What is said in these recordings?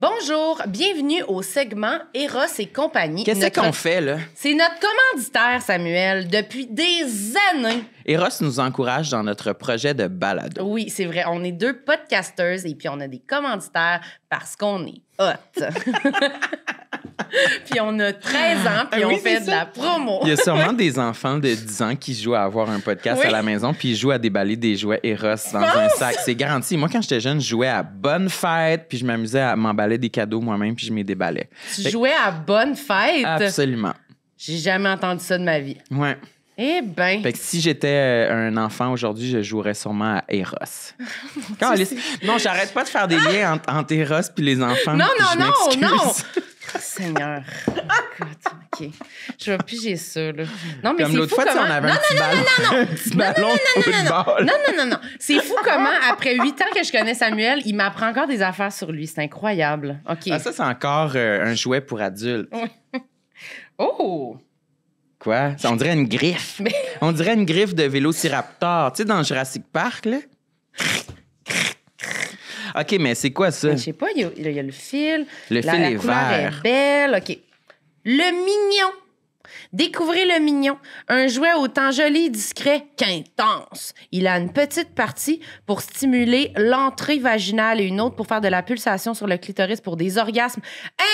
Bonjour, bienvenue au segment Eros et compagnie. Qu'est-ce qu'on fait, là? C'est notre commanditaire, Samuel, depuis des années. Eros nous encourage dans notre projet de balado. Oui, c'est vrai. On est deux podcasters et puis on a des commanditaires parce qu'on est hot. Puis on a 13 ans, puis on fait de la promo. Il y a sûrement des enfants de 10 ans qui jouent à avoir un podcast à la maison, puis ils jouent à déballer des jouets Eros dans un sac. C'est garanti. Moi, quand j'étais jeune, je jouais à Bonne Fête, puis je m'amusais à m'emballer des cadeaux moi-même, puis je m'y déballais. Tu jouais à Bonne Fête? Absolument. J'ai jamais entendu ça de ma vie. Ouais. Eh bien. Fait que si j'étais un enfant aujourd'hui, je jouerais sûrement à Eros. Non, j'arrête pas de faire des liens entre Eros puis les enfants. Non. Seigneur. Écoute, OK. Je vais piger ça, là. Non, mais comme c'est l'autre fou fois, comment... on avait un petit ballon. Un petit ballon de football. Non. C'est fou comment, après 8 ans que je connais Samuel, il m'apprend encore des affaires sur lui. C'est incroyable. OK. Ah, ça, c'est encore un jouet pour adultes. Oui. Oh! Quoi? On dirait une griffe. Mais... On dirait une griffe de vélociraptor. Tu sais, dans Jurassic Park, là? OK, mais c'est quoi ça? Je sais pas, il y a le fil. Le fil est vert. La couleur est belle. OK. Le mignon. Découvrez le mignon. Un jouet autant joli et discret qu'intense. Il a une petite partie pour stimuler l'entrée vaginale et une autre pour faire de la pulsation sur le clitoris pour des orgasmes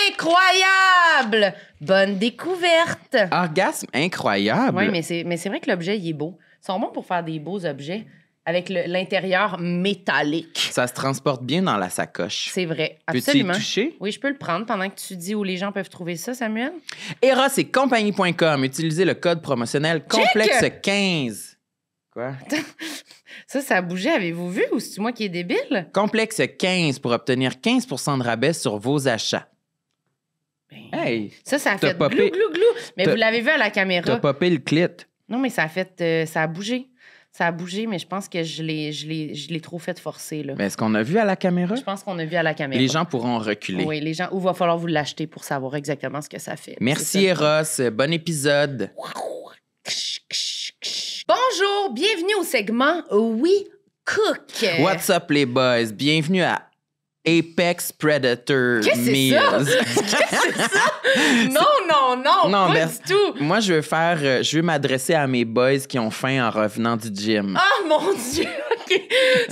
incroyables. Bonne découverte. Orgasme incroyable. Oui, mais c'est vrai que l'objet, il est beau. Ils sont bons pour faire des beaux objets avec l'intérieur métallique. Ça se transporte bien dans la sacoche. C'est vrai, absolument. Peux-tu y toucher? Oui, je peux le prendre pendant que tu dis où les gens peuvent trouver ça, Samuel. Eros et compagnie.com. Utilisez le code promotionnel complexe15. Quoi? Ça a bougé, avez-vous vu? Ou c'est moi qui est débile? Complexe15 pour obtenir 15 % de rabais sur vos achats. Ben, hey! Ça a fait glou. Mais vous l'avez vu à la caméra. T'as popé le clit. Non, mais ça a fait... ça a bougé. Ça a bougé, mais je pense que je l'ai trop fait forcer, là. Mais est-ce qu'on a vu à la caméra? Je pense qu'on a vu à la caméra. Les gens pourront reculer. Oui, les gens... Ou va falloir vous l'acheter pour savoir exactement ce que ça fait. Merci, Eros. Bon épisode. Bonjour, bienvenue au segment We Cook. What's up, les boys? Bienvenue à Apex Predator Meals. Qu'est-ce que c'est ça? Non, pas du tout. Moi, je veux m'adresser à mes boys qui ont faim en revenant du gym. Ah, mon Dieu! OK.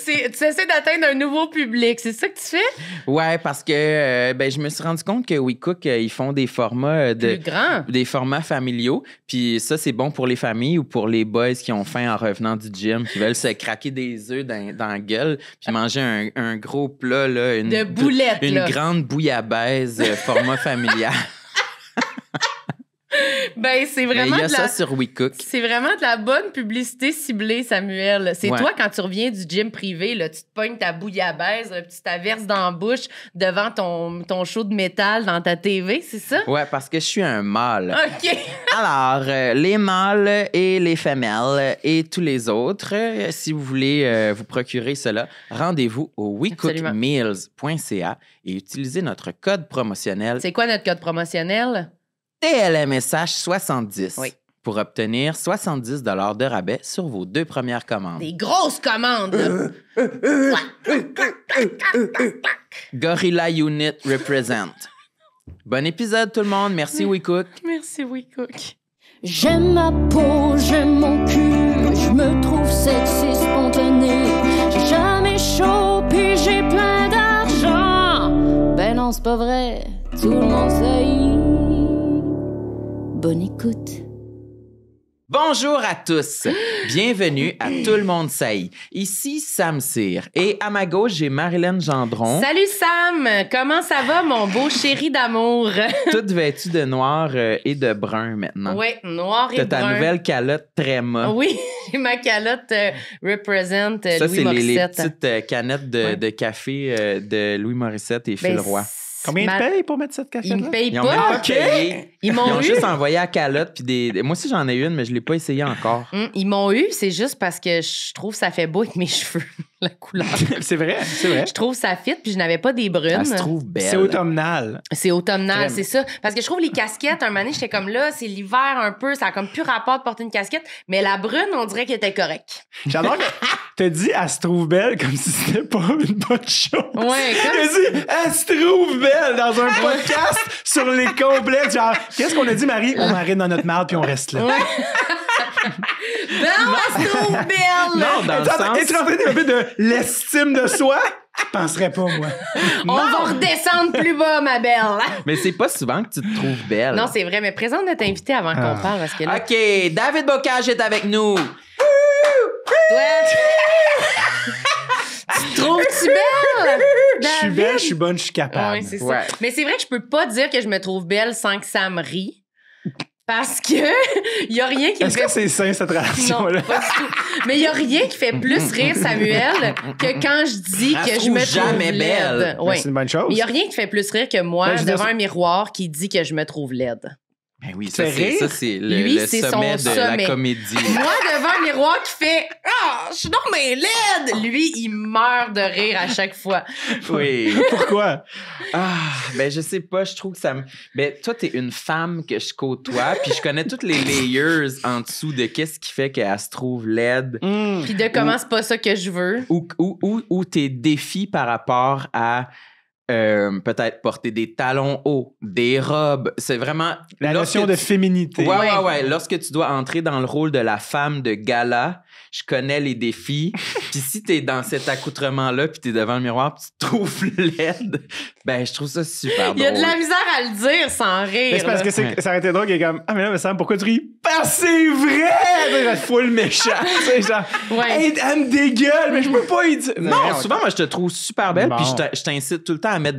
Tu essaies d'atteindre un nouveau public, c'est ça que tu fais? Ouais, parce que je me suis rendu compte que We Cook, ils font des formats plus grands. Des formats familiaux. Puis ça, c'est bon pour les familles ou pour les boys qui ont faim en revenant du gym, qui veulent se craquer des œufs dans la gueule, puis manger un gros plat, là, de boulettes, une grande bouillabaisse format familial. Ben, c'est vraiment. Il y a ça sur We Cook. C'est vraiment de la bonne publicité ciblée, Samuel. C'est toi, quand tu reviens du gym privé, là, tu te pognes ta bouillabaisse, puis tu t'averses dans la bouche devant ton show de métal dans ta TV, c'est ça? Ouais, parce que je suis un mâle. OK. Alors, les mâles et les femelles et tous les autres, si vous voulez vous procurer cela, rendez-vous au wecookmeals.ca et utilisez notre code promotionnel. C'est quoi notre code promotionnel? TLMSH 70 oui. Pour obtenir 70 $ de rabais sur vos 2 premières commandes. Des grosses commandes! Gorilla Unit Represent. Bon épisode tout le monde. Merci We Cook. Merci We Cook. J'aime ma peau, j'aime mon cul, je me trouve sexy spontané. J'ai jamais chaud puis j'ai plein d'argent. Ben non, c'est pas vrai, tout le monde sait. Bonne écoute. Bonjour à tous. Bienvenue à Tout le monde sait. Ici Sam Cyr. Et à ma gauche, j'ai Marilyn Gendron. Salut Sam! Comment ça va, mon beau chéri d'amour? Toute vêtue de noir et de brun maintenant. Oui, noir et brun. T'as ta nouvelle calotte Tréma. Oui, j'ai ma calotte Represent ça, Louis Morissette. Ça, c'est les petites canettes de café de Louis Morissette et Phil Roy. Combien ils te payent pour mettre cette cachette-là? Ils me payent Ils ont même pas payé. Ils m'ont eu. Juste envoyé à calotte. Puis moi aussi, j'en ai une, mais je l'ai pas essayé encore. Ils m'ont eu, c'est juste parce que je trouve que ça fait beau avec mes cheveux. la couleur. C'est vrai. Je trouve ça fit, puis je n'avais pas des brunes. Elle se trouve belle. C'est automnal. C'est automnal, Crème. c'est ça. Parce que je trouve les casquettes, un moment donné, j'étais comme là, c'est l'hiver un peu, ça a comme plus rapport de porter une casquette, mais la brune, on dirait qu'elle était correcte. J'adore que t'as dit « elle se trouve belle » comme si c'était pas une bonne chose. Ouais, comme T'as dit « elle se trouve belle » dans un podcast sur les complexes. Genre, qu'est-ce qu'on a dit, Marie? On arrête dans notre marde puis on reste là. Ouais. Belle, elle se trouve belle! Non, dans le sens... Es-tu en train de développer de l'estime de soi? Je penserais pas, moi. On va redescendre plus bas, ma belle. Mais c'est pas souvent que tu te trouves belle. Non, c'est vrai, mais présente notre invité avant qu'on parle, parce que là... OK, David Bocage est avec nous. Toi... Tu trouves-tu belle? Je suis belle, je suis bonne, je suis capable. Oui, c'est ça. Ouais. Mais c'est vrai que je peux pas dire que je me trouve belle sans que ça me rie. Parce que y a rien qui me Est-ce fait... que c'est sain, cette relation-là? Non, pas du tout. Mais il y a rien qui fait plus rire Samuel que quand je dis Elle que se je me trouve trouve jamais belle. laide. Mais Ouais. c'est une bonne chose. Mais il y a rien qui fait plus rire que moi Ben, je veux devant dire, un miroir qui dit que je me trouve laide. Ben oui, Fais rire. ça, c'est Lui, le c'est son sommet de la sommet. comédie. Moi, devant un miroir qui fait « Ah, je suis donc bien laide! » Lui, il meurt de rire à chaque fois. Oui. Pourquoi? Ah, ben je sais pas, je trouve que ça me... Ben toi, t'es une femme que je côtoie, puis je connais toutes les layers en dessous de qu'est-ce qui fait qu'elle se trouve laide, Puis de comment c'est pas ça que je veux. ou tes défis par rapport à peut-être porter des talons hauts, des robes. C'est vraiment... La lorsque notion de tu- féminité. Ouais. Lorsque tu dois entrer dans le rôle de la femme de gala, je connais les défis. Puis si t'es dans cet accoutrement-là, puis t'es devant le miroir, puis tu te trouves laide, ben je trouve ça super drôle. Il y a de la misère à le dire sans rire. Mais c'est parce là. que ça aurait été drôle qu'il est comme « Ah, mais là, mais Sam, pourquoi tu ris? Parce que c'est vrai! » Tu sais, full méchant. Tu sais, genre, Ouais. hey, elle me dégueule, mais je peux pas y dire. Non, souvent, moi, je te trouve super belle, Bon. puis je t'incite tout le temps à mettre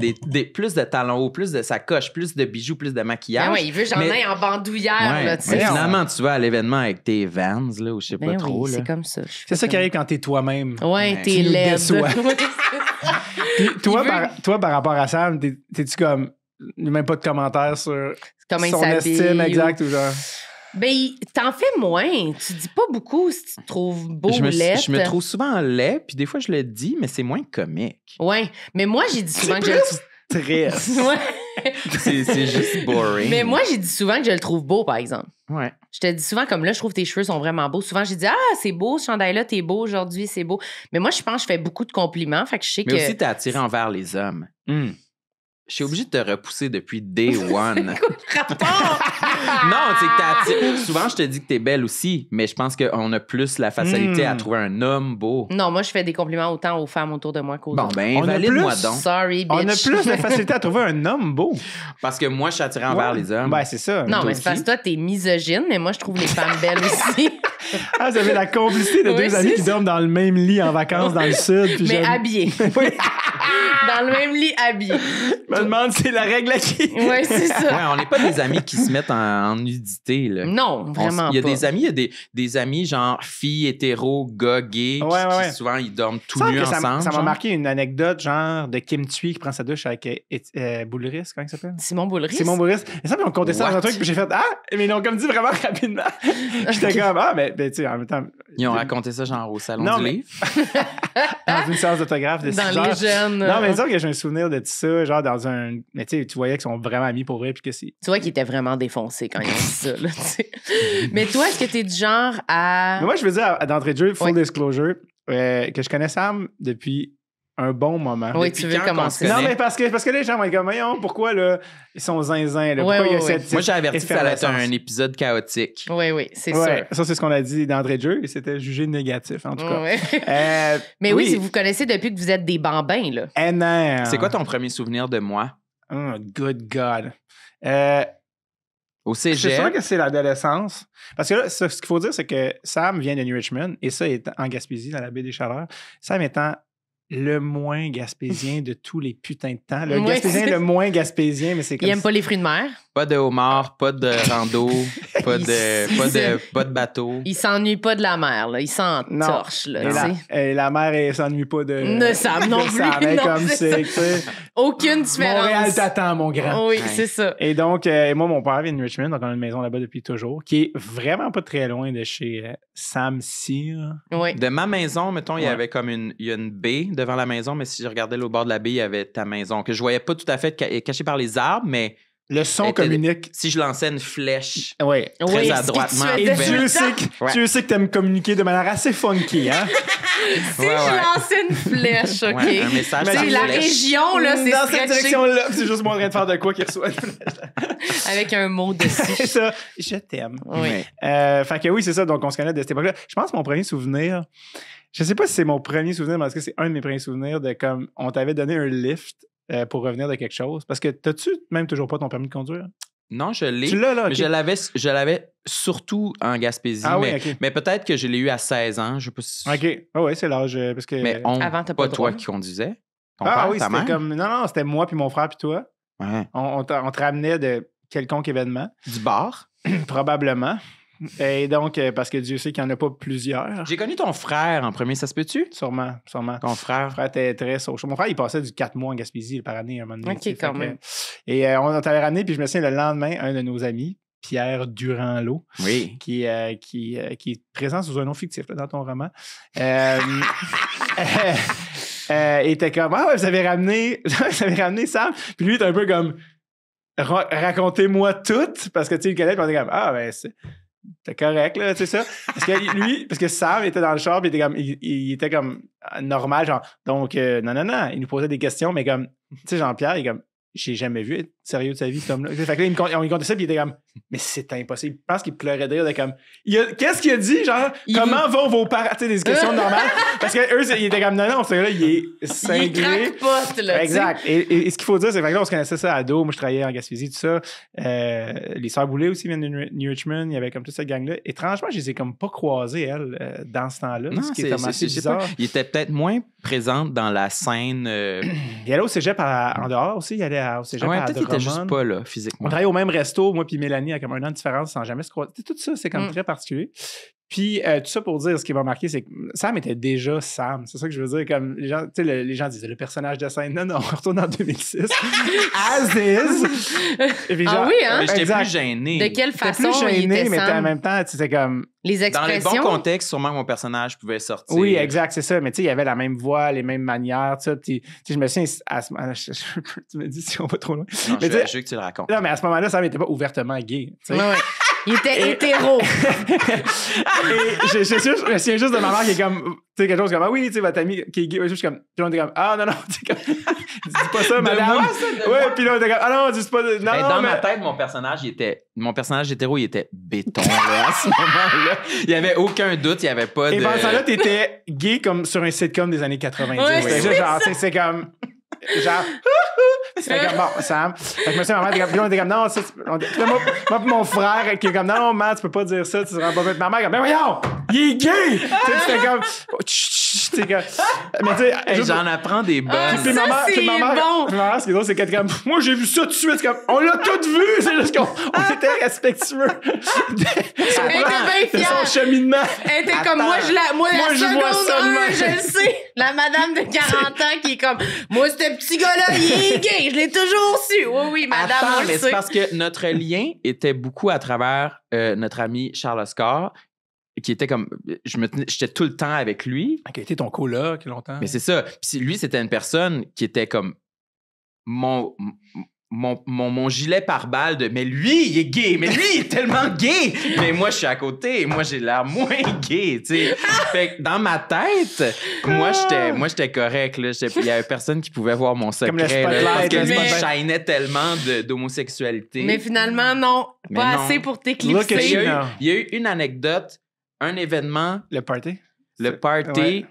plus de talons hauts, plus de sacoches, plus de bijoux, plus de maquillage. Ben ouais, il veut que j'en Mais- aille en bandoulière, Ouais, là, tu mais sais. finalement, tu vas à l'événement avec tes Vans, là, ou je sais pas Ben trop. oui, là. c'est comme ça. C'est ça qui arrive quand t'es toi-même. Ouais, Ouais. t'es Tu nous laide. déçois. Puis toi, Il veut- toi, par rapport à Sam, t'es-tu comme... Même pas de commentaires sur Comment il son s'habille. estime ou- exact ou genre... Ben, t'en fais moins. Tu dis pas beaucoup si tu te trouves beau Je ou laid. me trouve souvent laid, puis des fois, je le dis, mais c'est moins comique. Ouais, mais moi, j'ai dit souvent que je plus triste. le Ouais. C'est juste boring. Mais moi, j'ai dit souvent que je le trouve beau, par exemple. Ouais. Je te dis souvent, comme là, je trouve que tes cheveux sont vraiment beaux. Souvent, j'ai dit, ah, c'est beau, ce chandail-là, t'es beau aujourd'hui, c'est beau. Mais moi, je pense que je fais beaucoup de compliments. Fait que je sais Mais que. aussi, t'es attiré envers les hommes. Je suis obligé de te repousser depuis day one. Rapport! Non, tu sais que t'es attiré. Souvent, je te dis que t'es belle aussi, mais je pense qu'on a plus la facilité à trouver un homme beau. Non, moi, je fais des compliments autant aux femmes autour de moi qu'aux Bon, autres. ben, On a valide-moi plus. donc. Sorry, bitch. On a plus de facilité à trouver un homme beau. Parce que moi, je suis attiré envers les hommes. Ben, c'est ça. Non, Toi mais c'est parce aussi. que toi, t'es misogyne, mais moi, je trouve les femmes belles aussi. Ah, vous avez la complicité de Oui, deux amis c'est qui ça. dorment dans le même lit en vacances dans le sud. Puis Mais je habillés. Oui. Dans le même lit, habillés. me demande si c'est la règle à qui. Ouais, c'est ça. Ouais, on n'est pas des amis qui se mettent en nudité, là. Non, vraiment Il y a pas. des amis, il y a des amis genre filles hétéros, gars gays, qui souvent ils dorment tout nus ensemble. Ça m'a genre. marqué une anecdote genre de Kim Thuy qui prend sa douche avec Boulris, comment il s'appelle? Simon Boulris. Simon Boulris. Et ça, puis on comptait ça dans un What? truc, puis j'ai fait ah, mais ils l'ont comme dit vraiment rapidement. J'étais comme ah, mais tu sais, en même temps. Ils ont raconté ça genre au salon Non, du mais- livre. Dans une séance d'autographe de 6 Dans heures. les jeunes. Non, mais disons que j'ai un souvenir de tout ça, genre dans un. Mais tu sais, tu voyais qu'ils sont vraiment amis pour vrai, puis que c'est. Tu vois qu'il était vraiment défoncé quand il a dit ça. Là, tu sais. Mais toi, est-ce que t'es du genre à... Mais moi, je veux dire, d'entrée de jeu, full Oui. disclosure, que je connais Sam depuis un bon moment. Oui, Depuis tu veux quand commencer. qu'on se Non, connaît? mais parce que les gens vont être comme, voyons, pourquoi là, ils sont zinzins, là? Ouais, Pourquoi il y a ouais, cette. Moi, j'ai averti que ça allait être effervescence? un épisode chaotique. Oui, c'est Ouais, sûr. ça, c'est ce qu'on a dit d'entrée de jeu et c'était jugé négatif, en tout cas. Ouais. Mais Mais oui, si vous connaissez depuis que vous êtes des bambins, là. énorme. C'est quoi ton premier souvenir de moi? Oh, good God. Au Je suis cégep? sûr que c'est l'adolescence. Parce que là, ce qu'il faut dire, c'est que Sam vient de New Richmond et ça est en Gaspésie, dans la baie des Chaleurs. Sam étant le moins gaspésien de tous les putains de temps. Le Ouais, gaspésien c'est- le moins gaspésien, mais c'est comme Il aime pas les fruits de mer. Pas de homard, pas de rando, pas de bateau. Il s'ennuie pas de la mer, là. Il s'entorche, là, Et tu sais. la mère, elle s'ennuie pas de Sam non de plus, Sam, elle est non, comme c'est c'est, tu sais. Aucune différence. Montréal t'attend, mon grand. Oui, Ouais. c'est ça. Et donc, moi, mon père vient de Richmond, donc on a une maison là-bas depuis toujours, qui est vraiment pas très loin de chez Sam Cyr. Oui. De ma maison, mettons, il y Ouais. avait comme il y a une baie devant la maison, mais si je regardais au bord de la baie, il y avait ta maison, que je voyais pas tout à fait cachée par les arbres, mais Le son était- communique. si je lançais une flèche Oui. très Oui, adroitement, ce que tu Et faisais. vers- Ouais. Dieu sait que t'aimes communiquer de manière assez funky, hein? Si Ouais, je ouais. lançais une flèche, OK? Ouais, un message Mais par C'est la flèche. région, là, c'est Dans cette stretché direction-là, c'est juste moi en train de faire de quoi qu'il reçoit. avec un mot C'est dessus. ça, je t'aime. Oui. Ouais. Fait que oui, c'est ça, donc on se connaît de cette époque-là. Je pense que mon premier souvenir, je sais pas si c'est mon premier souvenir, mais en tout cas, c'est un de mes premiers souvenirs de comme on t'avait donné un lift pour revenir de quelque chose. Parce que t'as-tu même toujours pas ton permis de conduire? Non, je l'ai. Tu l'as, là? Mais ok. je l'avais surtout en Gaspésie. Ah oui, mais ok. mais peut-être que je l'ai eu à 16 ans. Je sais pas si... OK. Ah ouais, c'est l'âge. Parce que. Mais on, Avant, t'as pas pas le toi droit. qui conduisais. Ton Ah père, oui, ta c'était mère. comme. Non, c'était moi puis mon frère puis toi. Ouais. On te ramenait de quelconque événement, Du bar. probablement. Et donc, parce que Dieu sait qu'il n'y en a pas plusieurs. J'ai connu ton frère en premier, ça se peut-tu? Sûrement. Ton frère. Mon frère était très social. Mon frère, il passait du 4 mois en Gaspésie par année, un moment donné. OK, tu sais, quand fait que- même. Et on t'avait ramené, puis je me souviens, le lendemain, un de nos amis, Pierre Durand-Lot, Oui. qui est présent sous un nom fictif là, dans ton roman, était comme « Ah, ouais, vous avez ramené Sam? » Puis lui, il était un peu comme « Racontez-moi tout. » Parce que, tu sais, il connaît, puis on était comme « Ah, ben, c'est correct, là, tu sais ça. » Parce que Sam était dans le char, puis il était comme normal, genre, donc, non, il nous posait des questions, mais comme, tu sais, Jean-Pierre, il est comme, j'ai jamais vu être sérieux de sa vie, cet homme-là. Fait que là, on lui contait ça, puis il était comme, mais c'est impossible. Je pense qu'il pleurait de rire, de comme, qu'est-ce qu'il a dit, genre, comment vont vos parents, tu sais, des questions normales. Parce que eux, il était comme, non, ce gars-là, il est Il cinglé. craque-pote, là. Exact. Et ce qu'il faut dire, c'est que là, on se connaissait ça à ado. Moi, je travaillais en Gaspésie, tout ça. Les Sœurs Boulay aussi viennent de New Richmond. Il y avait comme toute cette gang-là. Étrangement, je les ai comme pas croisées, elles, dans ce temps-là. Non, ce qui est comme assez je sais pas. bizarre. Il était peut-être moins présent dans la scène. Il allait au cégep en dehors aussi. Il allait au cégep Ouais, à peut-être qu'il était juste Drummond. pas là, On physiquement. travaillait au même resto, moi puis Mélanie, à comme un an de différence sans jamais se croiser. Tout ça, c'est comme très particulier. Puis, tout ça pour dire, ce qui m'a marqué, c'est que Sam était déjà Sam. C'est ça que je veux dire. Comme les gens, tu sais, les gens disaient le personnage de scène. Non, on retourne en 2006. As is. Et puis, Ah oui, hein? Mais j'étais exact. plus gêné. De quelle T'étais façon plus il gêné, était mais en Sam? même temps, tu sais, comme. Les Dans les expressions. bons contextes, sûrement que mon personnage pouvait sortir. Oui, exact, c'est ça. Mais tu sais, il y avait la même voix, les mêmes manières, tout ça. Puis, tu sais, je me souviens, tu me dis si on va trop loin. Non, Mais tu sais, je veux que tu le racontes. non, mais à ce moment-là, Sam n'était pas ouvertement gay. Tu sais. Ouais. Il était hétéro. Et je me souviens juste de ma mère qui est comme, tu sais, quelque chose comme, ah oui, tu sais, votre ami qui est gay. Je suis comme, puis on était comme, ah non, tu sais, comme, dis pas ça, madame. moi, ça, de ouais, moi. puis là, on était comme, ah non, dis pas, non, Ben, dans mais. ma tête, mon personnage hétéro, il était béton là, à ce moment-là. Il n'y avait aucun doute, il n'y avait pas de. Et pendant ce temps-là, t'étais gay comme sur un sitcom des années 90. Ouais, C'était c'est juste genre, tu sais, c'est comme. Genre, c'était comme bon, Sam. Fait que monsieur, ma mère était comme, puis là, on était comme, non, ça, puis là, moi, pis mon frère qui est comme, non, man, tu peux pas dire ça, tu seras pas bête. Ma mère, comme, mais voyons, il est gay! Tu sais, c'était comme, oh, chut, chut, tu sais, comme, mais tu sais, Hey, juste- j'en apprends des bonnes. puis ça, ma mère, c'est puis ma mère, bon. puis ma mère, ce qui est drôle, c'est qu'elle était comme, moi, j'ai vu ça tout de suite, c'est comme, on l'a tout vu, c'est juste qu'on était respectueux Elle était bien de son fière. cheminement. Elle était comme moi, la Moi, je vois seconde ça de 1, même. je le sais. La madame de 40 ans qui est comme moi, ce petit gars-là, il est gay. Je l'ai toujours su. Oui, madame, Attends, on le mais sait. c'est parce que notre lien était beaucoup à travers notre ami Charles Oscar, qui était comme. J'étais tout le temps avec lui. Qui a été ton coloc longtemps. Mais c'est ça. Puis lui, c'était une personne qui était comme mon gilet pare-balles de mais lui, il est gay, mais lui, il est tellement gay. Mais moi, je suis à côté, moi, j'ai l'air moins gay, tu sais. Fait que dans ma tête, moi, j'étais correct, là. Il y avait personne qui pouvait voir mon secret, Comme le là, spotlight, parce que le lui, il spotlight. shinait tellement d'homosexualité. Mais finalement, non. Mais Pas non. assez pour Look at Mais t'éclipser. you. il y a eu une anecdote, un événement, Le party? le party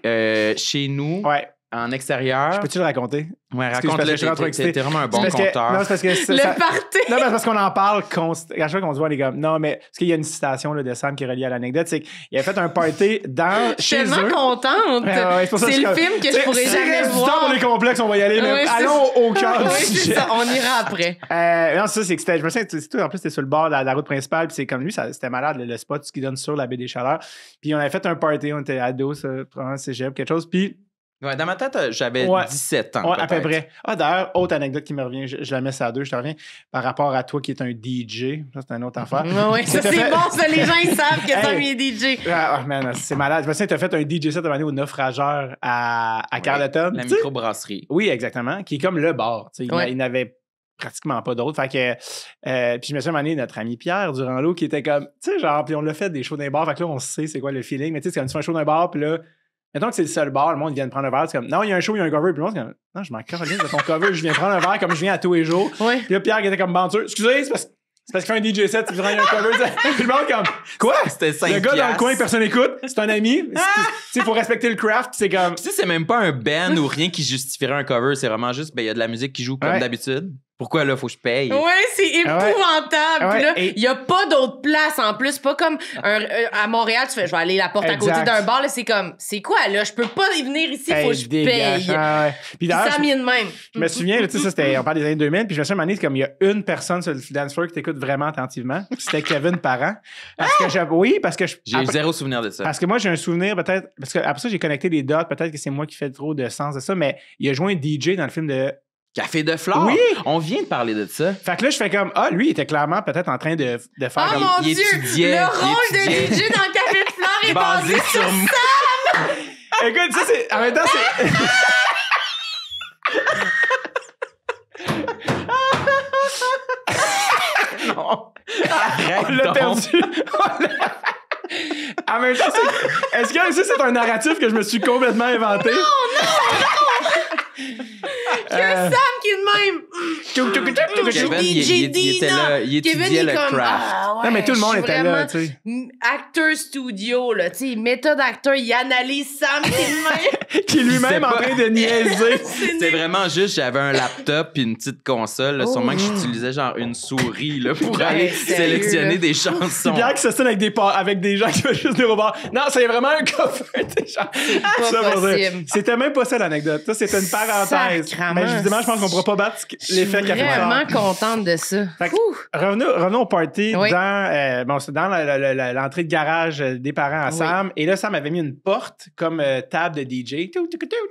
chez nous. Ouais. En extérieur. Peux-tu le raconter? Ouais, Excuse, raconte-le. parce que je suis trop excité. T'es vraiment un bon C'est parce que- conteur. Non, c'est parce que... Le party! Non, mais c'est parce qu'on en parle constamment. À chaque fois qu'on se voit, les gars. Non, mais parce qu'il y a une citation là, de Sam qui est reliée à l'anecdote. C'est qu'il a fait un party Je suis chez eux. tellement contente. Ouais, pour ça, C'est le comme- film que je T'sais, pourrais s'il jamais reste du temps voir. pour les complexes, on va y aller. Mais Ouais, c'est allons au cœur Oui, du c'est sujet. ça. On ira après. Non, c'est ça, c'est que c'était. Je me souviens, c'est tout. En plus, c'était sur le bord de la route principale. Puis c'est comme lui, c'était malade, le spot qui donne sur la baie des Chaleurs. Puis on avait fait un party, on était ados, probablement cégep, quelque chose. Puis, Ouais, dans ma tête, j'avais Ouais. 17 ans. ouais, à peu peut-être. près. Ah, d'ailleurs, autre anecdote qui me revient, je la mets ça à deux, je te reviens. Par rapport à toi qui est un DJ, ça, c'est une autre affaire. Oui, ça, T'as c'est fait- bon, ça, les gens, ils savent que Sam Hey. est DJ. Ah, man, c'est malade. Je me souviens, tu as fait un DJ set à un moment donné au Naufrageur à Ouais, Carleton. La Tu sais? microbrasserie. Oui, exactement. Qui est comme le bar. Tu sais, Ouais. il n'avait pratiquement pas d'autres. Fait que, puis je me souviens, à un moment donné, notre ami Pierre Durand-Lot qui était comme, tu sais, genre, puis on l'a fait des shows d'un bar. Fait que là, on sait c'est quoi le feeling. Mais tu sais, c'est comme tu fais un show d'un bar, puis là, mettons que c'est le seul bar, le monde vient de prendre un verre. C'est comme, non, il y a un show, il y a un cover. Puis le monde, c'est comme, non, je m'en calisse de ton cover. Je viens prendre un verre comme je viens à tous les jours. Oui. Puis là, Pierre qui était comme bandeur. Excusez, c'est parce qu'il fait un DJ set, il y a un cover. Puis le monde, comme, quoi? C'était 5 Le gars dans le coin, personne n'écoute. C'est un ami. Tu sais, il faut respecter le craft. Puis c'est comme, Puis, tu sais, c'est même pas un band ou rien qui justifierait un cover. C'est vraiment juste, ben, il y a de la musique qui joue comme Ouais. d'habitude. Pourquoi là, faut que je paye? Ouais, c'est épouvantable. Ah ouais, Puis là, et- il y a pas d'autre place en plus. Pas comme à Montréal, tu fais, je vais aller la porte à côté Exact. d'un bar. Là, c'est comme, c'est quoi, là? Je peux pas y venir ici, faut que je dégage. paye. Ah, ouais. Puis Puis d'ailleurs, ça vient de même. je me souviens, là, tu sais, ça, c'était, on parle des années 2000, puis je me souviens, à un moment donné, c'est comme il y a une personne sur le dance floor qui t'écoute vraiment attentivement. Puis c'était Kevin Parent. Parce que oui, parce que J'ai zéro souvenir de ça. parce que moi, j'ai un souvenir peut-être, parce que après ça, j'ai connecté les dots, peut-être que c'est moi qui fais trop de sens de ça, mais il a joué un DJ dans le film de. Café de flore? Oui! On vient de parler de ça. Fait que là, je fais comme, lui, il était clairement peut-être en train de faire Oh comme. mon il Dieu! étudiait, Le il rôle de étudiait. DJ dans le Café de Flore est Basé basé sur moi. Écoute, ça, c'est. En même temps, c'est. Non. Arrête On l'a donc. perdu. En même temps, est-ce que ça, c'est un narratif que je me suis complètement inventé? que Sam qui est de même. Kevin, il était là, il Kevin, étudiait il est le comme, craft. ah, ouais, Non, mais tout le monde je suis était là, vraiment tu sais. Acteur studio, là, tu sais, méthode acteur, il analyse Sam qui est de même. Qui est lui-même en train de niaiser. C'était vraiment juste, j'avais un laptop puis une petite console. Là, sûrement que j'utilisais genre une souris là, pour Ouais, aller sérieux, sélectionner là. des C'est chansons. bien que ça sonne avec des gens qui veulent juste des robots. Non, c'est vraiment un cover. pas Ça, pour dire. possible. C'était même pas ça l'anecdote. Ça, c'était une parenthèse. Sacrement. Mais évidemment, je pense qu'on pourra pas battre l'effet Je qu'a suis fait ça. vraiment contente de ça. Fait que- Ouh. Revenons au party Oui. c'est dans l'entrée de garage des parents à Oui. Sam. Et là, Sam avait mis une porte comme table de DJ.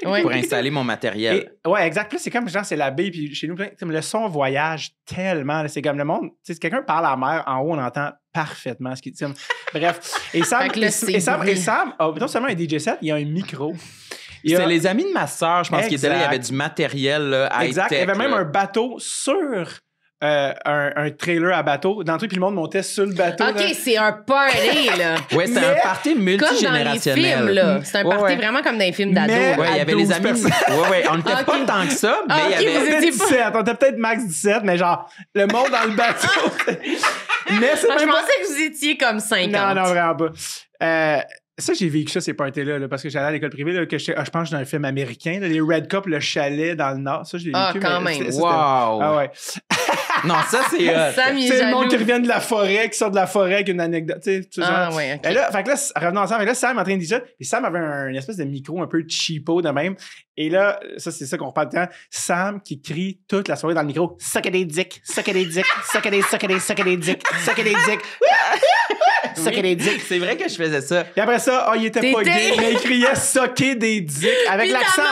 Oui. Pour installer mon matériel. Ouais, exact. Puis là, c'est comme genre, c'est la baie. Puis chez nous, comme le son voyage tellement. là, c'est comme le monde. Tu sais, si quelqu'un parle à la mer, en haut, on entend parfaitement ce qu'il dit. Bref. Et Sam, Fait que là, c'est bruit. et Sam a non seulement un DJ set, il y a un micro. Il y a- C'était les amis de ma sœur, je pense, qui étaient là. Il y avait Exact. du matériel là, Exact. Il y high-tech, avait même là. un bateau sur un trailer à bateau dans le truc, puis le monde montait sur le bateau. OK, là. c'est un party, là. Ouais, c'était Mais- un party Comme dans les multigénérationnel. films, là. C'est un Ouais, party ouais. vraiment comme dans les films d'ados. Mais- là. Ouais, il y à avait les 12 amis. personnes. Ouais, on n'était Ok. pas tant que ça, mais Ah, il y ok, avait. vous On était étiez pas- 17, on était peut-être max 17, mais genre, le monde dans le bateau. Mais c'est Ah, je même pas... pensais que vous étiez comme 50. Non, non, vraiment pas. Ça, j'ai vécu ça, ces parties-là, là, parce que j'allais à l'école privée, là, que je pense que dans un film américain, là, les Red Cup, le chalet dans le Nord. Ça, je l'ai Ah, vécu. quand mais même. c'était- Wow! Ah ouais. Non, ça, c'est. Sam, il C'est est le monde jaloux. qui revient de la forêt, qui sort de la forêt avec une anecdote. Tu sais, Ah, genre. ouais, OK. Et là, fait que là, revenons ensemble. Et là, Sam est en train de dire ça. Et Sam avait une espèce de micro un peu cheapo de même. Et là, ça, c'est ça qu'on reparle tout le temps. Sam qui crie toute la soirée dans le micro. Suck des dicks, suck des dicks, suck des dicks, suck des dicks. Suck des dicks. C'est vrai que je faisais ça. Et après ça, il était pas T'étais- gay, mais il criait sucker des dicks avec Puis l'accent.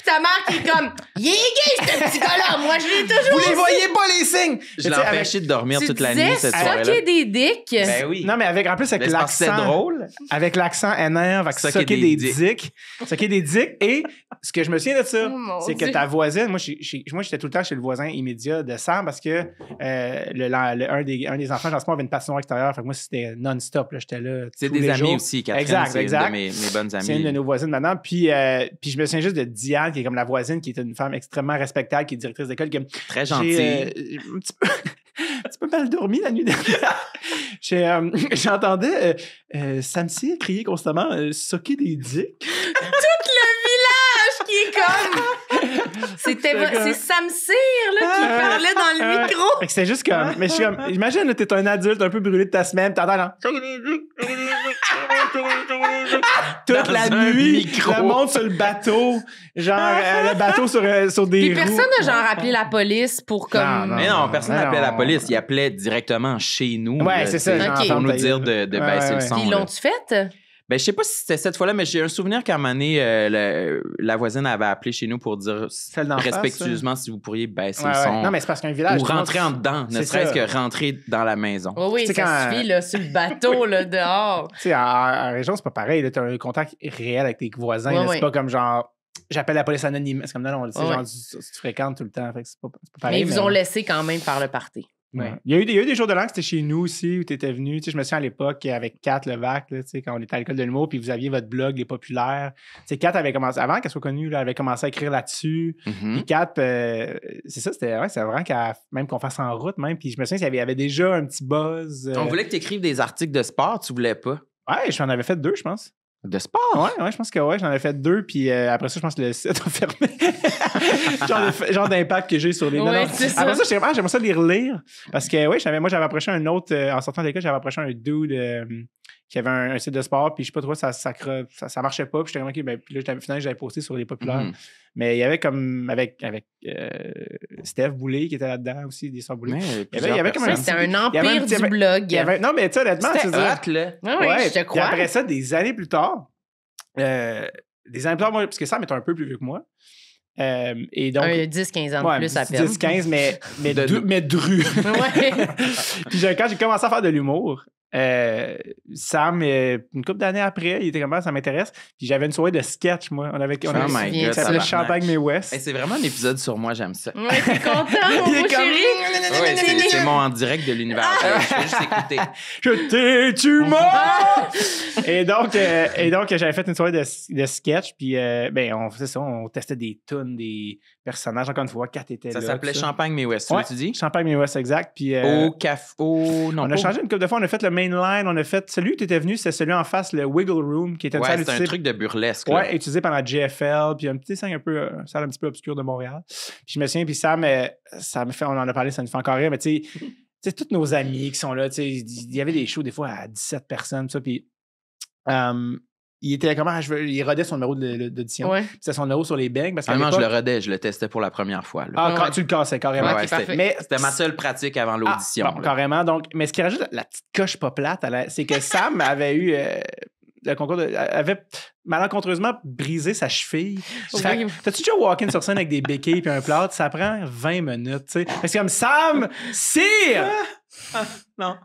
ta mère qui est comme, il est gay, ce petit gars-là. Moi, je l'ai toujours Vous les su. voyez pas les signes! Je Mais l'ai tu sais, empêché de dormir Tu toute la disais nuit cette soirée-là. sucker des dicks. Ben oui. Non, mais en plus, avec Mais c'est parce que c'est l'accent. drôle. Avec l'accent NR, avec Sucker sucker des des dicks. Sucker des dicks. Et ce que je me souviens de ça, Oh mon c'est que Dieu. ta voisine, moi, j'étais tout le temps chez le voisin immédiat de Sam parce que un des enfants, j'en sais pas, avait une patinoire extérieure. Fait que moi, c'était non-stop. Là, j'étais là. C'est tous des les amis jours. aussi, Catherine. Exact, c'est exact. une de mes bonnes C'est une de amies. nos voisines maintenant. Puis je me souviens juste de Diane, qui est comme la voisine, qui est une femme extrêmement respectable, qui est directrice d'école, qui Très j'ai, gentille. un petit peu mal dormi la nuit dernière. J'entendais Samsi crier constamment « Socker des dicks ». qui est comme... C'est Sam Cyr, là, qui parlait dans le micro. Fait que c'était juste comme... Mais je suis comme... Imagine, là, t'es un adulte un peu brûlé de ta semaine, t'entends là... Toute la nuit, le monde sur le bateau. Genre, le bateau sur des Puis roues. personne n'a genre appelé la police pour comme... Mais non, personne n'appelait la police. Il appelait directement chez nous. Ouais, c'est ça. genre, Pour nous dire de baisser le son. Puis ils l'ont-tu fait? Ben, je sais pas si c'était cette fois-là, mais j'ai un souvenir qu'à un moment donné, la voisine avait appelé chez nous pour dire respectueusement si vous pourriez baisser le son. Non, mais c'est parce qu'un village... Ou rentrer en dedans, ne serait-ce que rentrer dans la maison. Oui, ça suffit, là, sur le bateau, là, dehors. Tu sais, en région, c'est pas pareil. Tu as un contact réel avec tes voisins. C'est pas comme genre... J'appelle la police anonyme. C'est comme non, genre, tu fréquentes tout le temps. Fait que c'est pas pareil. Mais ils vous ont laissé quand même par le party. Ouais. Il y a eu des jours de l'an que c'était chez nous aussi, où tu étais venu. Tu sais, je me souviens à l'époque avec Kat Levac, là, tu sais, quand on était à l'école de l'humour, puis vous aviez votre blog, Les Populaires. Tu sais, Kat avait commencé, avant qu'elle soit connue, là, elle avait commencé à écrire là-dessus. Puis Kat, c'est ça, c'était vraiment même qu'on fasse en route, même. Puis je me souviens qu'il y avait déjà un petit buzz. On voulait que tu écrives des articles de sport, tu voulais pas? Ouais, j'en avais fait 2, je pense. De sport? Ouais, je pense que j'en ai fait 2, puis après ça, je pense que le site a fermé. genre d'impact que j'ai sur les... Ouais, après ça, j'aimerais ça les relire, parce que, moi, j'avais approché un autre, en sortant de l'école, j'avais approché un dude qui avait un site de sport, puis je sais pas trop, ça marchait pas, puis j'étais comme, OK, ben, puis là, finalement, j'avais posté sur les populaires. Mais il y avait comme, avec Steph Boulay qui était là-dedans aussi, des sœurs Boulay. Il y avait comme c'était un empire du blog. Non, mais tu sais, honnêtement, c'était hot, là. Ouais, je te crois. Puis après ça, des années plus tard, moi, parce que Sam est un peu plus vieux que moi. Et donc, 10-15 ans de plus à peine. 10-15, mais dru. Ouais. Puis quand j'ai commencé à faire de l'humour, Sam, une couple d'années après, il était comme ça m'intéresse. Puis j'avais une soirée de sketch, moi. On avait ça s'appelait Champagne mais West. Hey, c'est vraiment un épisode sur moi, j'aime ça. Ouais, t'es content, mon beau chéri? C'est mon en direct de l'univers. Je vais juste écouter. Je t'ai-tu mort? et donc, j'avais fait une soirée de sketch. Puis, on faisait ça. On testait des tunes, des personnages. Encore une fois, Kat était là. Ça s'appelait Champagne mais West, tu dis? Champagne mais West, exact. Puis, au café. Non, on a changé une couple de fois. On a fait le mainline. On a fait celui où tu étais venu, c'était celui en face, le Wiggle Room, qui était une salle c'était un truc de burlesque. Ouais, utilisé pendant GFL, puis un petit salle un petit peu obscure de Montréal. Puis je me souviens, puis ça me fait, on en a parlé, ça nous fait encore rire, mais tu sais, tous nos amis qui sont là, tu sais, il y avait des shows des fois à 17 personnes, ça, puis il était il rodait son numéro d'audition. Ouais. C'était son numéro sur les bangs. Parce je le rodais, je le testais pour la première fois. Là. Quand tu le cassais, carrément. Ouais, c'était ma seule pratique avant l'audition. Carrément. Donc, mais ce qui rajoute la petite coche pas plate, c'est que Sam avait eu le concours avait malencontreusement brisé sa cheville. T'as-tu déjà walk-in sur scène avec des béquilles puis un plâtre? Ça prend 20 minutes, tu sais. C'est comme Sam, Cyr! Non.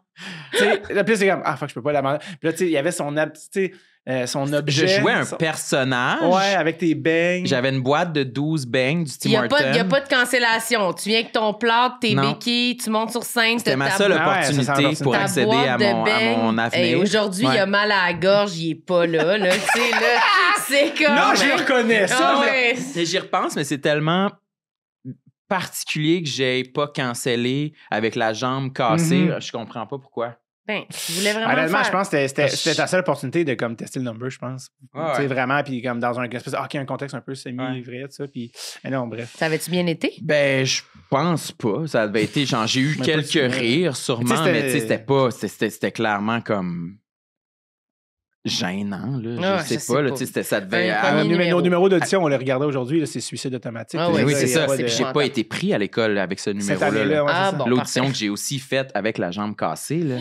Tu sais, puis c'est comme, fuck, je peux pas l'amender. Puis là, tu sais, il y avait son objet. Je jouais un personnage. Ouais, avec tes bangs. J'avais une boîte de 12 bangs du Tim Hortons. Il n'y a pas de cancellation. Tu viens avec ton plâtre, tes béquilles, tu montes sur scène. C'était ma seule opportunité pour accéder à mon avenir. Et aujourd'hui, il a mal à la gorge, il est pas là. Tu sais, là, c'est comme... Non, je le reconnais, ça. J'y repense, mais c'est tellement particulier que j'ai pas cancellé avec la jambe cassée. Je comprends pas pourquoi. Tu voulais vraiment honnêtement, je pense que c'était ta seule opportunité de comme tester le number, je pense. Tu sais, vraiment, puis comme dans un espèce un contexte un peu semi-vrai, tout ça. Puis, mais non, bref. Ça avait-tu bien été? Ben, je pense pas. Ça avait été, j'ai eu quelques rires, sûrement, mais tu sais, c'était clairement comme gênant, là. Je sais pas, là, tu sais, ça devait... Nos numéros d'audition, on les regardait aujourd'hui, c'est suicide automatique. Oui, c'est ça. J'ai pas été pris à l'école avec ce numéro-là. L'audition que j'ai aussi faite avec la jambe cassée, là.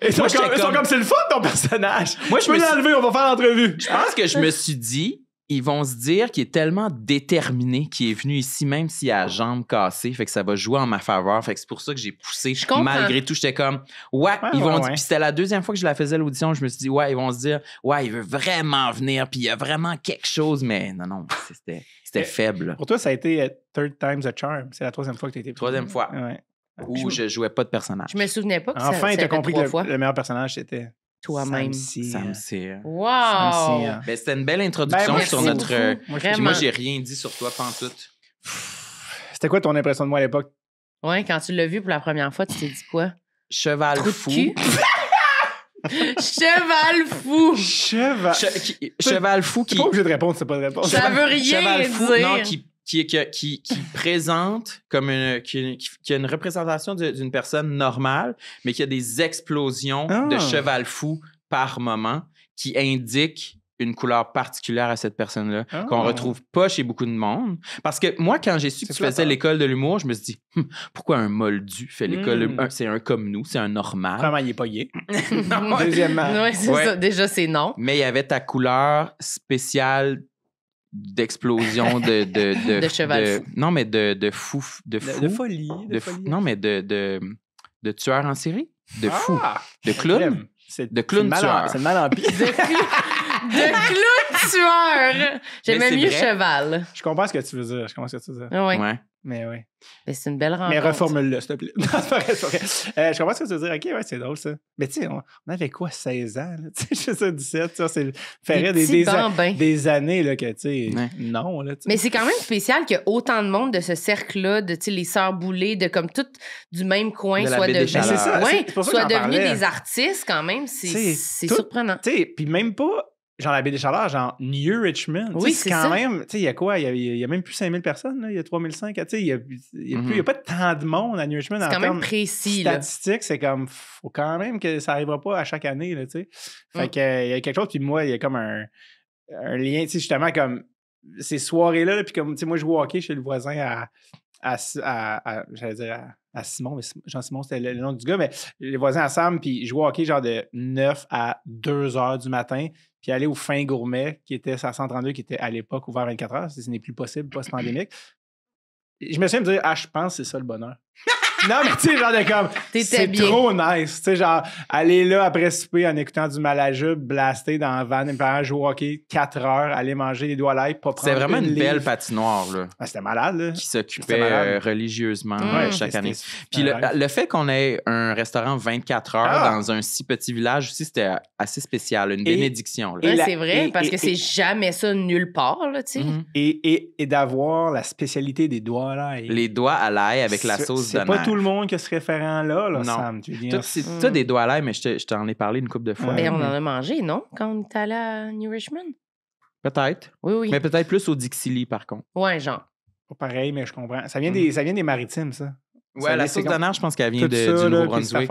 Ils sont comme c'est le fun, ton personnage. Moi, je peux l'enlever, on va faire l'entrevue. Je pense que je me suis dit, ils vont se dire qu'il est tellement déterminé qu'il est venu ici, même s'il a la jambe cassée, fait que ça va jouer en ma faveur. Fait que c'est pour ça que j'ai poussé. Malgré tout, j'étais comme, ils vont dire. Puis c'était la deuxième fois que je la faisais l'audition, je me suis dit, ils vont se dire, il veut vraiment venir, puis il y a vraiment quelque chose, mais non, c'était faible. Pour toi, ça a été third time's a charm. C'est la troisième fois que tu as été. Troisième fois. Ouais. Où je jouais pas de personnage. Je me souvenais pas que enfin, tu as compris que le meilleur personnage, c'était toi-même. Sam Cyr. Wow! Ben, c'était une belle introduction sur notre... Moi, j'ai rien dit sur toi, pantoute. C'était quoi ton impression de moi à l'époque? Ouais, quand tu l'as vu pour la première fois, tu t'es dit quoi? Cheval fou. Cheval fou. Cheval fou T'es qui... pas obligé de répondre, c'est pas de réponse. Ça veut rien Cheval fou, dire. non, qui présente comme qui a une représentation d'une personne normale, mais qui a des explosions de cheval fou par moment qui indiquent une couleur particulière à cette personne-là, qu'on retrouve pas chez beaucoup de monde. Parce que moi, quand j'ai su que tu faisais l'école de l'humour, je me suis dit, pourquoi un moldu fait l'école de l'humour? C'est un comme nous, c'est un normal. Premièrement, il est pas gay. Non. Deuxièmement. Ouais, c'est ça. Déjà, c'est non. Mais il y avait ta couleur spéciale d'explosion De cheval fou. Non, mais de fou. De folie. Non, mais de tueur en série. De fou. De clown. De clown tueur. C'est mal en pire. De clown tueur. J'aimais c'est mieux vrai. cheval. Je comprends ce que tu veux dire. Oui. Ouais. Mais oui. Mais c'est une belle rencontre. Mais reformule-le, s'il te plaît. Non, c'est pas vrai, c'est pas vrai. Je comprends ce que tu veux dire. OK, ouais, c'est drôle, ça. Mais tu sais, on avait quoi, 16 ans? Tu sais, je sais, 17, ça, c'est ferait des années, là, que, tu sais, non, là. Mais c'est quand même spécial qu'il y a autant de monde de ce cercle-là, de, tu sais, les sœurs Boulay, de comme toutes du même coin, de soit devenus soit des artistes, quand même. C'est surprenant. Tu sais, puis même pas... Genre la baie des Chaleurs, genre New Richmond. Oui, c'est quand ça. même. Tu sais, il y a quoi? Il y a même plus 5000 personnes, là. Il y a 3005. Tu sais, il y a pas tant de monde à New Richmond. C'est quand même précis, là. Statistiques, c'est comme. Faut quand même que ça n'arrivera pas à chaque année, là, tu sais. Fait que, il y a quelque chose. Puis moi, il y a comme un lien, tu sais, justement, comme ces soirées-là. Puis comme, tu sais, moi, je joue au hockey chez le voisin j'allais dire à Simon, mais Jean-Simon, c'était le nom du gars, mais les voisins à Sam, puis je jouais au hockey genre de 9 à 2 heures du matin, puis aller au Fin Gourmet, qui était sur 132, qui était à l'époque ouvert 24 heures, ce n'est plus possible, post-pandémique. Je me suis dit, je pense que c'est ça le bonheur. Non, mais tu sais, genre de comme. C'est bien. Trop nice. Tu sais, genre, aller là après souper en écoutant du Malajube, blaster dans la van, mes parents jouer au hockey 4 heures, aller manger les doigts à l'ail, pas prendre. C'était vraiment une belle livre. patinoire, là. Ah, c'était malade, là. Qui s'occupait religieusement chaque année. Puis le fait qu'on ait un restaurant 24 heures dans un si petit village aussi, c'était assez spécial, une bénédiction. Là. Ouais, c'est vrai, parce que c'est jamais ça nulle part, là, tu sais. Mm-hmm. Et d'avoir la spécialité des doigts à l'ail. Les doigts à l'ail avec la sauce d'honneur. C'est pas tout le monde qui a ce référent-là, non. Sam. Tu as des doigts à l'ail, mais je t'en ai parlé une couple de fois. Mais on en a mangé, non? Quand on était allé à New Richmond? Peut-être. Oui. Mais peut-être plus au Dixili, par contre. Ouais, genre. Pas pareil, mais je comprends. Ça vient des maritimes, ça. Ouais, la sauce d'honneur, je pense qu'elle vient du Nouveau-Brunswick.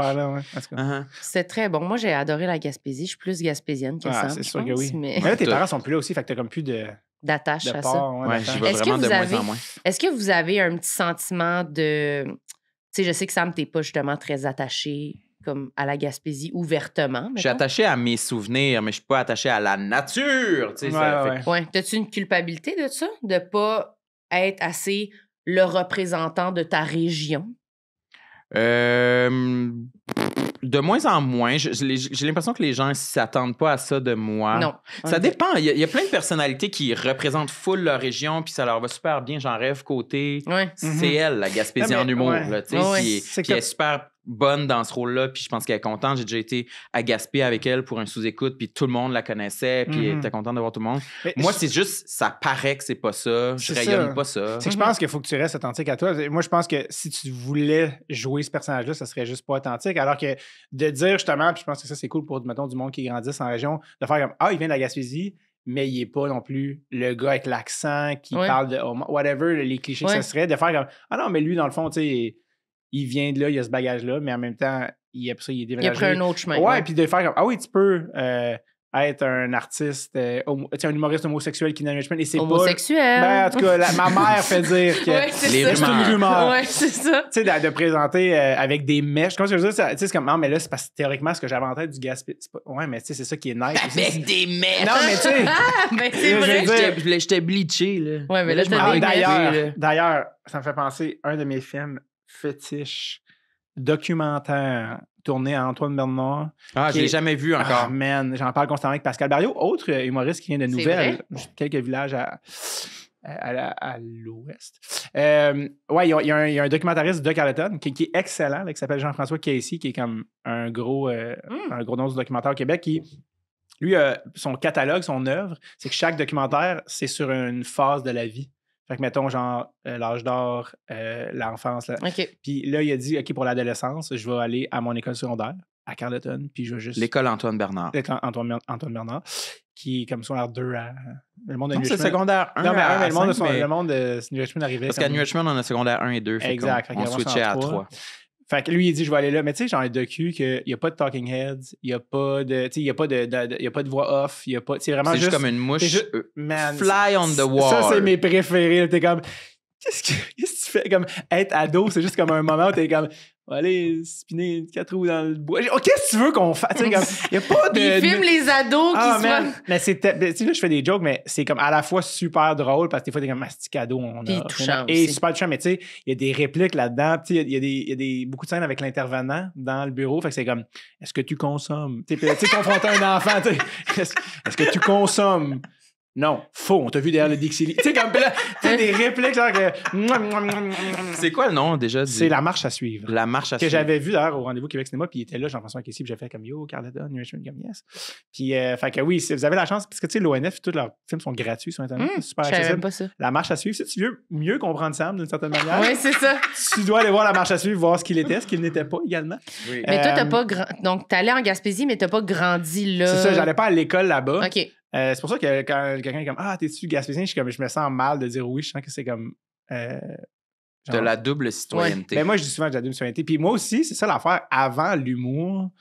C'est très bon. Moi, j'ai adoré la Gaspésie. Je suis plus gaspésienne que ça. C'est sûr que oui. Mais là, tes parents sont plus là aussi, fait que t'as comme plus d'attache à ça. Ouais, j'y vais vraiment de moins en moins. Est-ce que vous avez un petit sentiment de... Tu sais, je sais que Sam, t'es pas justement très attaché comme à la Gaspésie ouvertement. Mettons. Je suis attaché à mes souvenirs, mais je suis pas attaché à la nature. Tu sais, ouais. T'as-tu une culpabilité de ça? De pas être assez le représentant de ta région? De moins en moins. J'ai l'impression que les gens ne s'attendent pas à ça de moi. Non. Ça dépend. Il y a plein de personnalités qui représentent full leur région, puis ça leur va super bien. J'en rêve côté. Ouais. C'est elle, la Gaspésie en humour. Là, puis elle est super bonne dans ce rôle-là, puis je pense qu'elle est contente. J'ai déjà été à Gaspé avec elle pour un sous-écoute, puis tout le monde la connaissait, puis elle était contente de voir tout le monde. Mais moi, c'est juste, ça paraît que c'est pas ça. Je rayonne pas ça. C'est que je pense qu'il faut que tu restes authentique à toi. Moi, je pense que si tu voulais jouer ce personnage-là, ça serait juste pas authentique. Alors que de dire justement, puis je pense que ça, c'est cool pour, mettons, du monde qui grandisse en région, de faire comme, il vient de la Gaspésie, mais il n'est pas non plus le gars avec l'accent qui parle de whatever, les clichés que ça serait, de faire comme, non, mais lui, dans le fond, tu sais, il vient de là, il a ce bagage-là, mais en même temps, il a déménagé. Il a pris un autre chemin. Ouais, puis de faire comme, tu peux être un artiste, un humoriste homosexuel qui est dans le Richmond, et c'est homosexuel. En tout cas, ma mère fait dire que c'est une rumeur. Ouais, c'est ça. Tu sais, de présenter avec des mèches. Comment je veux dire? C'est comme, non, mais là, c'est parce que théoriquement, ce que j'avais en tête du Gaspé. Ouais, mais tu sais, c'est ça qui est nice. Avec des mèches! Non, mais tu sais. Ben, c'est vrai. J'étais bleaché, là. Ouais, mais là, d'ailleurs, ça me fait penser un de mes films fétiches documentaire tourné à Antoine Bernard. Je l'ai jamais vu encore. Man, j'en parle constamment avec Pascal Barriot, autre humoriste qui vient de Nouvelles, quelques villages à l'ouest. Il y a un documentariste de Carleton qui est excellent, là, qui s'appelle Jean-François Casey, qui est comme un gros nom du documentaire au Québec, qui, lui, son catalogue, son œuvre, c'est que chaque documentaire, c'est sur une phase de la vie. Fait que, mettons, genre, l'âge d'or, l'enfance. Là. Okay. Puis là, il a dit, OK, pour l'adolescence, je vais aller à mon école secondaire. à Carleton, puis je vais juste... L'école Antoine Bernard. Antoine Bernard, qui est comme secondaire 2 à... Le monde de Non, New c'est Richmond. secondaire 1 Non, mais à le monde de 5, mais... le monde de New Richmond arrivait... Parce qu'à New Richmond, on a secondaire 1 et 2. Exact. On switchait à 3. Fait que lui, il dit, je vais aller là. Mais tu sais, genre un docu, qu'il n'y a pas de talking heads, il n'y a pas de... Tu sais, il n'y a pas de voix off, il n'y a pas... C'est vraiment juste comme une mouche man, fly on the wall. Ça, c'est mes préférés. T'es comme... Qu'est-ce que tu fais? Comme être ado, c'est juste comme un moment où t'es comme... Allez, spinner 4 roues dans le bois. Oh, qu'est-ce que tu veux qu'on fasse? Il n'y a pas de... Ils filment les ados qui se font... Mais tu sais, là, je fais des jokes, mais c'est comme à la fois super drôle parce que des fois, t'es comme mastic ado. Puis touchant et aussi. super touchant, mais tu sais, il y a des répliques là-dedans. Tu sais, il y a beaucoup de scènes avec l'intervenant dans le bureau. Fait que c'est comme, est-ce que tu consommes? Tu sais, confronter un enfant, tu sais, est-ce que tu consommes? Non, faux, on t'a vu derrière le Dixie. Tu sais, comme là, tu sais, des répliques, genre que. C'est quoi le nom déjà? C'est La Marche à suivre. La Marche à que suivre. j'avais vu d'ailleurs au Rendez-vous Québec Cinéma, puis il était là, Jean-François Casey, puis j'ai fait comme Yo, Carleton, New Richmond, comme yes. Puis, fait que oui, si vous avez la chance, parce que tu sais, l'ONF, tous leurs films sont gratuits sur Internet, c'est super Je savais accessible. même pas ça. La Marche à suivre, si tu veux mieux comprendre Sam d'une certaine manière, Oui, c'est ça. tu dois aller voir La Marche à suivre, voir ce qu'il était, ce qu'il n'était pas également. Oui. Mais toi, t'as pas... Donc, t'es allé en Gaspésie, mais t'as pas grandi là. C'est ça, j'allais pas à l'école là-bas. OK. C'est pour ça que quand quelqu'un est comme Ah, t'es-tu Gaspésien? Je me sens mal de dire oui. Je sens que c'est comme. De la double citoyenneté. Ben moi, je dis souvent que j'ai la double citoyenneté. Puis moi aussi, c'est ça l'affaire. Avant l'humour,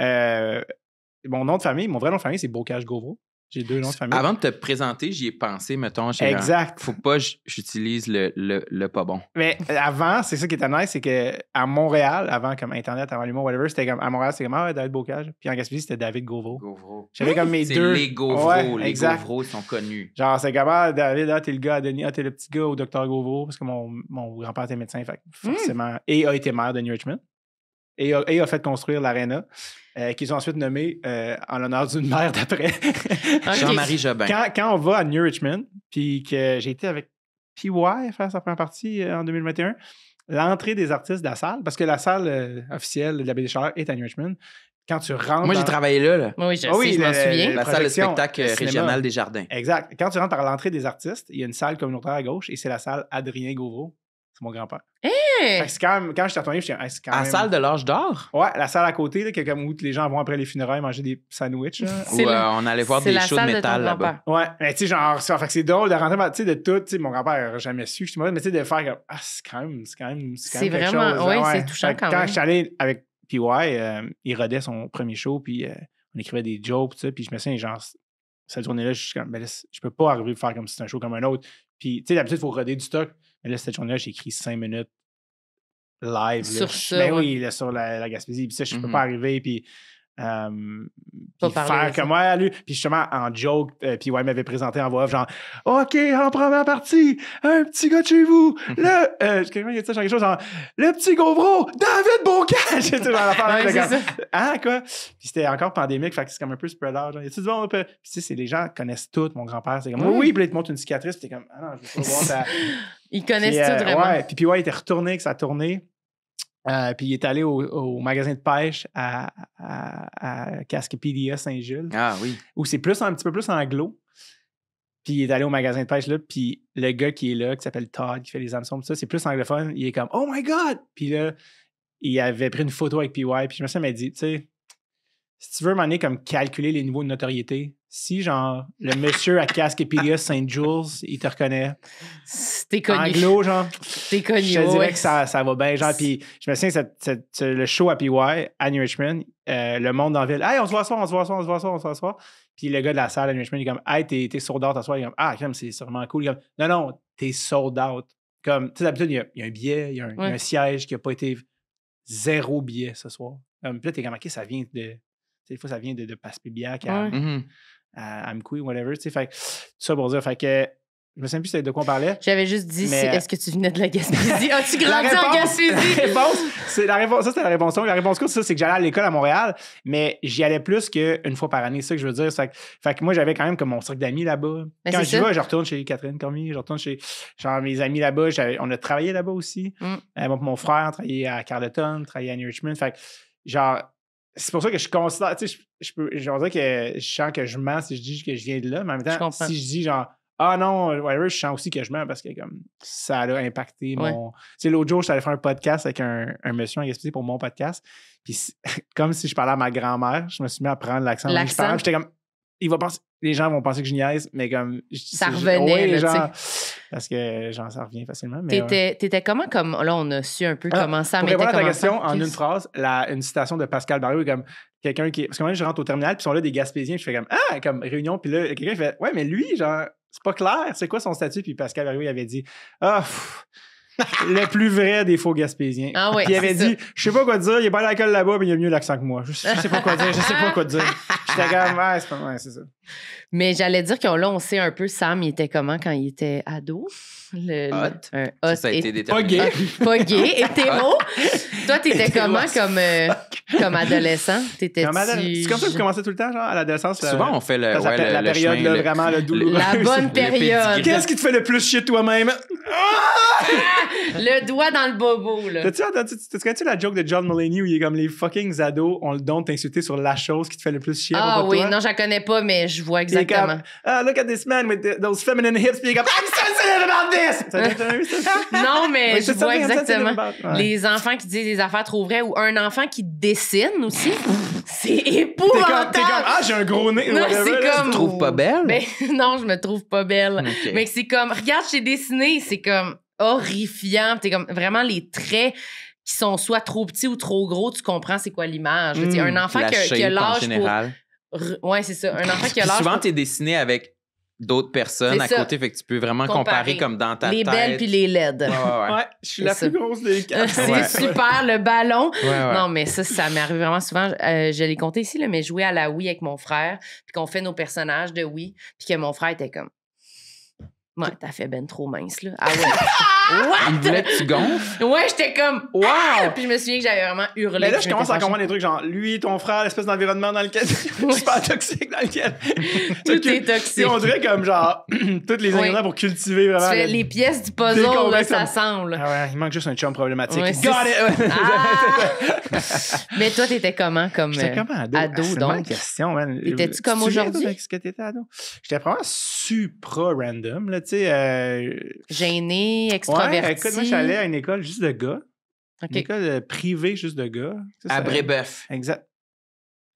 mon nom de famille, mon vrai nom de famille, c'est Bocage-Gauvreau. J'ai 2 noms de famille. Avant de te présenter, j'y ai pensé, mettons. Exact. Faut pas j'utilise le pas bon. Mais avant, c'est ça qui était nice, c'est qu'à Montréal, avant comme Internet, avant l'humour, whatever, c'était comme à Montréal, c'était comme Ah, David Bocage. Puis en Gaspésie, c'était David Gauvreau. Gauvreau. J'avais comme mes C'est deux. les Gauvreau. Ouais, les exact. Gauvreau sont connus. Genre, c'est comme Ah, David, t'es le gars à Denis, t'es le petit gars au docteur Gauvreau, parce que mon grand-père était médecin, fait que forcément. Et a été maire de New Richmond. Et a fait construire l'aréna, qu'ils ont ensuite nommé en l'honneur d'une mère d'après. Okay. Jean-Marie Jobin. Quand on va à New Richmond, puis que j'ai été avec PY faire sa première partie en 2021, l'entrée des artistes de la salle, parce que la salle officielle de la Baie des Chaleurs est à New Richmond, quand tu rentres... Moi, j'ai travaillé là. Oui, je m'en souviens. La salle de spectacle cinéma. régional des Jardins. Exact. Quand tu rentres par l'entrée des artistes, il y a une salle communautaire à gauche et c'est la salle Adrien Gauvreau. C'est mon grand-père. Fait que c'est quand même, quand je suis retourné, je suis c'est quand À même... la salle de l'âge d'or? Ouais, la salle à côté, là, comme où les gens vont après les funérailles manger des sandwichs. Là. Où on allait voir des shows de métal là-bas. Ouais, mais tu sais, genre, fait que c'est drôle de rentrer, tu sais, de tout. Tu sais, mon grand-père n'aurait jamais su, je suis mais tu sais, de faire comme, ah, c'est quand même c'est quelque vraiment, chose. oui, Ouais. c'est touchant quand même. Quand je suis allé avec PY, il rodait son premier show, puis on écrivait des jokes, tu sais, puis je me souviens, genre, cette journée-là, je suis comme, ben là, je peux pas arriver à faire comme si c'était un show comme un autre. Puis, tu sais, d'habitude, il faut roder du stock. Mais là, cette journée-là, j'ai écrit 5 minutes live. Sur là. ça. Ben ouais. oui, là, sur la Gaspésie. Puis ça, je peux pas arriver. Puis. parler Faire comme moi, lui. Puis justement, en joke, puis ouais, il m'avait présenté en voix off, genre, OK, en première partie, un petit gars de chez vous, quelqu'un qui a dit ça, quelque chose, genre, le petit Gauvreau, David Bocage! Tu sais, Ouais, c'est ça. Ah, quoi? Puis c'était encore pandémique, fait que c'est comme un peu spread out. Genre, y a-tu du monde? Puis tu sais, c'est les gens connaissent tout, mon grand-père. C'est comme, oui, puis là, il te montre une cicatrice, puis t'es comme, ah non, je veux pas voir ça. Ils connaissent tout vraiment. Ouais, puis ouais, il était retourné avec sa tournée. Puis il est allé au magasin de pêche à Cascapédia Saint-Gilles. Ah oui. Où c'est un petit peu plus anglo. Puis il est allé au magasin de pêche là. Puis le gars qui est là, qui s'appelle Todd, qui fait les hameçons, tout ça, c'est plus anglophone. Il est comme Oh my God! Puis là, il avait pris une photo avec PY. Puis je me suis dit, tu sais, si tu veux m'en comme calculer les niveaux de notoriété, si genre le monsieur à Cascapédia Saint-Jules, il te reconnaît. T'es connu. Anglo, genre. T'es connu. Je te dirais que ça va bien. Genre, puis je me souviens, le show à PY, à New Richmond, le monde dans la ville, hey, on se voit ce soir. Puis le gars de la salle à New Richmond, il est comme, hey, t'es sold out à soir. Il est comme, ah, comme c'est sûrement cool. Il est comme, non, t'es sold out. Comme, tu sais, d'habitude, il y a un billet, il y a un siège qui n'a pas été 0 billet ce soir. Puis là, t'es comme, OK, ça vient de. Des fois, ça vient de Passepébiac à Amqui, whatever. Tu sais, fait que, tout ça pour dire, fait que je me souviens plus de quoi on parlait. J'avais juste dit, mais... est-ce que tu venais de la Gaspésie? As-tu grandi en Gaspésie? La réponse, ça, c'était la réponse longue. La réponse courte, c'est que j'allais à l'école à Montréal, mais j'y allais plus qu'une fois par année. C'est ça que je veux dire. Fait que moi, j'avais quand même comme mon cercle d'amis là-bas. Ben, quand j'y vais, je retourne chez Catherine Cormier, je retourne chez genre, mes amis là-bas. On a travaillé là-bas aussi. Mon frère a travaillé à Carleton, travaillé à New Richmond. Fait que, genre, c'est pour ça que je considère, tu sais, je dirais que je sens que je mens si je dis que je viens de là, mais en même temps, si je dis genre, ah non, whatever, je sens aussi que je mens parce que comme ça a impacté mon... Tu sais, l'autre jour, je suis allé faire un podcast avec un monsieur en Gaspésie pour mon podcast. Puis comme si je parlais à ma grand-mère, je me suis mis à prendre l'accent. J'étais comme... Les gens vont penser que je niaise, mais comme... Ça revenait, là, genre, parce que genre, ça revient facilement. Mais t'étais comment comme... Là, on a su un peu comment ça m'était commencé. Pour répondre à ta question, en une phrase, une citation de Pascal Barriot, comme quelqu'un qui... Parce que moi, je rentre au terminal, puis ils sont là des Gaspésiens, je fais comme, comme réunion, puis là, quelqu'un fait, ouais, mais lui, genre, c'est pas clair, c'est quoi son statut? Puis Pascal Barriot, il avait dit, le plus vrai des faux Gaspésiens. Ah ouais, puis il avait dit, je sais pas quoi dire, il est pas à l'école là-bas, mais il a mieux l'accent que moi. Je sais pas quoi dire, J'étais comme, c'est ça. Mais j'allais dire on sait un peu, Sam, il était comment quand il était ado? Hot. Ça a été déterminé. Pas gay, hétéro. Toi, t'étais comment comme adolescent? C'est comme ça que vous commencez tout le temps, genre, à l'adolescence? Souvent, on fait la période, chemin, là, vraiment, le douloureux. La bonne période. Qu'est-ce qui te fait le plus chier toi-même? Le doigt dans le bobo, là. Tu connais-tu la joke de John Mulaney où il est comme les fucking ados ont le don de t'insulter sur la chose qui te fait le plus chier? Ah oui, non, je la connais pas, mais je vois exactement. Look at this man with those feminine hips. Puis il est comme, I'm sensitive about this! Non, mais je vois exactement. Les enfants qui disent des affaires trop vraies ou un enfant qui dessine aussi. C'est épouvantable. T'es comme, j'ai un gros nez. Non, c'est comme... Tu te trouves pas belle? Mais, non, je me trouve pas belle. Okay. Mais c'est comme, regarde, j'ai dessiné, c'est comme horrifiant. T'es comme vraiment les traits qui sont soit trop petits ou trop gros, tu comprends c'est quoi l'image. Un enfant qui a l'âge pour... Ouais, c'est ça. Un enfant qui a l'âge souvent, t'es dessiné avec d'autres personnes à côté, fait que tu peux vraiment comparer comme dans ta tête. Les belles puis les laides. Ouais, je suis la plus grosse des quatre. C'est super, le ballon. Non, mais ça m'est arrivé vraiment souvent. Je l'ai compté ici, là, mais jouer à la Wii avec mon frère, puis qu'on fait nos personnages de Wii, puis que mon frère était comme... Ouais, t'as fait ben trop mince, là. Ah ouais. What? Il voulait que tu gonfles? Ouais, j'étais comme, wow! Puis je me souviens que j'avais vraiment hurlé. Mais là, je commence à comprendre des trucs genre, lui, ton frère, l'espèce d'environnement dans lequel super toxique, dans lequel tout est toxique. On dirait comme genre, toutes les ingrédients pour cultiver vraiment. Tu fais les pièces du puzzle, là, ça semble. Ah ouais, il manque juste un chum problématique. Ouais, got it! Mais toi, t'étais comment comme ado c'est donc? Bonne question, man. Étais-tu comme aujourd'hui? Est-ce que t'étais ado? J'étais vraiment super random, là, tu sais. Gêné, extraverti. Ouais, écoute, moi, j'allais à une école juste de gars. Une école privée juste de gars. À Brébeuf.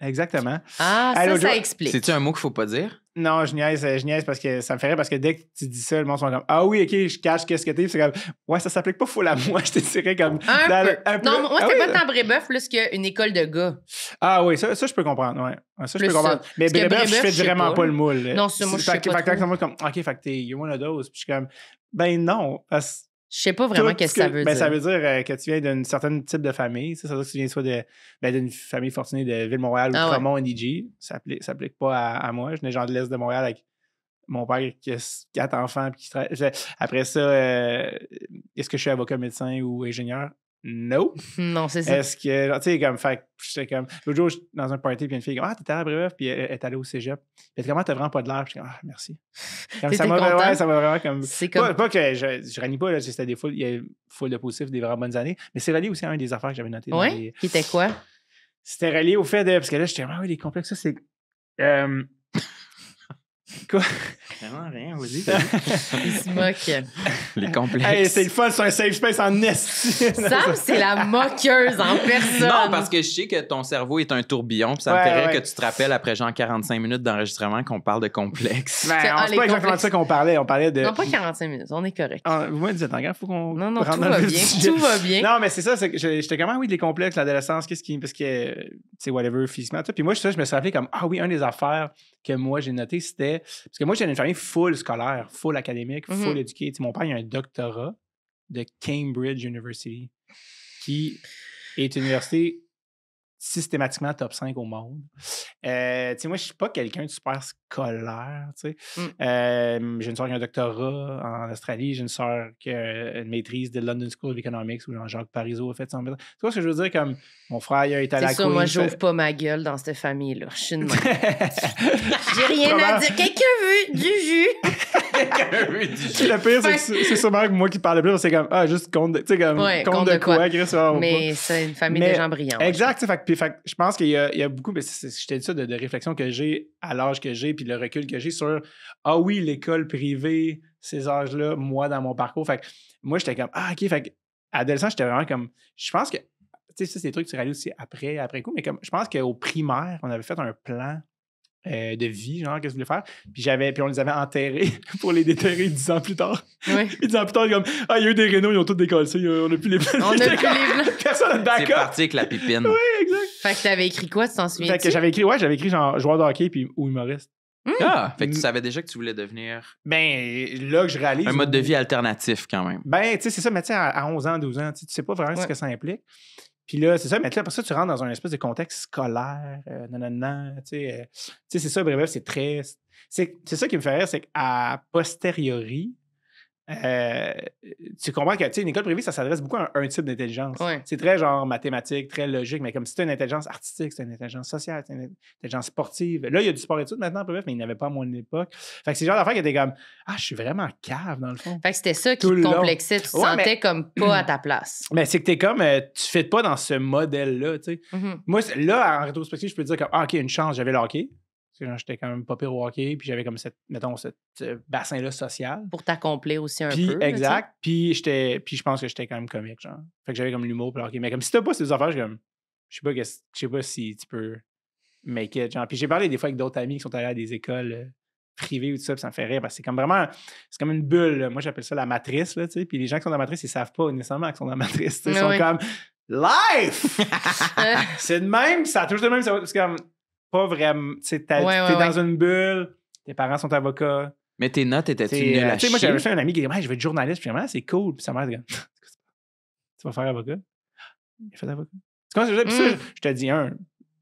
Exactement. Ah, ça explique. C'est-tu un mot qu'il faut pas dire? Non, je niaise parce que ça me ferait parce que dès que tu dis ça, le monde sont comme, ah oui, OK, je cache qu'est-ce que t'es. C'est comme, ouais, ça s'applique pas full à moi. Je te dirais comme. Un peu. Non, moi, c'était pas tant Brébeuf plus qu'une école de gars. Ah oui, ça je peux comprendre. Ouais. Ça, je peux comprendre. Mais Brébeuf, je fais vraiment pas le moule. Non, c'est moi, je sais pas. Fait que comme, OK, fait que t'es you're one of those. Puis je suis comme, ben non, parce je sais pas vraiment qu'est-ce que ça veut dire. Ça veut dire que tu viens d'un certain type de famille. Ça veut dire que tu viens soit d'une famille fortunée de Ville-Montréal ou Cremont, NDG. Ça s'applique pas à moi. Je venais genre de l'Est de Montréal avec mon père qui a 4 enfants. Puis après ça, est-ce que je suis avocat, médecin ou ingénieur? No. Non, c'est ça. Est-ce que, tu sais, comme, fait j'étais comme, l'autre jour, dans un party, puis une fille, t'étais à Brébeuf, puis elle est allée au cégep. Puis comment t'as vraiment pas de l'air? Puis je suis comme, merci. Comme, ça m'a vraiment comme. C'est comme... Pas que je renie pas, là, c'était des il y a full de positifs, des vraiment bonnes années, mais c'est relié aussi à une des affaires que j'avais notées. Oui? Qui était quoi? C'était relié au fait de. Parce que là, j'étais vraiment, les complexes, ça, c'est. Quoi? Vraiment rien, vas-y. Il se moque. Les complexes. Hey, c'est le fun, c'est un safe space en esti. Sam, c'est la moqueuse en personne. Non, parce que je sais que ton cerveau est un tourbillon, puis ça me fait rire que tu te rappelles après genre 45 minutes d'enregistrement qu'on parle de complexes. Ben, c'est pas exactement de ça qu'on parlait. On parlait de. Non, pas 45 minutes, on est correct. Vous me dites, attends, il faut qu'on. Non, tout va bien. Tout va bien. Non, mais c'est ça, c'est que j'étais comme, oui, les complexes, l'adolescence, qu'est-ce qui. Parce que, tu sais, whatever, physiquement, tout. Puis moi, je me suis rappelé comme, ah oui, une des affaires que moi, j'ai noté, c'était. Parce que moi, j'étais une famille full scolaire, full académique, full éduquée. Mon père, il a un doctorat de Cambridge University, qui est une université systématiquement top 5 au monde. Moi, je suis pas quelqu'un de super scolaire. J'ai une soeur qui a un doctorat en Australie. J'ai une soeur qui a une maîtrise de London School of Economics où Jean-Jacques Parizeau a fait son maîtrise. Tu vois ce que je veux dire? Comme mon frère, il a été à la Queen's. C'est ça, moi, j'ouvre pas ma gueule dans cette famille-là. Je suis une J'ai rien à dire. Quelqu'un veut du jus? Le pire, c'est que c'est sûrement moi qui parle le plus. C'est comme, juste compte de, tu sais, comme, compte de quoi. Mais c'est une famille de gens brillants. Exact. Fait que je pense qu'il y a beaucoup, mais je t'ai dit ça, de réflexion que j'ai à l'âge que j'ai, puis le recul que j'ai sur, oui, l'école privée, ces âges-là, moi, dans mon parcours. Fait que moi, j'étais comme, OK. Fait que, adolescent, j'étais vraiment comme, je pense que, tu sais, ça, c'est des trucs que tu réalises aussi après coup, mais comme, je pense qu'au primaire, on avait fait un plan de vie, genre, qu'est-ce que je voulais faire. Puis on les avait enterrés pour les déterrer 10 ans plus tard. Oui. 10 ans plus tard, comme, il y a eu des rénaux, ils ont tous décollé. On n'a plus les plans. Personne n'a de backup. C'est parti avec la pipine. Oui, exact. Fait que t'avais écrit quoi, tu t'en souviens? Fait que j'avais écrit genre joueur de hockey ou humoriste. Fait que tu savais déjà que tu voulais devenir... Ben, là que je réalise... Un mode de vie alternatif, quand même. Ben, tu sais, c'est ça, mais tu sais, à 11 ans, 12 ans, tu sais pas vraiment ce que ça implique. Puis là, c'est ça, mais là, après ça, tu rentres dans un espèce de contexte scolaire, tu sais, c'est ça, bref, c'est très... C'est ça qui me fait rire, c'est qu'à posteriori, tu comprends que, tu sais, une école privée, ça s'adresse beaucoup à un type d'intelligence. Ouais. C'est très, genre, mathématique, très logique, mais comme si c'était une intelligence artistique, c'était une intelligence sociale, c'était une intelligence sportive. Là, il y a du sport-études maintenant, bref, mais il n'y en avait pas à mon époque. Fait que c'est le genre d'affaire qui était comme, je suis vraiment cave, dans le fond. Fait que c'était ça qui te complexait, tu te sentais comme pas à ta place. Mais c'est que t'es comme, tu ne pas dans ce modèle-là, tu sais. Mm-hmm. Moi, là, en rétrospective, je peux te dire que, OK, une chance, j'avais le hockey. Parce que j'étais quand même pas pire au hockey, puis j'avais comme cette bassin-là social. Pour t'accomplir aussi un peu. Exact. Là, puis je pense que j'étais quand même comique, genre. Fait que j'avais comme l'humour, puis le hockey. Mais comme si t'as pas ces affaires, je sais pas si tu peux make it, genre. Puis j'ai parlé des fois avec d'autres amis qui sont allés à des écoles privées ou tout ça, puis ça me fait rire, parce que c'est comme vraiment, c'est comme une bulle, là. Moi, j'appelle ça la matrice, là, tu sais. Puis les gens qui sont dans la matrice, ils savent pas nécessairement qu'ils sont dans la matrice, ils sont comme, life! C'est de même, ça a toujours le même, c'est comme... Pas vraiment. Tu sais, t'es dans une bulle, tes parents sont avocats. Mais tes notes étaient-tu nulles à chier? Moi, j'avais fait un ami qui disait, je vais être journaliste, puis vraiment, c'est cool. Puis sa mère dit, tu vas faire avocat? Il a fait avocat. Tu comprends ce que je veux dire? Puis ça, je te dis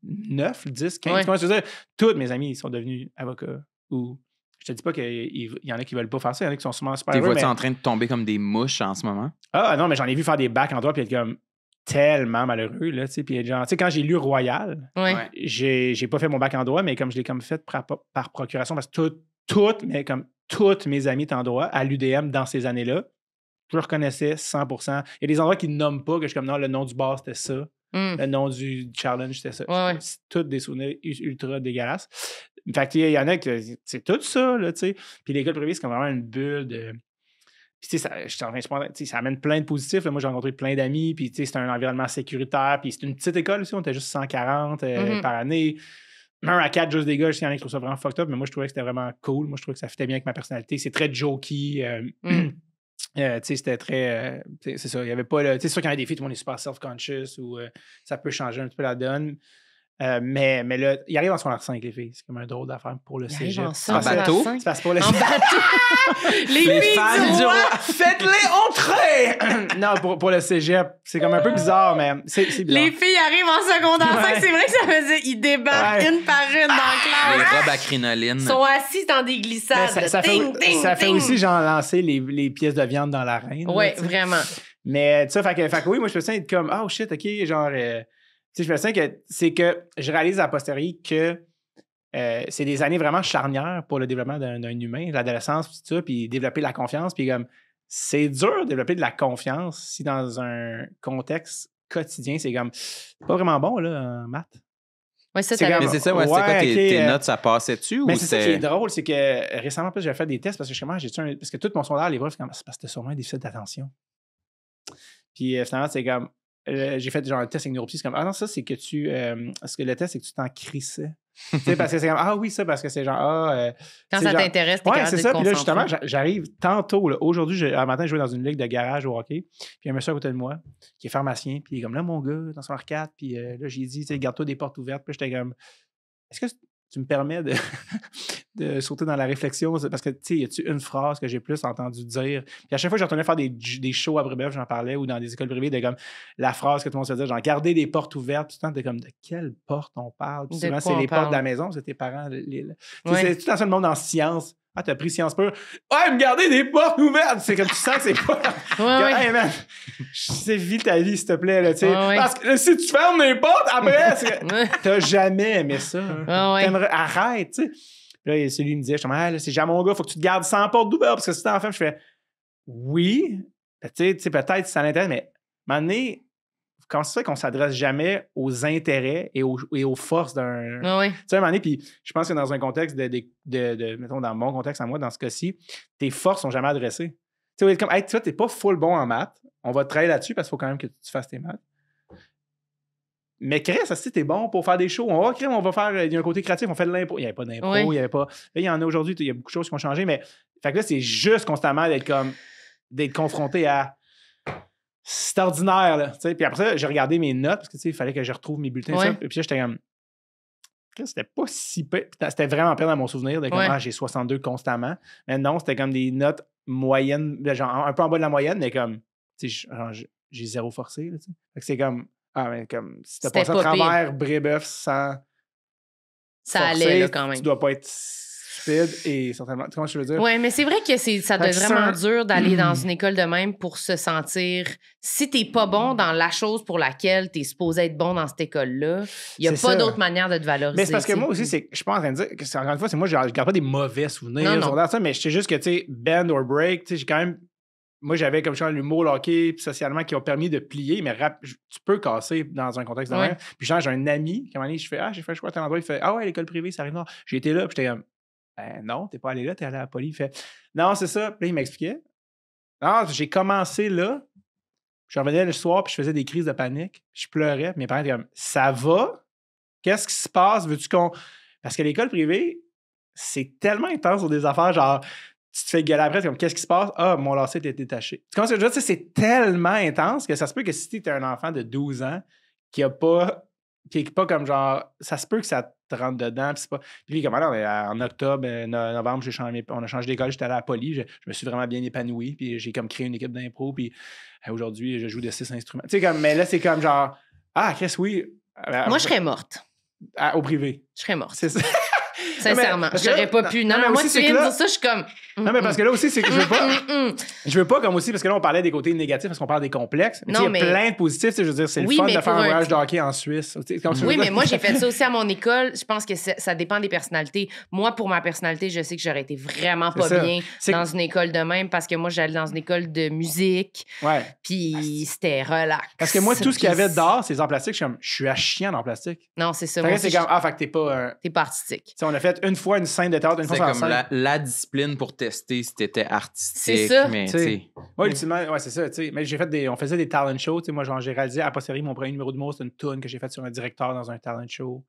9, 10, 15. Tu comprends ce que je veux dire? Tous mes amis, ils sont devenus avocats. Ou je te dis pas qu'il y en a qui veulent pas faire ça, il y en a qui sont souvent super heureux. T'es vois-tu en train de tomber comme des mouches en ce moment? Ah non, mais j'en ai vu faire des bacs en droit, puis être comme tellement malheureux, là, tu sais, puis genre, tu sais, quand j'ai lu Royal, j'ai pas fait mon bac en droit, mais comme je l'ai comme fait par procuration, parce que toutes mes amies étaient en droit à l'UDM dans ces années-là, je le reconnaissais 100%. Il y a des endroits qui ne nomment pas, que je suis comme, non, le nom du bar, c'était ça. Le nom du challenge, c'était ça. C'est toutes des souvenirs ultra dégueulasses. Fait qu'il y en a que c'est tout ça, là, tu sais. Puis l'école privée, c'est comme vraiment une bulle de... Puis, ça amène plein de positifs. Là. Moi, j'ai rencontré plein d'amis. Puis, c'est un environnement sécuritaire. Puis, c'est une petite école aussi. On était juste 140 par année. 1 à 4, juste des gars. Il y en a qui trouvent ça vraiment fucked up. Mais moi, je trouvais que c'était vraiment cool. Moi, je trouvais que ça fitait bien avec ma personnalité. C'est très jokey. C'était très... c'est ça. Il y avait pas... C'est sûr qu'il y en a des filles, tout le monde est super self-conscious ou ça peut changer un petit peu la donne. Mais là, il arrive en secondaire 5, les filles. C'est comme un drôle d'affaire pour le cégep. En bateau? C'est parce que pour le en bateau! les filles du roi! Faites-les entrer! Non, pour le cégep, c'est comme un peu bizarre, mais c'est bizarre. Les filles arrivent en secondaire 5, c'est vrai que ça faisait... Ils débarquent une par une dans la classe. Les robes à crinoline. Ils sont assis dans des glissades. Ça fait aussi, genre, lancer les pièces de viande dans l'arène. Oui, vraiment. Mais, tu sais, fait que oui, moi, je me sens être comme, oh shit, OK, genre... Tu sais, je me sens que c'est que je réalise à posteriori que c'est des années vraiment charnières pour le développement d'un humain, l'adolescence, tout ça, puis développer la confiance. Puis comme, c'est dur de développer de la confiance si dans un contexte quotidien, c'est comme, pas vraiment bon, là, en maths. Oui, ça, mais c'est ça, c'était quoi tes notes, ça passait-tu? Mais c'est ça qui est drôle, c'est que récemment, j'avais fait des tests parce que parce que tout mon secondaire, les profs, c'est parce que c'était sûrement un déficit d'attention. Puis finalement, c'est comme, j'ai fait genre un test avec neuropsy, c'est comme, non, ça, c'est que parce que le test, c'est que tu t'en crissais. Tu sais, parce que c'est comme, oui, ça, parce que c'est genre, quand ça t'intéresse, t'es capable de te ça. Puis là, concentrer. justement, j'arrive tantôt, là, aujourd'hui, un matin, je jouais dans une ligue de garage au hockey, puis il y a un monsieur à côté de moi, qui est pharmacien, puis il est comme, là, mon gars, dans son R4, puis là, j'ai dit, tu sais, garde-toi des portes ouvertes, puis j'étais comme, est-ce que tu me permets de sauter dans la réflexion? Parce que, tu sais, y a-tu une phrase que j'ai plus entendu dire? Puis à chaque fois que je retournais faire des shows à Brébeuf, j'en parlais, ou dans des écoles privées, de comme la phrase que tout le monde se dit, genre, garder des portes ouvertes. Tout le temps, t'es comme, de quelle porte on parle? Puis souvent, c'est les portes de la maison, c'est tes parents. C'est tout le monde en science. Ah, t'as pris Sciences Pures. Ouais, me garder des portes ouvertes! C'est comme tu sens que c'est pas. Hey, man, c'est vis ta vie, s'il te plaît, là, tu sais. Parce que si tu fermes les portes, après, t'as jamais aimé ça. Arrête, tu sais. Puis là, celui me disait, là, c'est jamais mon gars, faut que tu te gardes 100 portes d'Uber parce que si t'es en femme, je fais oui, tu sais, peut-être si ça l'intéresse, mais à un moment donné, quand c'est ça qu'on s'adresse jamais aux intérêts et aux forces d'un. Oui. Tu sais, à un moment donné, puis je pense que dans un contexte mettons, dans mon contexte à moi, dans ce cas-ci, tes forces sont jamais adressées. Tu sais, comme, hey, tu t'es pas full bon en maths, on va te travailler là-dessus parce qu'il faut quand même que tu fasses tes maths. Mais Chris, si t'es bon pour faire des shows, on va faire. Il y a un côté créatif, on fait de l'impro. Il n'y avait pas d'impro, il n'y avait pas. Là, il y en a aujourd'hui, il y a beaucoup de choses qui ont changé, mais. Fait que là, c'est juste constamment d'être confronté à. C'est ordinaire, là. T'sais. Puis après ça, j'ai regardé mes notes parce que il fallait que je retrouve mes bulletins. Ça. Et puis là, j'étais comme. C'était pas si peu. C'était vraiment pire dans mon souvenir de comme j'ai 62 constamment. Mais non, c'était comme des notes moyennes, genre un peu en bas de la moyenne, mais comme. J'ai zéro forcé. Là, fait que c'est comme. Ah, mais comme si t'as passé à travers Brébeuf sans. Ça forcer, allait, là, quand même. Tu dois pas être stupide et certainement. Tu vois ce que je veux dire? Oui, mais c'est vrai que ça doit être vraiment dur d'aller dans une école de même pour se sentir. Si t'es pas bon dans la chose pour laquelle t'es supposé être bon dans cette école-là, il n'y a pas d'autre manière de te valoriser. Mais c'est parce que moi aussi, je suis pas en train de dire que, encore une fois, moi, je garde pas des mauvais souvenirs. Non. Ça, mais je sais juste que, tu sais, bend or break, tu sais, j'ai quand même. Moi, j'avais comme genre l'humour, le hockey, puis socialement, qui ont permis de plier, mais tu peux casser dans un contexte de même. Puis genre, j'ai un ami, qui m'a dit, j'ai fait le choix à tel endroit, il fait, ah ouais, l'école privée, ça arrive nord. J'ai été là, puis j'étais comme, non, t'es pas allé là, t'es allé à la Poly. Il fait, non, c'est ça. Puis là, il m'expliquait. Non, j'ai commencé là, je revenais le soir, puis je faisais des crises de panique, je pleurais, puis mes parents étaient comme, ça va? Qu'est-ce qui se passe? Veux-tu qu'on. Parce que l'école privée, c'est tellement intense sur des affaires, genre, tu te fais gueuler après, c'est comme, qu'est-ce qui se passe? Ah, mon lacet était détaché. Tu comprends ce que je veux dire? C'est tellement intense que ça se peut que si tu es un enfant de 12 ans qui est pas comme genre, ça se peut que ça te rentre dedans. Puis c'est pas. Puis comme en octobre, novembre, on a changé d'école, j'étais allé à la Poly, je me suis vraiment bien épanoui, puis j'ai comme créé une équipe d'impro, puis aujourd'hui, je joue de 6 instruments. Tu sais, comme, mais là, c'est comme genre, Chris, oui. Moi, je serais morte. Au privé. Je serais morte. C'est ça. Sincèrement, j'aurais pas pu. Non, moi, tu viens de dire ça, je suis comme. Non, mais parce que là aussi, c'est que je veux pas. Je veux pas comme aussi, parce que là, on parlait des côtés négatifs, parce qu'on parle des complexes. Mais il y a plein de positifs. Je veux dire, c'est le fun de faire un voyage de hockey en Suisse. Oui, mais moi, j'ai fait ça aussi à mon école. Je pense que ça dépend des personnalités. Moi, pour ma personnalité, je sais que j'aurais été vraiment pas bien dans une école de même, parce que moi, j'allais dans une école de musique. Ouais. Puis c'était relax. Parce que moi, tout ce qu'il y avait dehors, c'est en plastique. Je suis à chiant en plastique. Non, c'est ça. C'est comme, fait que t'es pas. T'es pas artistique. On a fait une fois une scène de théâtre, une fois c'est sur comme scène. la discipline pour tester si t'étais artistique. C'est ça. Mais, moi, ultimement, c'est ça. Mais on faisait des talent shows. Moi, genre, j'ai réalisé à posteriori mon premier numéro d'humour, c'est une toune que j'ai faite sur un directeur dans un talent show.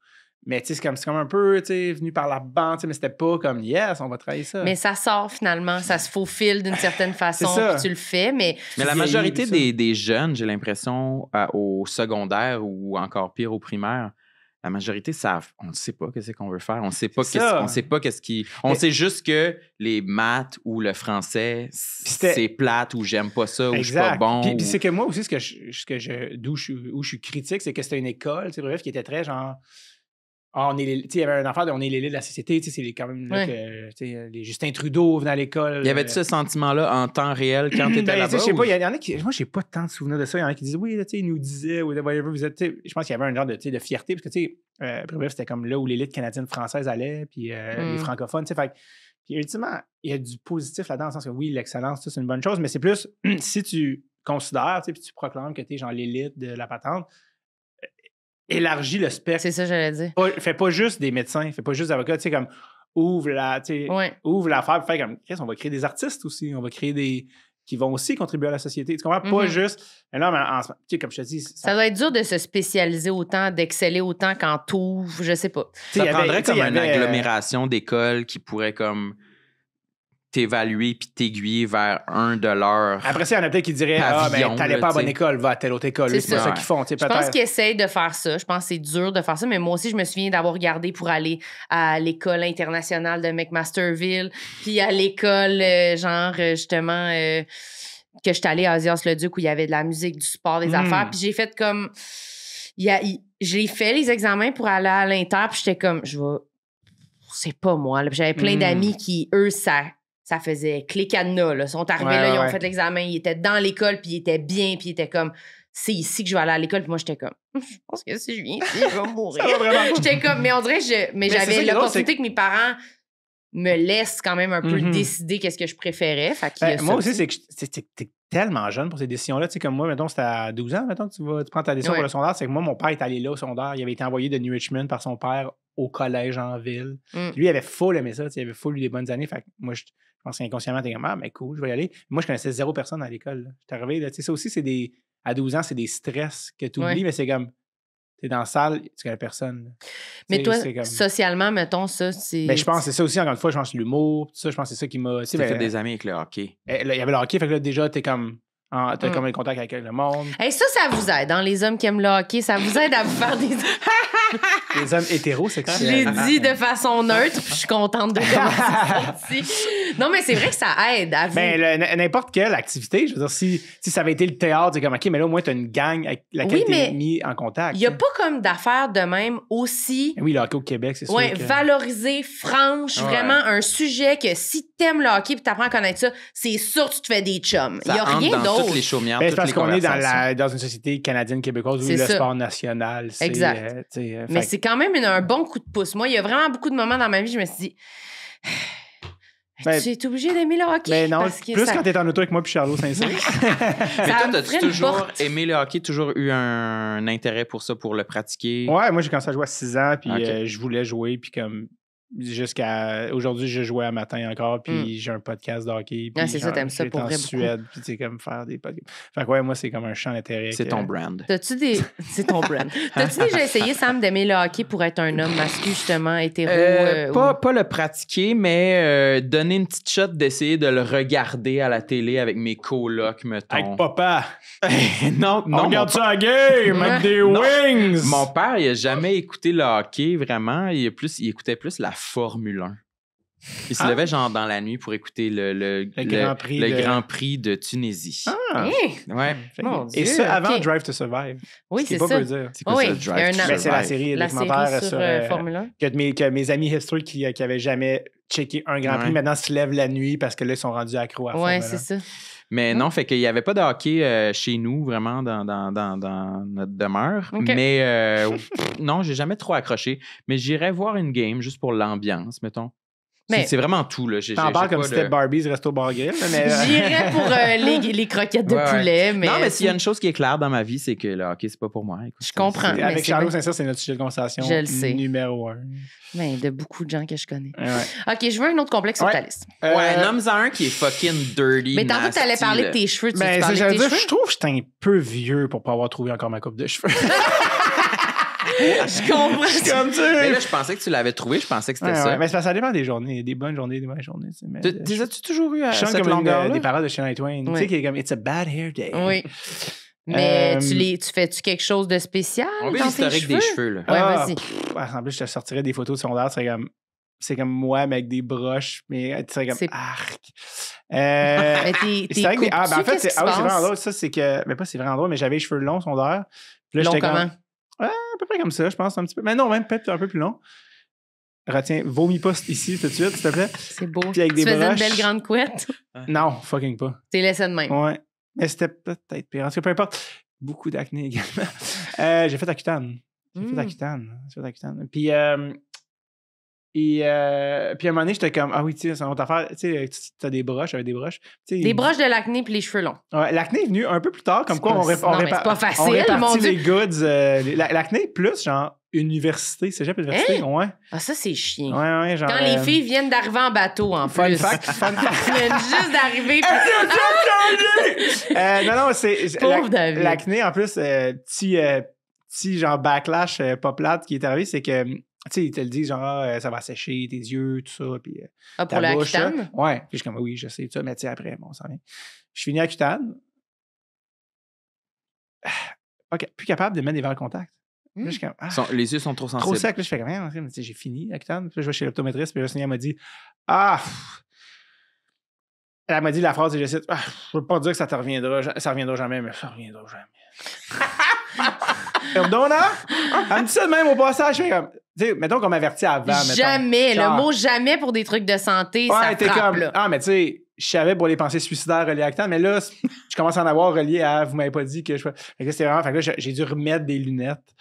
Mais c'est comme un peu venu par la bande, mais c'était pas comme yes, on va travailler ça. Mais ça sort finalement, ça se faufile d'une certaine façon, puis tu le fais. Mais la majorité des jeunes, j'ai l'impression, au secondaire ou encore pire au primaire, la majorité savent, on ne sait pas qu'est-ce qu'on veut faire, on sait juste que les maths ou le français, c'est plate ou j'aime pas ça ou je suis pas bon. Puis c'est que moi aussi, où je suis critique, c'est que c'était une école, bref, qui était très genre. Il y avait une affaire de on est l'élite de la société, c'est quand même là que les Justin Trudeau venaient à l'école. Il y avait-tu ce sentiment-là en temps réel quand tu étais là-bas? Je sais pas, il y en a qui. Moi, j'ai pas tant de souvenirs de ça. Il y en a qui disent oui, ils nous disaient, whatever, vous êtes. Je pense qu'il y avait un genre de fierté, parce que bref, c'était comme là où l'élite canadienne-française allait, puis les francophones. Fait, puis ultimement, il y a du positif là-dedans, dans le sens que oui, l'excellence, c'est une bonne chose, mais c'est plus si tu considères, puis tu proclames que tu es genre l'élite de la patente. Élargis le spectre. C'est ça, j'allais dire. Fais pas juste des médecins, fais pas juste des avocats, comme ouvre l'affaire, fais comme, on va créer des artistes aussi, on va créer des qui vont aussi contribuer à la société. Tu comprends? Pas juste. Mais là, comme je te dis. Ça doit être dur de se spécialiser autant, d'exceller autant quand t'ouvres, je sais pas. Ça prendrait comme une agglomération d'écoles qui pourrait comme t'évaluer puis t'aiguiller vers un de leurs. Après ça, il y en a peut-être qui diraient t'allais pas à bonne école, va à telle autre école. C'est ça qu'ils font. Je pense qu'ils essayent de faire ça. Je pense que c'est dur de faire ça, mais moi aussi, je me souviens d'avoir regardé pour aller à l'école internationale de McMasterville, puis à l'école, justement, que j'étais allée à Asias-le-Duc où il y avait de la musique, du sport, des affaires, puis j'ai fait comme. J'ai fait les examens pour aller à l'Inter, puis j'étais comme, c'est pas moi. Là. J'avais plein d'amis qui, eux, ça faisait clé cadenas. Ils sont arrivés là, ils ont fait l'examen, ils étaient dans l'école, puis ils étaient bien, puis ils étaient comme, c'est ici que je vais aller à l'école. Puis moi, j'étais comme, je pense que si je viens ici, je vais mourir. J'étais comme, mais on dirait, mais j'avais l'opportunité que mes parents me laisse quand même un peu décider qu'est-ce que je préférais. Fait qu'il y a moi ça aussi, c'est que t'es tellement jeune pour ces décisions-là. Tu sais, comme moi, mettons, c'était à 12 ans, mettons, tu prends ta décision pour le secondaire. C'est que moi, mon père est allé là au secondaire. Il avait été envoyé de New Richmond par son père au collège en ville. Puis lui, il avait full aimé ça. Il avait full eu des bonnes années. Fait que moi, je pense qu'inconsciemment, t'es comme, mais cool, je vais y aller. Moi, je connaissais 0 personne à l'école. J'étais arrivé, là, tu sais, ça aussi, à 12 ans, c'est des stress que tu oublies, mais c'est comme, t'es dans la salle, tu connais personne. Mais toi, socialement, mettons, ça, c'est... Ben, je pense que c'est ça aussi, encore une fois, je pense que l'humour, tout ça, je pense que c'est ça qui m'a... Tu fait des amis avec le hockey. Il y avait le hockey, fait que là, déjà, t'es comme... T'as comme un contact avec le monde. Hey, ça vous aide, hein, les hommes qui aiment le hockey, ça vous aide à vous faire des... Les hommes hétérosexuels. Je l'ai dit de façon neutre, puis je suis contente de commencer ça. Non, mais c'est vrai que ça aide à vous. Ben, n'importe quelle activité, je veux dire, si ça avait été le théâtre, c'est comme, OK, mais là, au moins, t'as une gang avec laquelle t'es mis en contact. Il n'y a pas comme d'affaires de même aussi... Oui, le hockey au Québec, c'est sûr. Oui, valoriser, franche, vraiment un sujet que si t'aimes le hockey et t'apprends à connaître ça, c'est sûr que tu te fais des chums. Il n'y a rien d'autre. Toutes les chaumières, c'est parce qu'on est dans une société canadienne-québécoise où le sport national, c'est... Exact. Mais c'est quand même un bon coup de pouce. Moi, il y a vraiment beaucoup de moments dans ma vie, je me suis dit... tu es obligé d'aimer le hockey. Mais non, plus quand t'es en auto avec moi puis Charlot Saint-Cyr. Mais toi, t'as-tu toujours aimé le hockey, toujours eu un intérêt pour ça, pour le pratiquer? Ouais, moi, j'ai commencé à jouer à 6 ans, puis je voulais jouer, puis comme... Jusqu'à aujourd'hui, je jouais à matin encore, puis j'ai un podcast de hockey. C'est ça, t'aimes ça pour vrai. En Suède, puis tu sais, comme faire des podcasts. Fait que ouais, moi, c'est comme un champ d'intérêt. C'est ton brand. C'est ton brand. T'as-tu déjà essayé, Sam, d'aimer le hockey pour être un homme masculin, justement, hétéro? Pas le pratiquer, mais donner une petite shot d'essayer de le regarder à la télé avec mes colocs, mettons. Avec papa! non. On regarde ça à game avec des wings! Mon père, il a jamais écouté le hockey, vraiment. Il écoutait plus la Formule 1. Il se levait genre dans la nuit pour écouter le Grand Prix de Tunisie. Ouais. Mon Dieu, et ça avant Drive to Survive. Oui, c'est ça. Dire. C'est quoi ça, Drive to Survive? C'est la série documentaire sur Formule 1. Que mes amis history qui avaient jamais checké un Grand Prix maintenant se lèvent la nuit parce que là, ils sont rendus accros à Formule 1. Ouais, c'est ça. Mais non, fait qu'il n'y avait pas de hockey chez nous, vraiment, dans notre demeure. Okay. Mais non, j'ai jamais trop accroché. Mais j'irais voir une game juste pour l'ambiance, mettons. C'est vraiment tout, là. T'en parles comme si c'était Barbie's Resto Bar Grill. J'irais pour les croquettes de poulet. Mais non, mais s'il y a une chose qui est claire dans ma vie, c'est que le hockey, c'est pas pour moi. Écoute, je comprends. Avec Charlot Saint-Cyr, c'est notre sujet de conversation numéro 1. Mais de beaucoup de gens que je connais. Ouais. OK, je veux un autre complexe sur ta liste. nomme-en un qui est fucking dirty. Mais tantôt, t'allais parler de tes cheveux. Je trouve que j'étais un peu vieux pour pas avoir trouvé encore ma coupe de cheveux. Je comprends. Mais là, je pensais que tu l'avais trouvé. Je pensais que c'était ça. Mais ça dépend des journées. Des bonnes journées, des mauvaises journées. As-tu toujours eu cette longueur des paroles de Shania Twain. Tu sais, qui est comme « It's a bad hair day ». Oui. Mais tu fais-tu quelque chose de spécial on veut dans l'historique des cheveux, là. Ouais, vas-y. En plus, je te sortirais des photos de secondaire. C'est comme moi, mais avec des broches. Mais tu serais comme « Arc ». Mais t'es en fait, c'est vraiment drôle. Ça, c'est que... Mais pas c'est vraiment drôle, mais j'avais les cheveux longs secondaire. Long comment? À peu près comme ça, je pense, un petit peu. Mais non, même peut-être un peu plus long. Retiens, vomis pas ici tout de suite, s'il te plaît. C'est beau. Puis avec tu faisais broches. une belle grande couette? Non, fucking pas. T'es laissé de même. Ouais. Mais c'était peut-être pire. En tout cas, peu importe. Beaucoup d'acné également. J'ai fait Accutane. Puis, puis à un moment donné, j'étais comme, ah oui, tu sais, c'est une autre affaire. Tu sais, t'as des broches, j'avais des broches. Des broches de l'acné puis les cheveux longs. Ouais, l'acné est venu un peu plus tard, comme quoi c'est pas facile, on répartit les goods. L'acné plus, genre, université, cégep université, ouais. Ah, ça, c'est chiant. Ouais, genre. Quand les filles viennent d'arriver en bateau, en fun plus. Fact. Ils viennent juste d'arriver. Non, c'est. Pauvre David. L'acné, en plus, petit genre backlash pas plate qui est arrivé, c'est que. Tu sais, ils te le disent, genre, ça va sécher tes yeux, tout ça. Puis, pour l'Aquitaine? Ouais. Puis je suis comme, oui, je sais, tout ça, mais tu sais, après, bon, ça vient. Je finis à Aquitaine. OK, plus capable de mettre des verres de contact. Là, je suis comme, les yeux sont trop sensibles. Trop sec. Là, je fais comme, j'ai fini à Aquitaine. Puis là, je vais chez l'optométriste, puis là, elle m'a dit, elle m'a dit la phrase, et je cite, je veux pas dire que ça reviendra jamais, mais ça reviendra jamais. Pardonna? Elle me dit ça de même au passage. Je fais comme, tu sais, mettons qu'on m'avertit avant. Jamais. Le mot jamais pour des trucs de santé, ça frappe, comme, là. Mais tu sais, je savais pour les pensées suicidaires reliées à Accutane, mais là, je commence à en avoir relié à vous m'avez pas dit que je. Fait que c'était vraiment. Fait que là, j'ai dû remettre des lunettes.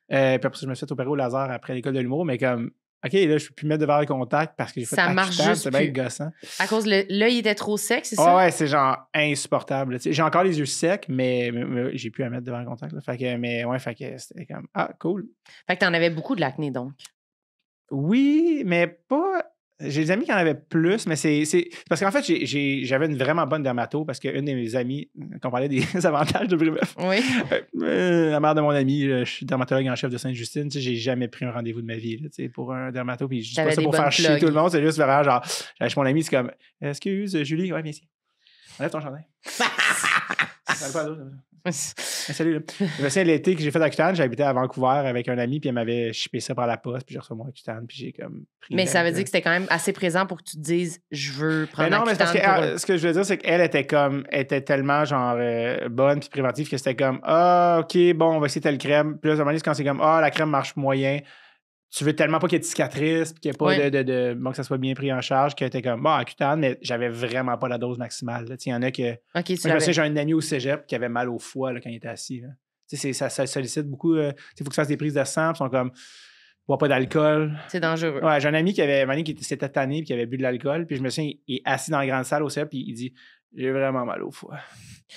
Puis après, je me suis fait opérer au laser après l'école de l'humour, mais comme. OK, là, je peux plus mettre de verre de contact parce que j'ai fait Ça marche Accutane, juste c'est bien plus. gossant. À cause l'œil était trop sec, c'est ça? Ouais, c'est genre insupportable. Tu sais, j'ai encore les yeux secs, mais j'ai plus à mettre de verre de contact. Là. Fait que c'était comme, cool. Fait que t'en avais beaucoup de l'acné, donc. Oui, mais pas... J'ai des amis qui en avaient plus, mais c'est parce qu'en fait, j'avais une vraiment bonne dermato parce qu'une de mes amies, quand on parlait des avantages de Brébeuf, Oui. la mère de mon ami, je suis dermatologue en chef de Sainte-Justine, tu sais, j'ai jamais pris un rendez-vous de ma vie là, tu sais, pour un dermato, puis je dis pas ça pour faire chier tout le monde, c'est juste vraiment genre, j'allais chez mon ami, c'est comme, excuse, Julie, ouais, viens ici. Enlève ton chandail. Salut. Là. Je me souviens l'été que j'ai fait Accutane, j'habitais à Vancouver avec un ami, puis elle m'avait shippé ça par la poste, puis j'ai reçu mon Accutane, puis j'ai comme pris. Mais ça veut dire que c'était quand même assez présent pour que tu te dises, je veux prendre non, mais parce que pour... ce que je veux dire, c'est qu'elle était tellement genre bonne puis préventive que c'était comme OK, bon, on va essayer telle crème. Puis là, à un moment donné, quand c'est comme la crème marche moyen. Tu veux tellement pas qu'il y ait de cicatrices, puis qu'il n'y ait pas bon, que ça soit bien pris en charge, qu'elle était comme, Accutane, mais j'avais vraiment pas la dose maximale. Il y en a que. OK, moi, j'ai un ami au cégep qui avait mal au foie là, quand il était assis. Là. Ça sollicite beaucoup. Il faut que tu fasses des prises de sang, puis ils sont comme, bois pas d'alcool. C'est dangereux. Ouais, j'ai un ami qui s'était tanné, puis qui avait bu de l'alcool, puis je me souviens, il est assis dans la grande salle au cégep, puis il dit, j'ai vraiment mal au foie.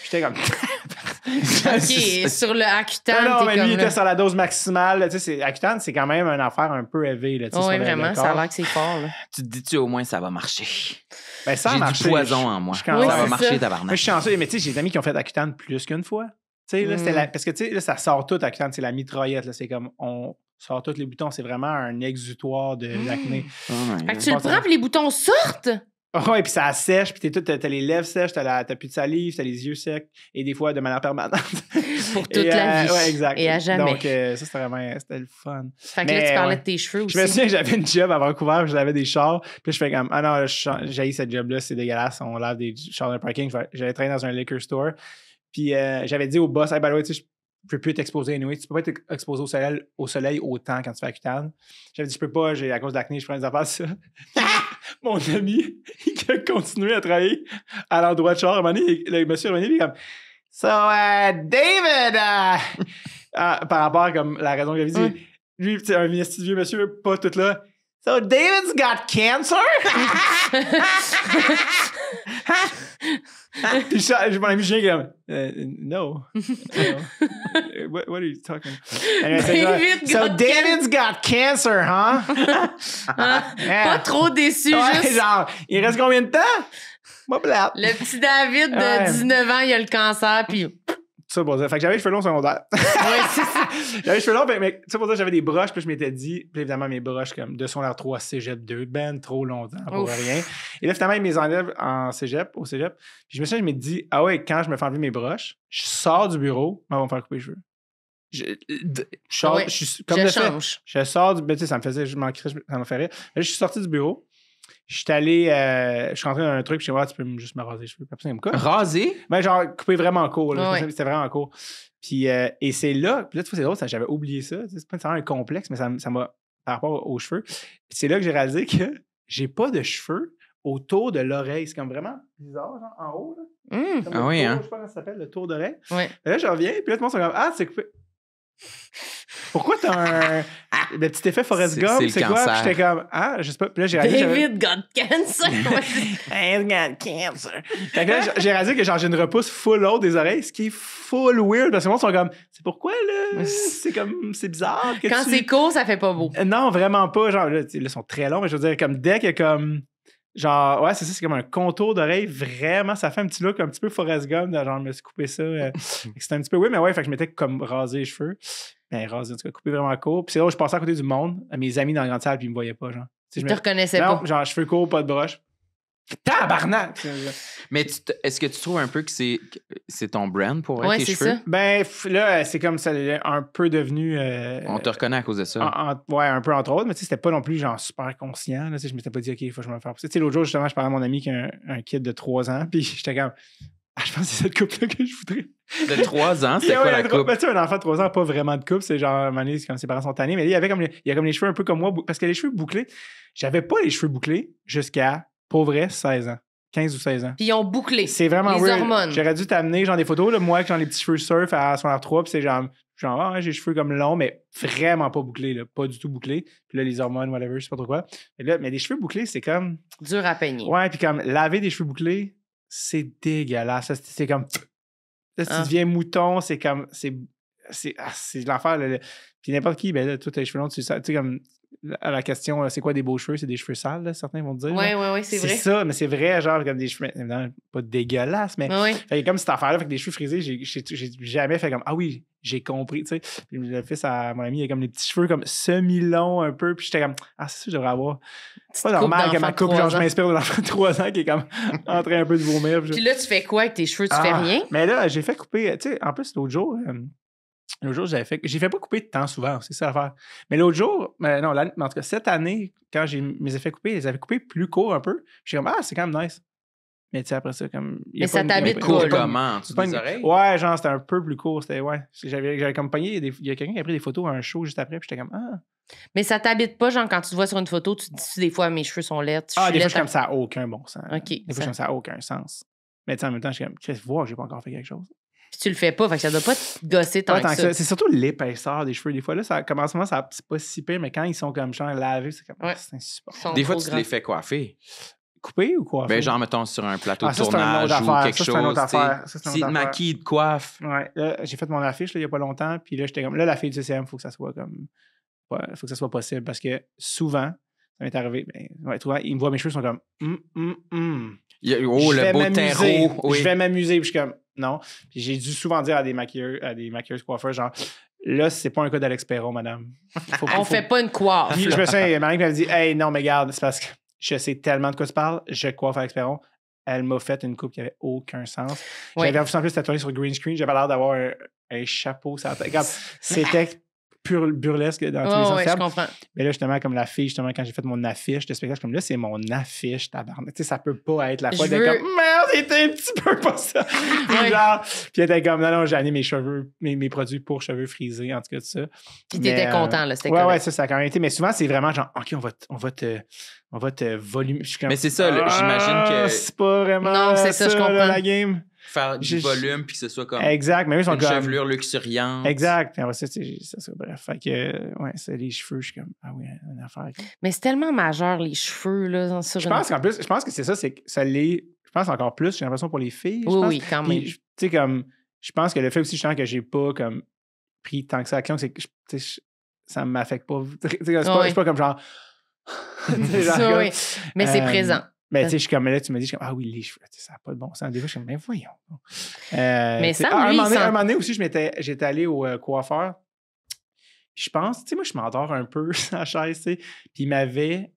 J'étais comme. OK, sur le Accutane. Non, mais lui, il était sur la dose maximale. Accutane, c'est quand même une affaire un peu élevée. Oui, vraiment, ça a l'air que c'est fort. Là. Tu te dis-tu au moins ça va marcher? Ben, ça a marché. J'ai du poison en moi. Oui, ça va c'est marcher, ça. tabarnak. Moi, je suis chanceux. Mais tu sais, j'ai des amis qui ont fait Accutane plus qu'une fois. Tu sais, là, parce que tu sais, là, ça sort tout Accutane. C'est la mitraillette. Là. C'est comme, on sort tous les boutons. C'est vraiment un exutoire de l'acné. Fait que tu le prends, puis les boutons sortent? Ouais, puis ça sèche, puis t'as les lèvres sèches, t'as plus de salive, t'as les yeux secs, et des fois de manière permanente. Pour toute la vie. Ouais, exact. Et à jamais. Donc, ça, c'était le fun. Fait que là, tu parlais de tes cheveux aussi. Je me souviens que j'avais une job à Vancouver, j'avais des chars, puis je fais comme, non, j'ai cette job-là, c'est dégueulasse, on lave des chars dans le parking. J'allais travailler dans un liquor store, puis j'avais dit au boss, hey, by the way, tu sais, je peux plus t'exposer anyway. Tu peux pas être exposé au soleil autant quand tu fais Accutane. J'avais dit, je peux pas, à cause de l'acné, je prends des affaires de ça. Mon ami, il a continué à travailler à l'endroit de char. À un moment donné, le monsieur est revenu, il est comme, So, David, par rapport à comme, la raison qu'il avait dit, lui, c'est un vieux monsieur, pas tout là. So, David's got cancer? Puis mon ami Julien qui est comme, no. What are you talking about? David's got cancer, huh? Pas trop déçu, juste. Genre, il reste combien de temps? Moi, plate. Le petit David de 19 ans, il a le cancer, puis... Ça pour ça. Fait que j'avais les cheveux longs secondaires. Oui, c'est ça. J'avais les cheveux longs, mais ça pour ça, j'avais des broches, puis je m'étais dit, puis évidemment, mes broches comme de secondaire 3 cégep 2, ben trop longtemps pour rien. Et là, finalement, ils me les enlèvent au cégep. Puis je me suis dit, quand je me fais enlever mes broches, je sors du bureau, ils vont me faire couper les cheveux. Je sors du bureau, tu sais, ça me faisait, ça me fait rire. Là, je suis sorti du bureau. Je suis rentré dans un truc, je suis dit, tu peux juste me raser les cheveux. Après, ça, raser? Ben, genre, couper vraiment court. Là. Ouais. C'était vraiment court. Puis, et c'est là, puis là, tu vois, c'est drôle, j'avais oublié ça. C'est pas nécessairement un complexe, mais ça m'a, par rapport aux cheveux. Puis c'est là que j'ai réalisé que j'ai pas de cheveux autour de l'oreille. C'est comme vraiment bizarre, genre, en haut. Là. Comme Ah oui, tour, hein? je sais pas comment ça s'appelle, le tour d'oreille. Ouais. Et là, je reviens, puis là, tout le monde sont comme, c'est coupé. Pourquoi t'as le petit effet Forrest Gump? C'est quoi? Puis j'étais comme, je sais pas. Puis là, j'ai réalisé. David got cancer. David got cancer. Fait que là, j'ai réalisé que j'ai une repousse full haute des oreilles, ce qui est full weird parce que les gens sont comme, c'est pourquoi, là? C'est bizarre. Quand c'est court, ça fait pas beau. Non, vraiment pas. Genre, là, ils sont très longs, mais je veux dire, comme dès qu'il y a comme. Genre, ouais, c'est ça, c'est comme un contour d'oreille, vraiment, ça fait un petit look un petit peu Forrest Gump, genre, je me suis coupé ça. C'était un petit peu, oui, mais ouais, fait que je m'étais comme rasé les cheveux. Ben, rasé, en tout cas, coupé vraiment court. Puis c'est là où je passais à côté du monde, à mes amis dans la grande salle, puis ils me voyaient pas, genre. Ils te reconnaissaient pas. Non, genre, cheveux courts, pas de broche. Tabarnak! Mais est-ce que tu trouves un peu que c'est ton brand pour tes cheveux? Ça. Ben, là, c'est comme ça, un peu devenu. On te reconnaît à cause de ça. Ouais, un peu entre autres, mais tu sais, c'était pas non plus genre super conscient. Là, je m'étais pas dit, OK, il faut que je me le fasse. Tu sais, l'autre jour, justement, je parlais à mon ami qui a un kid de 3 ans, puis j'étais comme, je pense que c'est cette coupe-là que je voudrais. De 3 ans, c'était quoi la coupe? Ben, tu sais, un enfant de 3 ans n'a pas vraiment de coupe, c'est genre, à un moment donné, c'est comme ses parents sont tannés, mais il y a comme les cheveux un peu comme moi, parce que les cheveux bouclés, j'avais pas les cheveux bouclés jusqu'à, pour vrai, 16 ans. 15 ou 16 ans. Puis ils ont bouclé. C'est vraiment les weird. hormones. J'aurais dû t'amener genre des photos, là, moi, avec genre les petits cheveux surf à 3, puis c'est genre Genre, j'ai les cheveux comme longs, mais vraiment pas bouclés, là. Pas du tout bouclés. Puis là, les hormones, whatever, je sais pas trop quoi. Mais les cheveux bouclés, c'est comme... Dur à peigner. Ouais, puis comme laver des cheveux bouclés, c'est dégueulasse. C'est comme... Là, tu deviens mouton, c'est comme... C'est l'enfer. Là. Puis n'importe qui, ben là, toi, t'as les cheveux longs, tu sais, comme... À la question, c'est quoi des beaux cheveux? C'est des cheveux sales, là, certains vont te dire. Oui, c'est vrai. C'est ça, mais c'est vrai, genre, comme des cheveux, non, pas dégueulasses, mais fait comme cette affaire-là, fait que des cheveux frisés, j'ai jamais fait comme, ah oui, j'ai compris, tu sais. Puis le fils à mon ami, il a comme des petits cheveux comme semi-longs un peu, puis j'étais comme, ah, c'est ça que je devrais avoir. C'est pas normal que ma coupe, genre, je m'inspire de l'enfant de 3 ans qui est comme en train un peu de vomir. Puis là, tu fais quoi avec tes cheveux? Tu fais rien? Mais là, j'ai fait couper, tu sais, en plus, l'autre jour, j'ai fait pas couper de temps souvent, c'est ça l'affaire. Mais l'autre jour, non, en tout cas, cette année, quand j'ai mes effets coupés, ils avaient coupé plus court un peu. J'ai comme, c'est quand même nice. Mais tu sais, après ça, comme. Mais ça t'habite court comment? Tu des oreilles? Ouais, genre, c'était un peu plus court. C'était, ouais. J'avais comme pogné, il y a quelqu'un qui a pris des photos à un show juste après, puis j'étais comme, Mais ça t'habite pas, genre, quand tu te vois sur une photo, tu te dis des fois, mes cheveux sont laids. Des fois, je suis comme ça n'a aucun bon sens. OK. Des fois, ça n'a aucun sens. Mais tu sais, en même temps, je suis comme, Chris, voir, j'ai pas encore fait quelque chose. Puis tu le fais pas, fait que ça doit pas te gosser tant que ça. C'est surtout l'épaisseur des cheveux. Des fois, là, commencement, c'est pas si pire, mais quand ils sont comme genre lavés, c'est comme c'est insupportable. Des fois, tu te les fais coiffer. Couper ou coiffer? Ben, genre, mettons, sur un plateau de ça, tournage ou quelque chose. C'est une autre affaire. Si te maquille, de coiffe. Ouais. Là, j'ai fait mon affiche là, il y a pas longtemps, puis là, j'étais comme, là, la fille du CCM, il faut que ça soit comme. Faut que ça soit possible parce que souvent, ça m'est arrivé, tu vois, ils me voient, mes cheveux sont comme. Le beau terreau. Je vais m'amuser, puis je suis comme. Non. Puis j'ai dû souvent dire à des maquilleuses coiffeurs, genre, là, c'est pas un cas d'Alex Perron, madame. On fait pas une coiffe. Puis je me souviens, Marie m'avait dit, hey, non, mais regarde, c'est parce que je sais tellement de quoi tu parles, je coiffe Alex Perron. Elle m'a fait une coupe qui avait aucun sens. J'avais en plus tatoué sur green screen, j'avais l'air d'avoir un chapeau sur la tête. Regarde, c'était pur burlesque dans tous les sens. Oui, je comprends. Mais là, justement, comme la fille, justement, quand j'ai fait mon affiche de spectacle, comme là, c'est mon affiche, tabarnak. Tu sais, ça peut pas être la fois d'être comme, merde, c'était un petit peu pas ça. Puis genre, puis elle était comme, non, j'ai amené mes cheveux, mes produits pour cheveux frisés, en tout cas, tout ça. Puis t'étais content, là, c'était correct. Ouais, ça a quand même été. Mais souvent, c'est vraiment genre, OK, on va te volumer. Mais c'est ça, j'imagine que. C'est pas vraiment. Non, c'est ça, je comprends. La game. Faire du volume puis que ce soit comme exact, mais eux sont une chevelure luxuriante. Exact. Puis après ça, bref. Fait que, ouais, c'est les cheveux, je suis comme, une affaire. Mais c'est tellement majeur, les cheveux, là. Je pense qu'en plus, je pense que c'est ça, c'est que ça l'est, je pense encore plus, j'ai l'impression pour les filles. Oui, quand même. Tu sais, comme, je pense que le fait aussi, justement, que j'ai pas, comme, pris tant que ça action, c'est que, ça m'affecte pas. C'est pas comme genre. Ça, oui. Mais c'est présent. Mais tu sais, je suis comme là, tu me dis, oui, les cheveux, ça n'a pas de bon sens. Des fois, je suis comme, mais voyons. Mais ça, un moment donné aussi, j'étais allé au coiffeur. Je pense, tu sais, moi, je m'endors un peu sur la chaise, tu sais. Puis il m'avait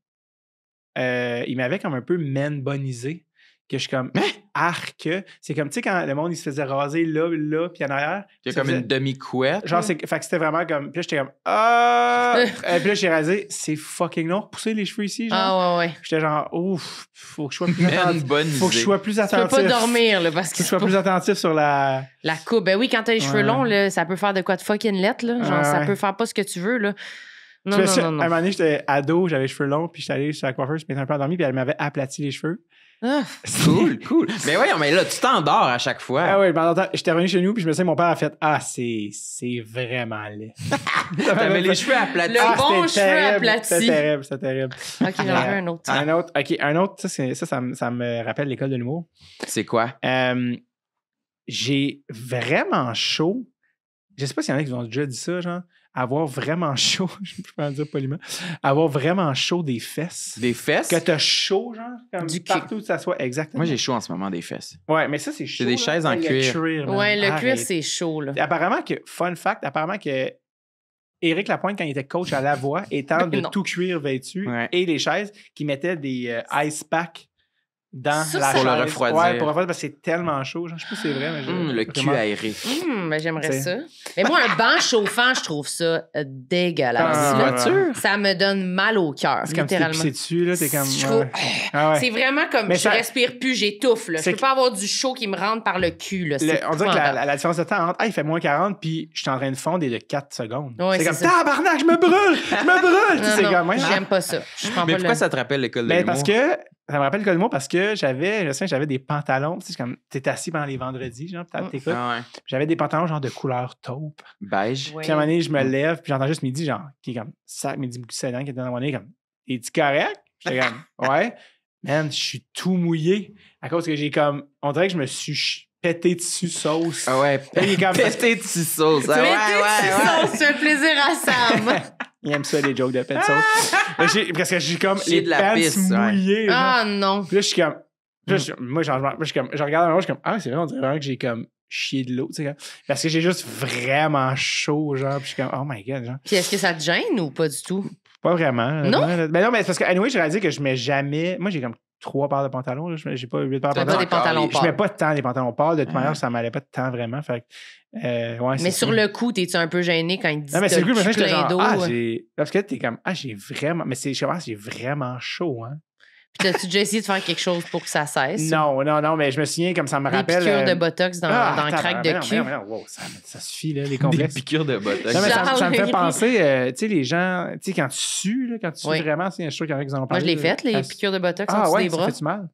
comme un peu man-bonisé. Que je suis comme, arc. C'est comme, tu sais, quand le monde, il se faisait raser là, puis en arrière. Il y a comme une demi-couette. Genre, fait que c'était vraiment comme, puis là, j'étais comme, puis là, j'ai rasé, c'est fucking long, repousser les cheveux ici, genre. Ouais. J'étais genre, ouf, faut que je sois plus attentif. Faut que je sois plus attentif. Tu peux pas dormir, là, parce que. Faut que je sois plus attentif sur la coupe. Ben oui, quand t'as les cheveux longs, là, ça peut faire de quoi de fucking lettre, là. Genre, ça peut faire pas ce que tu veux, là. Non. À un moment donné, j'étais ado, j'avais les cheveux longs, puis j'étais allé chez la coiffeuse, puis j'étais un peu endormi, puis elle m'avait aplati les cheveux. Cool. Mais voyons, mais là, tu t'endors à chaque fois. Ah oui, j'étais revenu chez nous, puis je me souviens, mon père a fait, c'est vraiment laid. T'avais les cheveux aplatis. Le bon cheveu aplati. C'était terrible. OK, j'en avais un autre. Un autre, ça me rappelle l'école de l'humour. C'est quoi? J'ai vraiment chaud. Je sais pas s'il y en a qui vous ont déjà dit ça, genre. Avoir vraiment chaud, je peux en dire poliment, avoir vraiment chaud des fesses. Des fesses? Que t'as chaud, genre, comme du partout où ça soit. Exactement. Moi, j'ai chaud en ce moment des fesses. Ouais, mais ça, c'est chaud. C'est des chaises en cuir. Le cuir, c'est chaud, là. Apparemment que, fun fact, que Éric Lapointe, quand il était coach à La Voix, étant de tout cuir vêtu et les chaises, qui mettaient des ice packs dans la pour chaise. le refroidir. Ouais, pour refroidir parce que c'est tellement chaud. Genre, je sais pas si c'est vrai, mais le cul aéré. Ben j'aimerais ça. Mais moi, un banc chauffant, je trouve ça dégueulasse. Voiture? Ça me donne mal au cœur, c'est littéralement. C'est comme si t'es pissé dessus, là. T'es comme... C'est vraiment comme je respire plus, j'étouffe. Là. Je peux pas avoir du chaud qui me rentre par le cul. Là. On dirait que la différence de temps entre il fait moins 40 puis je suis en train de fondre et de 4 secondes. Ouais, c'est comme tabarnak, je me brûle! Non, j'aime pas ça. Mais pourquoi ça te rappelle l'école de l'humour? Parce que Ça me rappelle le mot parce que j'avais des pantalons. Tu sais, comme t'es assis pendant les vendredis, genre, t'écoutes. Ouais. J'avais des pantalons genre de couleur taupe. Beige. Oui. Puis à un moment donné, je me lève, puis j'entends juste Midi, genre, qui est comme ça, Midi Boussaillant, qui est dans mon nez, comme, es-tu correct? J'étais comme, ouais. Man, je suis tout mouillé à cause que j'ai comme, on dirait que je me suis pété dessus sauce. Ah ouais, Il est comme, pété dessus sauce. Ah ouais. Ça fait plaisir à Sam. il aime ça, les jokes de pet sauce. Parce que j'ai comme Chier les de la pants pisse, mouillés. genre. Ah non. Puis là, je suis comme, moi, je regarde je suis comme, ah, c'est vrai, on dirait vraiment que j'ai comme chié de l'eau, tu sais, comme, parce que j'ai juste vraiment chaud, genre, puis je suis comme, oh my god, genre. Puis est-ce que ça te gêne ou pas du tout? Pas vraiment. Non? Mais non, mais c'est parce que, anyway, j'ai réalisé que je mets jamais. Moi, j'ai comme 3 paires de pantalons. Là. J'ai pas 8 paires de T'as pas pantalons. des pantalons Je mets pâles. pas tant des pantalons pâles. De toute manière, ça m'allait pas tant vraiment. Fait que, ouais, Mais sur le coup, t'es-tu un peu gêné quand il te dit non, mais c'est le coup, maintenant, j'étais plein genre, d'eau? parce que t'es comme, j'ai vraiment. Mais je pense j'ai vraiment chaud, hein. Puis t'as-tu déjà essayé de faire quelque chose pour que ça cesse? Non, mais je me souviens, comme ça me Des rappelle. piqûres de botox dans le crack de cul. Wow, ça suffit, là, les Des complexes. piqûres de botox. Non, mais ça me fait Charles-Henri. penser, tu sais, les gens, tu sais, quand tu sues, là, quand tu sues Oui. vraiment, je suis sûr qu'il y en a qui en ont Moi, parlé. je l'ai là. fait, les piqûres de botox en Ah dessous ouais, des ça bras. fait-tu mal?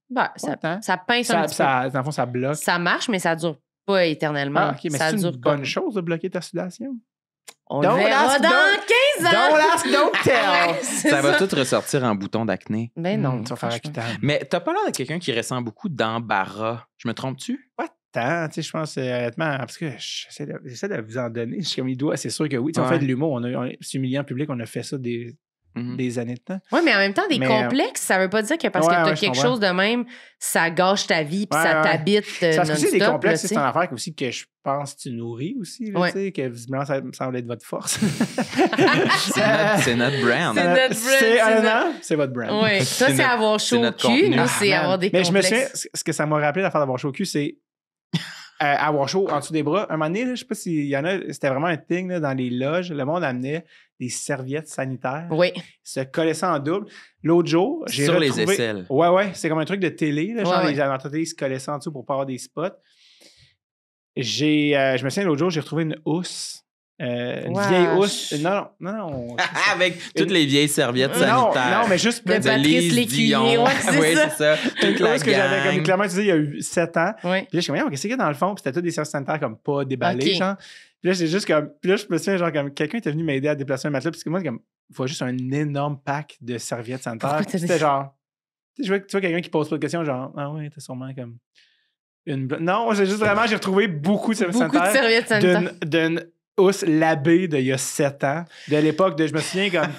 Ben, ça pince un petit peu. Dans le fond, ça bloque. Ça marche, mais ça dure pas éternellement. Ah, OK, mais ça c'est dure une bonne comme- chose de bloquer ta sudation. On Don't le verra ask, dans don't- 15 ans! Don't ask, don't tell! Ouais, c'est Ça va tout ressortir en bouton d'acné. Ben non. Tu vas faire franchement. acquittant. Mais t'as pas l'air de quelqu'un qui ressent beaucoup d'embarras. Je me trompe-tu? Pas tant, tu sais, je pense, honnêtement, parce que j'essaie de vous en donner. Je suis comme, il doit, c'est sûr que oui. Tu sais, on Ouais. fait de l'humour, c'est humiliant en public, on a fait ça des années de temps. Oui, mais en même temps, des Mais, complexes, ça veut pas dire que parce ouais, que tu as ouais, je quelque comprends. chose de même, ça gâche ta vie puis Ouais, ça ouais. t'habite C'est parce que aussi, des non-stop, complexes, là, c'est une affaire aussi que je pense que tu nourris aussi, là, Ouais. tu sais, que visiblement, ça me semble être votre force. C'est notre brand. C'est notre brand, c'est honnêtement, c'est votre brand. Oui, ça, c'est notre- avoir c'est chaud au notre cul. contenu. Nous, Ah, c'est Man. avoir des Mais je me complexes. souviens, ce que ça m'a rappelé l'affaire d'avoir chaud au cul, c'est avoir chaud en dessous des bras. Un moment donné, là, je sais pas s'il y en a, c'était vraiment un thing là, dans les loges. Le monde amenait des serviettes sanitaires, Oui. se collait ça en double. L'autre jour, j'ai Sur les retrouvé... aisselles. Ouais, c'est comme un truc de télé. Là, genre, Ouais, les animateurs de télé se collaient ça en dessous pour pas avoir des spots. Je me souviens, l'autre jour, j'ai retrouvé une housse. Une Wesh. vieille housse. Non. Avec toutes les vieilles serviettes sanitaires. Non, mais juste plein De de Patrice Lise Lécuyer, Dion. ouais, c'est Oui, ça. c'est ça. Toute une la housse que j'avais comme gang. clairement utilisée il y a eu 7 ans. Oui. Puis là, je suis comme, qu'est-ce qu'il y a dans le fond? Puis c'était tous des serviettes sanitaires comme pas déballés, Ok. genre. Puis là, c'est juste comme. Puis là, je me souviens, genre, comme quelqu'un était venu m'aider à déplacer un matelas. Parce que moi, comme, il faut juste un énorme pack de serviettes sanitaires. Pourquoi t'as Puis c'était dit- genre. Tu vois quelqu'un qui pose pas de questions, genre, ah ouais, t'as sûrement comme. Non, c'est juste vraiment, j'ai retrouvé beaucoup de serviettes Beaucoup de sanitaires. serviettes sanitaires. D'une housse labée d'il y a 7 ans. De l'époque de, je me souviens, comme.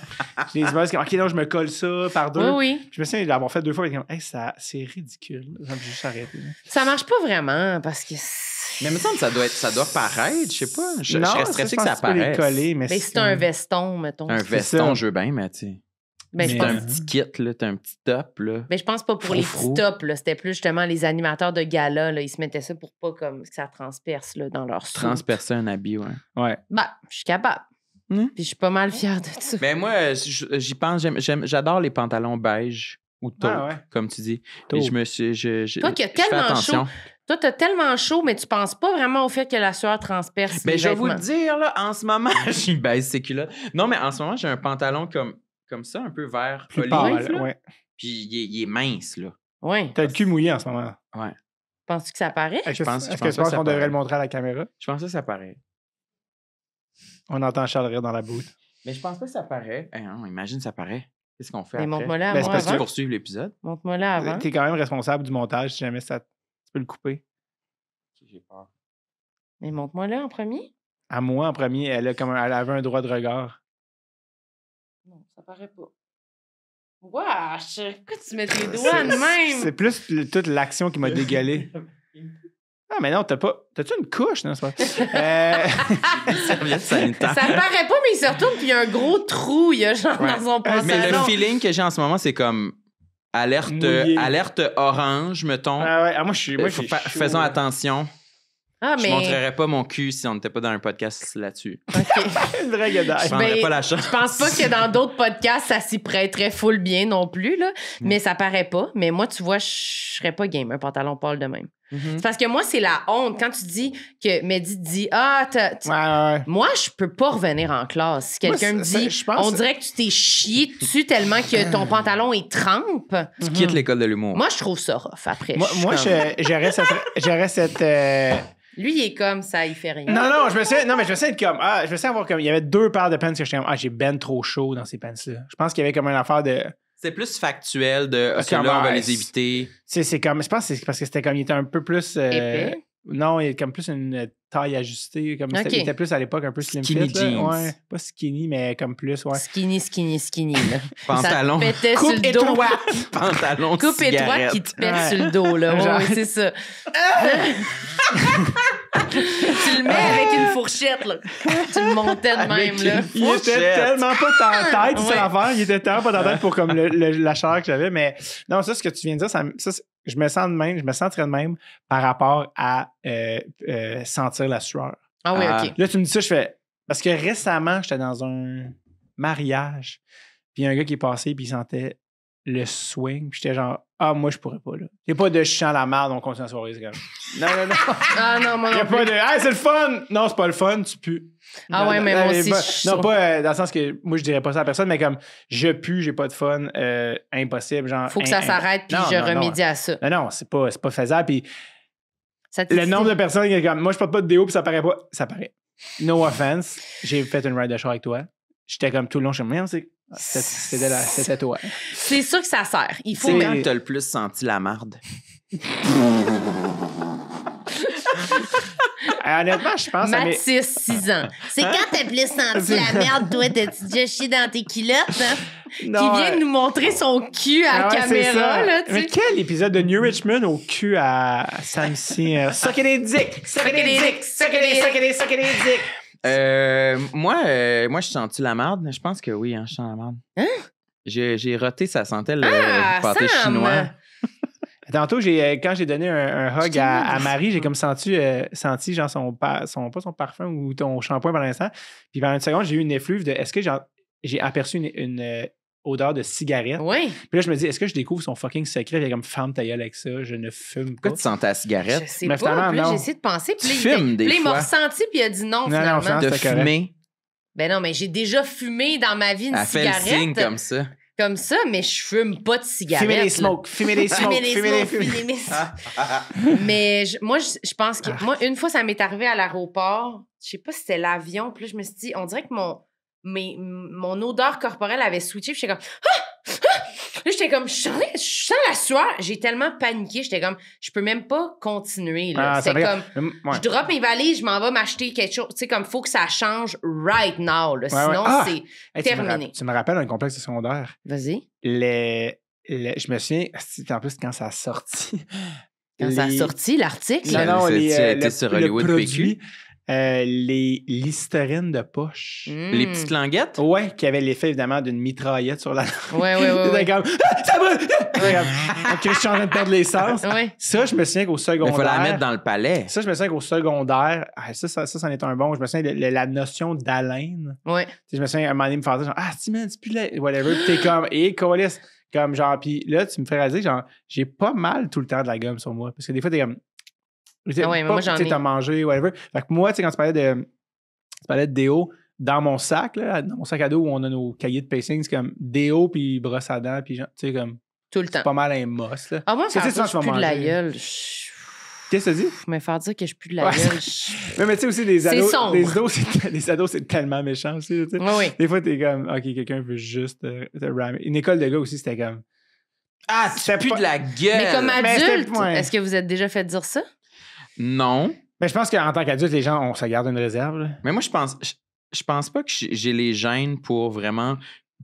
J'ai des images comme, OK, non, je me colle ça par deux. Oui. Je me souviens d'avoir fait 2 fois et comme, hey, c'est ridicule. J'ai juste arrêté. là. Ça marche pas vraiment parce que. Mais il me semble que ça doit paraître, je sais pas. Je Non, serais ça, stressé je que pense ça tu peux les apparaisse. coller, mais Ben, c'est un veston, mettons. Un ça. veston, je veux bien, mais tu sais. Ben, je Mais, T'as pense. un petit kit, là, t'as un petit top, là. Mais je pense pas pour les Frou-frou. petits tops, là. C'était plus justement les animateurs de gala, là. Ils se mettaient ça pour pas comme que ça transperce là, dans leur soupe. Transpercer un habit, ouais. Ouais. Ben, je suis capable. Hmm. Puis je suis pas mal fière de ça. Mais moi, j'y pense, j'adore les pantalons beige ou taupe, Ah ouais. comme tu dis. Taupe. Et je me suis. Toi qui as je fais tellement attention. Toi, t'as tellement chaud, mais tu penses pas vraiment au fait que la sueur transperce. Mais les je vais vous le vêtements. dire, là, en ce moment, j'y baisse ces culottes. Non, mais en ce moment, j'ai un pantalon comme ça, un peu vert Plus olive, pâle, là. ouais. Puis il est mince, là. Oui. T'as le cul mouillé en ce moment. Ouais. Penses-tu que ça paraît? Est-ce que pense tu pas que penses ça qu'on devrait paraît. le montrer à la caméra? Je pense que ça paraît. On entend Charles rire dans la boutte. Mais je pense pas que ça paraît. Eh non, imagine, ça paraît. Qu'est-ce qu'on fait Mais après? montre-moi là Ben, c'est avant. parce Tu que- poursuivre l'épisode? Montre-moi là avant. T'es quand même responsable du montage si jamais ça. Tu peux le couper. J'ai peur. Mais montre-moi là en premier. À moi, en premier, elle avait un droit de regard. Non, ça paraît pas. Wesh! Pourquoi tu mets tes doigts de même? C'est plus toute l'action qui m'a dégueulé. Ah, mais non, t'as-tu une couche, non? C'est pas... Serviette sanitaire. Ça paraît pas, mais il se retourne puis il y a un gros trou, il y a genre Ouais. dans son pantalon. Mais le feeling que j'ai en ce moment, c'est comme alerte, Mouillé. alerte orange, mettons. Ah ouais, moi, je suis. Faisons attention. Ah, Je mais. montrerais pas mon cul si on n'était pas dans un podcast là-dessus. OK. Une vraie guedaille. Je prendrais Ben, pas la chance. Je pense pas que dans d'autres podcasts, ça s'y prêterait full bien non plus, là. Mais ça paraît pas. Mais moi, tu vois, je serais pas game, un pantalon pâle de même. C'est parce que moi, c'est la honte. Quand tu dis que Mehdi dit Ouais. moi, je peux pas revenir en classe. Si quelqu'un me dit, je pense- on dirait que tu t'es chié dessus tellement que ton pantalon est trempe. Tu quittes l'école de l'humour. Moi, je trouve ça rough après. Moi, Je suis comme- j'aurais cette. Lui, il est comme ça, il fait rien. Non, je me sens être comme. Je me sens avoir comme. Il y avait 2 paires de pants que j'étais comme. J'ai ben trop chaud dans ces pants-là. Je pense qu'il y avait comme une affaire de. C'est plus factuel de OK, Comme, là, on va ouais, les éviter. C'est comme. Je pense que c'est parce que c'était comme. Il était un peu plus. Épais? Non, il était comme plus une taille ajustée. Comme Ok. il était plus à l'époque un peu slim Skinny fit. Là. jeans. Ouais. Pas skinny, mais comme plus. Ouais. Skinny. Là. Pantalon. Ça te pétait sur le dos. Pantalon de Coupe étroite cigarette. qui te pète Ouais. sur le dos, là. Genre- Ouais, c'est ça. Tu le mets avec une fourchette, là. Tu le montais de Avec même, là. une Il était Fourchette. tellement pas dans la tête, c'est Ouais. l'affaire. Il était tellement pas dans la tête pour comme la chaleur que j'avais. Mais non, ça, ce que tu viens de dire, je me sens de même, je me sentirais de même par rapport à sentir la sueur. Ah oui, Ah. OK. Là, tu me dis ça, je fais. Parce que récemment, j'étais dans un mariage, puis il y a un gars qui est passé, puis il sentait le swing, puis j'étais genre, moi, je pourrais pas, là. Il n'y a pas de je sens la merde, on continue la soirée, c'est comme. Non. Ah non, moi Il n'y a non plus. pas de, c'est le fun! Non, c'est pas le fun, tu pues. Ah ouais, mais moi aussi, je suis Non, sûre. pas dans le sens que moi, je dirais pas ça à personne, mais comme je pue, j'ai pas de fun, impossible. Genre, Faut que ça s'arrête, puis Non, je non, non. remédie à ça. Non, c'est pas faisable. Puis Ça te le dit- nombre de personnes qui est comme, moi, je porte pas de déo, puis ça paraît pas. Ça paraît. No offense. J'ai fait une ride de char avec toi. J'étais comme tout le long, je me suis dit, c'était toi. C'est sûr que ça sert. Il faut C'est- mettre. Quand t'as le plus senti la marde? Honnêtement, je pense à mes. Mathis, 6 ans. C'est quand t'as plus senti la merde, toi, t'as-tu déjà chié dans tes culottes, hein? Non, Qui vient de nous montrer son cul à la ouais, c'est caméra, ça. là, tu Mais sais. quel épisode de New Richmond au cul à Samsi? Suck it in dick! Suck it in dick! Suck it in dick! Moi, je sens-tu la marde? Je pense que oui, je sens la marde. Hein? J'ai roté, ça sentait le Ah, pâté Sam! chinois. Tantôt, quand j'ai donné un hug à Marie, j'ai comme senti genre pas son parfum ou ton shampoing pendant l'instant. Puis pendant une seconde, j'ai eu une effluve de est-ce que j'ai aperçu une odeur de cigarette. Oui. Puis là, je me dis, est-ce que je découvre son fucking secret? Il est comme femme ta gueule avec ça, je ne fume pas. Pourquoi tu sentais la Je cigarette? sais Mais pas. finalement, Puis là, non. j'ai essayé de penser. Puis là, Tu fumes des puis là, il m'a fois. ressenti, puis il a dit non, Non, finalement. finalement. De c'était correct. fumer, Ben non, mais j'ai déjà fumé dans ma vie une elle fait le cigarette. signe comme ça. Comme ça, mais je fume pas de cigarette. Fumer des là. smokes, fumer des smokes, Fumer des fumer des smokes, fumer des- Mais moi, je pense que... Moi, une fois, ça m'est arrivé à l'aéroport. Je sais pas si c'était l'avion. Puis là, je me suis dit, on dirait que mon odeur corporelle avait switché. Puis j'étais comme... Là, j'étais comme... Je sens la sueur. J'ai tellement paniqué. J'étais comme... Je peux même pas continuer. Là. Ah, ça C'était fait- comme... Ouais. Je drop mes valises, je m'en vais m'acheter quelque chose. Tu sais, comme, faut que ça change right now. Là. Ouais, Sinon, ouais. Ah! c'est Hey, terminé. Tu me rappelles un complexe secondaire. Vas-y. Je me souviens, en plus, quand ça a sorti. Quand ça a sorti, l'article... Non, non, Tu as été le sur Hollywood produit, les Listerine de poche. Les petites languettes? Ouais, qui avait l'effet évidemment d'une mitraillette sur la. Ouais. C'était comme, ça va! Ok, je suis en train de perdre les sens. Ouais. Ça, je me souviens qu'au Il secondaire. faut la mettre dans le palais. Ça, je me souviens qu'au secondaire, ça, c'en est un bon. Je me souviens de la notion d'haleine. Ouais. Tu sais, je me souviens à un moment donné me faire dire, genre, si, man, c'est plus la. Whatever. Puis t'es comme, colis. Comme genre, puis là, tu me fais réaliser, genre, j'ai pas mal tout le temps de la gomme sur moi. Parce que des fois, t'es comme. Ah ouais, mais moi, j'en ai. Tu sais, t'as mangé, whatever. Fait que moi, tu sais, quand tu parlais de déo, dans mon sac, là, dans mon sac à dos où on a nos cahiers de pacing, c'est comme déo puis brosse à dents, puis genre, tu sais, comme, Tout le temps. c'est pas mal un moss, là. Ah, moi, Qu'est-ce faire que dire que tu je pue de la manger? gueule. Qu'est-ce que tu dis? Me faire dire que je pue de la Ouais. gueule. Mais tu sais aussi, des C'est ados, sombre. des ados, c'est tellement méchant aussi, tu sais. Oui, oui. Des fois, t'es comme, OK, quelqu'un veut juste te ramer. Une école de gars aussi, c'était comme, Ah, tu pues de la gueule! Mais comme Mais c'était- adulte, ouais. est-ce que vous êtes déjà fait dire ça? Non. mais je pense qu'en tant qu'adulte, les gens, on se garde une réserve, là. Mais moi, je pense pas que j'ai les gènes pour vraiment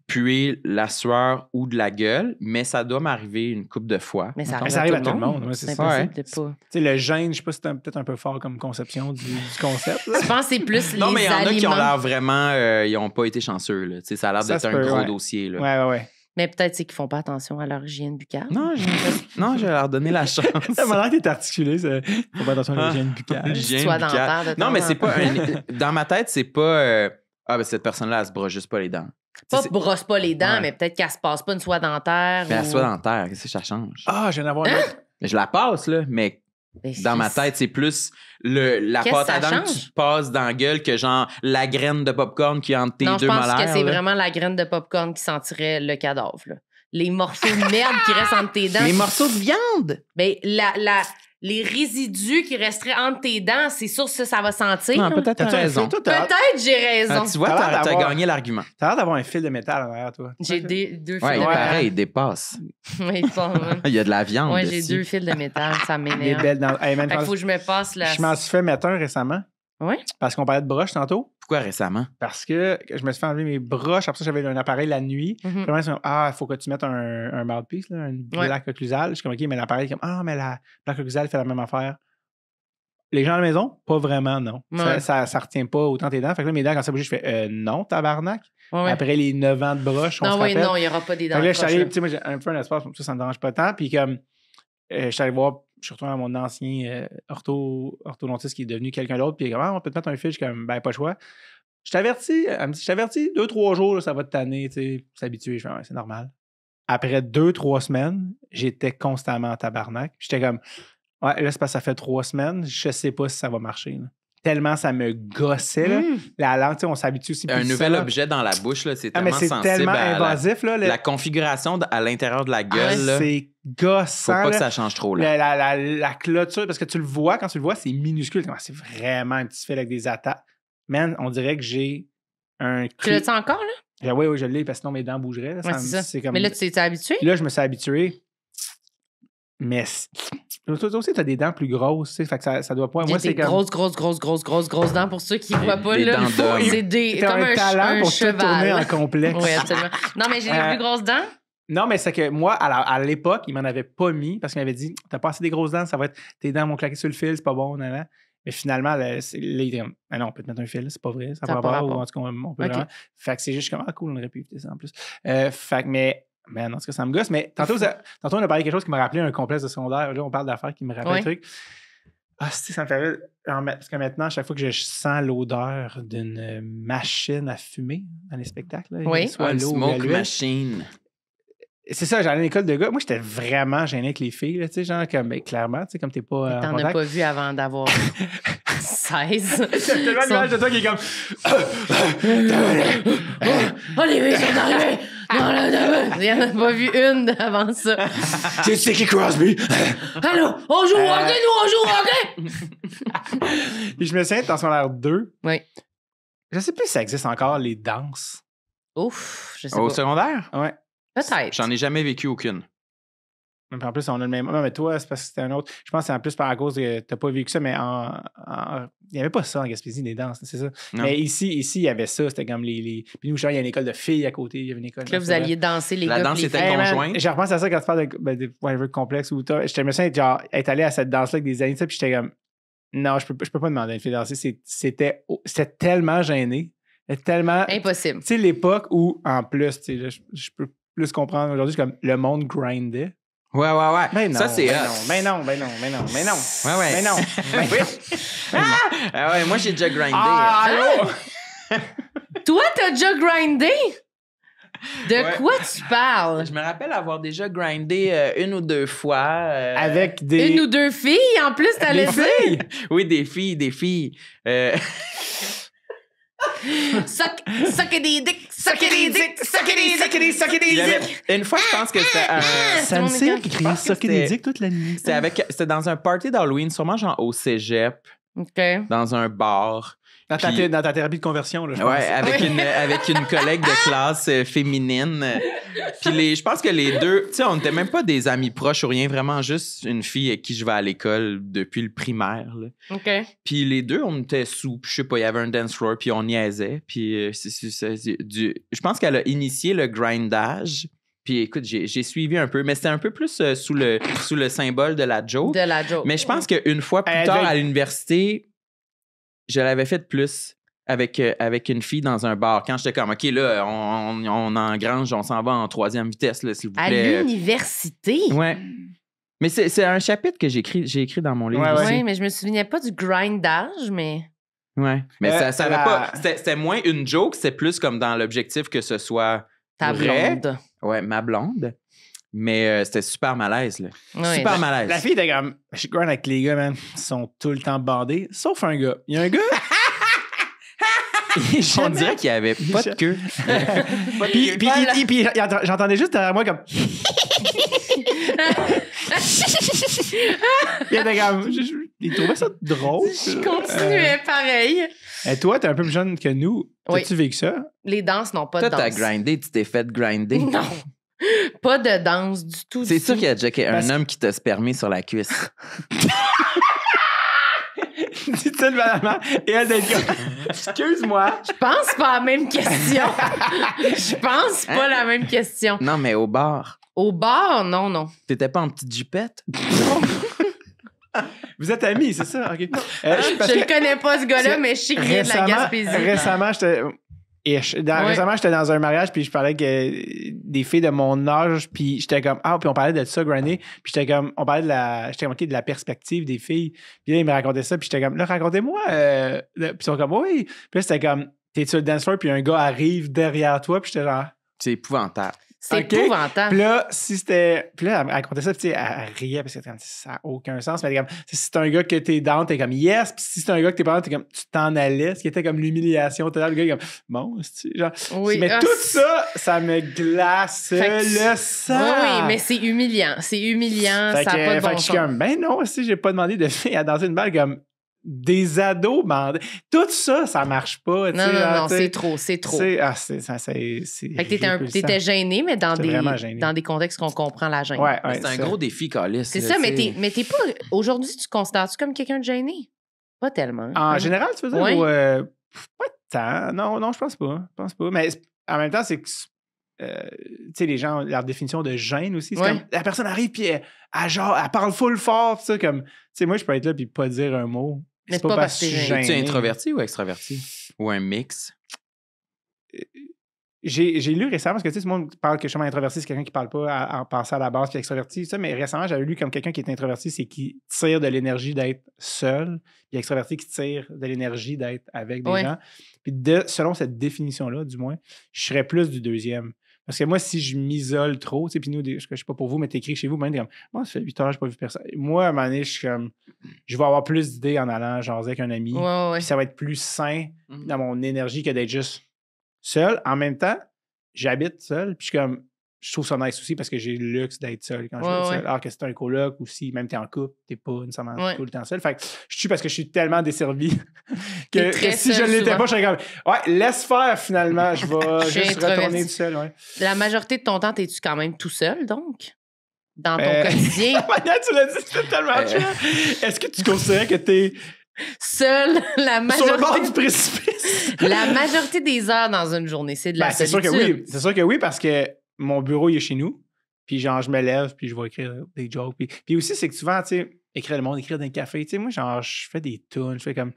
puer la sueur ou de la gueule, mais ça doit m'arriver une couple de fois. Mais ça Mais ça arrive à tout le monde, ouais, c'est C'est ça. impossible Ouais. de pas. Tu sais, le gène, je sais pas si c'est peut-être un peu fort comme conception du concept, là. Je pense que c'est plus Non, mais les il y en a qui ont aliments. l'air vraiment... ils n'ont pas été chanceux. Là. Tu sais, ça a l'air Ça d'être se un peut, gros ouais. dossier. Là. Ouais. Mais peut-être c'est qu'ils font pas attention à leur hygiène buccale. Non, je vais leur donner la chance. Ça m'a l'air que t'es articulé, ça. Faut pas attention à l'hygiène buccale. L'hygiène Sois buccale. dentaire de Non, temps mais en c'est temps. pas... dans ma tête, c'est pas... ben cette personne-là, elle se brosse juste pas les dents. Pas C'est- brosse pas les dents, Ouais. mais peut-être qu'elle se passe pas une soie dentaire. Mais la ou- soie dentaire, qu'est-ce que ça change? Ah, je viens d'avoir un autre. Mais je la passe, là, mais Dans ma tête, c'est plus la pâte à dents que tu passes dans la gueule que genre la graine de popcorn qui est entre tes deux molaires. Non, je pense que c'est vraiment la graine de popcorn qui sentirait le cadavre. Là. Les morceaux de merde qui restent entre tes dents. Les morceaux de viande! Ben, les résidus qui resteraient entre tes dents, c'est sûr que ça va sentir. Non, peut-être t'as raison. Peut-être j'ai raison. Tu vois, t'as gagné l'argument. T'as l'air d'avoir un fil de métal derrière toi. J'ai deux fils de métal. Ouais, pareil, il dépasse. Oui, pas, il y a de la viande. Oui, j'ai 2 fils de métal, ça m'énerve. Les belles dans... Hey, man, il faut que je me passe là. Je m'en suis fait mettre un récemment. Oui? Parce qu'on parlait de broches tantôt. Pourquoi récemment? Parce que je me suis fait enlever mes broches. Après ça, j'avais un appareil la nuit. Puis là, il faut que tu mettes un mouthpiece, là, une plaque occlusale. Je suis comme, OK, mais l'appareil est comme, mais la plaque occlusale fait la même affaire. Les gens à la maison, pas vraiment, non. Ouais. Ça retient pas autant tes dents. Fait que là, mes dents, quand ça bouge, je fais non, tabarnak. Ouais. Après les 9 ans de broche, on se rappelle. Non, il n'y aura pas des dents. Fait que là, tu sais, moi, j'ai un peu un espace, ça ne me dérange pas tant. Puis comme, je suis allé voir, je suis retourné à mon ancien orthodontiste qui est devenu quelqu'un d'autre. Puis il est comme, on peut te mettre un fil. Je suis comme, ben, pas le choix. Je t'avertis, elle me dit, 2-3 jours, là, ça va te tanner, tu sais, s'habituer. Je fais, c'est normal. Après 2-3 semaines, j'étais constamment en tabarnak. J'étais comme, ouais, là, c'est parce que ça fait 3 semaines, je sais pas si ça va marcher. Là. Tellement ça me gossait, là. La langue, tu sais, on s'habitue aussi. Un nouvel objet dans la bouche, là, c'est tellement sensible. C'est tellement invasif, là. La configuration à l'intérieur de la gueule, là. C'est gossant. Faut pas que ça change trop, là. La clôture, parce que tu le vois, quand tu le vois, c'est minuscule. C'est vraiment un petit fil avec des attaques. Man, on dirait que j'ai un... Tu l'as-tu encore, là? Oui, je l'ai, parce que sinon mes dents bougeraient. Là, ouais, c'est ça. Comme... Mais là, tu t'es habitué? Là, je me suis habitué. Mais toi aussi, tu as des dents plus grosses, tu sais, fait que ça doit pas... Moi, c'est comme... grosses dents pour ceux qui ne voient pas, là. C'est comme un talent pour cheval. Tout tourner en complexe. Oui, absolument. Non, mais j'ai les plus grosses dents. Non, mais c'est que moi, à l'époque, il m'en avait pas mis parce qu'il m'avait dit, t'as pas assez des grosses dents, ça va être... Tes dents vont claquer sur le fil, c'est pas bon, nan. Mais finalement, là, il était comme, non, on peut te mettre un fil, c'est pas vrai, ça va pas, ou en tout cas, on peut vraiment. Fait que c'est juste comme, cool, on aurait pu éviter ça en plus. Fait que, mais en tout cas, ça me gosse. Mais tantôt, on a parlé de quelque chose qui m'a rappelé un complexe de secondaire. Là, on parle d'affaires qui me rappellent un truc. Ça me fait rire. Parce que maintenant, à chaque fois que je sens l'odeur d'une machine à fumer dans les spectacles, là, soit l'eau, smoke machine. C'est ça, j'allais à l'école de gars. Moi, j'étais vraiment gêné avec les filles, tu sais, genre, comme, clairement, tu sais, comme t'es pas. T'en as pas vu avant d'avoir 16. C'est tellement l'image de toi qui est comme. Oh, les filles sont arrivées! Il n'y en a pas vu une avant ça. C'est Sticky Crosby! Allô, on joue au hockey, nous, on joue au hockey! Puis je me souviens, dans son l'air 2. Oui. Je sais plus si ça existe encore, les danses. Ouf, je sais pas. Au secondaire? Ouais. Peut-être. J'en ai jamais vécu aucune. En plus, on a le même. Non, mais toi, c'est parce que c'était un autre. Je pense que c'est en plus par cause que t'as pas vécu ça, mais il n'y avait pas ça en Gaspésie, des danses, c'est ça. Non. Mais ici, il y avait ça. C'était comme les. Puis nous, il y a une école de filles à côté. Il y avait une école. Là, vous alliez danser les gars. La danse était conjointe. Je repense à ça quand tu parles de whatever complexe ou toi. J'étais me genre être allé à cette danse-là avec des amis, puis j'étais comme. Non, je peux pas demander à une fille de danser. C'était tellement gêné. Tellement. Impossible. Tu sais, l'époque où, en plus, tu sais, je peux plus comprendre aujourd'hui, c'est comme le monde grindait. Ouais. Mais non, ça, c'est mais non. Ouais. Mais non. Ouais, moi, j'ai déjà grindé. Allô? Toi, t'as déjà grindé? De quoi tu parles? Je me rappelle avoir déjà grindé 1 ou 2 fois. Avec des... 1 ou 2 filles, en plus, t'allais dire? Filles? Oui, des filles. Suck des dicks. Une fois, je pense que c'était Sansir qui criait sucker des dicks toute la nuit. C'était dans un party d'Halloween, sûrement genre au cégep. OK. Dans un bar. Dans ta thérapie de conversion, là, je pense. Ouais, avec une collègue de classe féminine. Puis je pense que les deux, tu sais, on n'était même pas des amis proches ou rien, vraiment juste une fille avec qui je vais à l'école depuis le primaire. Là. OK. Puis les deux, on était sous, puis je sais pas, il y avait un dance floor, puis on niaisait. Puis je pense qu'elle a initié le grindage. Puis écoute, j'ai suivi un peu, mais c'était un peu plus sous le symbole de la joke. De la joke. Mais je pense qu'une fois plus tard à l'université, je l'avais fait plus avec une fille dans un bar. Quand j'étais comme, OK, là, on engrange, on s'en va en 3e vitesse, là, s'il vous plaît. À l'université? Ouais. Mais c'est un chapitre que j'ai écrit dans mon livre. Oui, mais je me souvenais pas du grindage, mais... Ouais. Mais ça avait pas... C'était moins une joke, c'était plus comme dans l'objectif que ce soit ta vrai. blonde. Ouais, ma blonde. Mais c'était super malaise, là. Ouais, Super malaise. La fille était comme, je suis grind avec les gars, man. Ils sont tout le temps bandés, sauf un gars. Il y a un gars. On dirait qu'il n'y avait pas de queue. Puis j'entendais juste derrière moi comme. Il était comme. Il trouvait ça drôle. Je continuais pareil. Et toi, t'es un peu plus jeune que nous. Oui. T'as-tu vécu ça? Les danses n'ont pas Toi, de t'as danse. grindé, tu t'es fait grinder. Non. Pas de danse du tout. C'est du sûr tout. qu'il y a déjà un homme qui t'a spermé sur la cuisse. Dit-il valamment. Et elle dit comme. Excuse-moi. Je pense pas la même question. Je pense pas la même question. Non, mais au bar. Au bar, non. T'étais pas en petite jupette? Vous êtes amis, c'est ça? OK. Je le connais pas, ce gars-là, mais je sais qu'il vient de la Gaspésie. Récemment, j'étais dans un mariage, puis je parlais des filles de mon âge, puis j'étais comme, puis on parlait de ça, Granny, puis j'étais comme, on parlait de la perspective des filles, puis là, ils me racontaient ça, puis j'étais comme, là, racontez-moi, puis ils sont comme, oui, puis là, c'était comme, t'es sur le dance floor, puis un gars arrive derrière toi, puis j'étais genre, C'est épouvantable. C'est OK. épouvantable. Puis là, elle racontait ça, puis elle riait parce que ça n'a aucun sens. Mais elle était comme, si c'est un gars que t'es down, t'es comme yes. Puis si c'est un gars que t'es pas down, t'es comme tu t'en allais. Ce qui était comme l'humiliation totale. Le gars, il est comme bon, genre. Oui, mais tout ça me glace le sang. Oui, mais c'est humiliant. C'est humiliant. Fait Ça n'a pas de fait bon que je suis sens. comme, ben non, si j'ai pas demandé de filles à danser une balle comme des ados bandés. Tout ça, ça marche pas. Non, c'est trop. C'est Fait que t'étais gêné, mais dans des contextes qu'on comprend la gêne. Ouais, C'est un gros défi, Calis. C'est ça, mais t'es pas... Aujourd'hui, tu te considères-tu comme quelqu'un de gêné? Pas tellement. En général, tu veux dire? Ouais. Ou, pas tant. Non, je pense pas. Mais en même temps, c'est que tu sais, les gens, leur définition de gêne aussi, c'est comme la personne arrive puis elle parle full fort, ça, comme, tu sais, moi, je peux être là puis pas dire un mot. Mais c'est pas parce que t'es gêné. Es-tu introverti ou extraverti? Ou un mix? J'ai lu récemment, parce que tu sais, tout le monde parle que justement introverti, c'est quelqu'un qui parle pas en pensant à la base, puis extraverti, ça, mais récemment, j'avais lu comme quelqu'un qui est introverti, c'est qui tire de l'énergie d'être seul, puis extraverti qui tire de l'énergie d'être avec des gens. Puis selon cette définition-là, du moins, je serais plus du deuxième. Parce que moi, si je m'isole trop, tu sais, puis nous, je sais pas pour vous, mais t'écris chez vous, même t'es comme, moi, ça fait 8 heures, j'ai pas vu personne. Moi, à un moment donné, je suis comme, je vais avoir plus d'idées en allant jaser avec un ami. Puis ça va être plus sain dans mon énergie que d'être juste seul. En même temps, j'habite seul, puis je suis comme, je trouve ça nice aussi parce que j'ai le luxe d'être seul quand je suis seul. Alors que c'est un coloc ou si même t'es en couple, t'es pas nécessairement tout le temps seul. Fait que je suis parce que je suis tellement desservi que si je ne l'étais pas, je serais comme, laisse faire finalement, je vais juste retourner tout seul. Ouais. La majorité de ton temps, t'es-tu quand même tout seul, donc? Dans ton quotidien? Tu l'as dit, c'était tellement chiant. Est-ce que tu considères que t'es seul, la majorité... sur le bord du précipice? La majorité des heures dans une journée, c'est de la solitude. C'est sûr que oui, parce que mon bureau, il est chez nous. Puis genre, je me lève, puis je vais écrire des jokes. Puis aussi, c'est que souvent, tu sais, écrire dans un café. Tu sais, moi, genre, je fais des tunes. Je fais comme,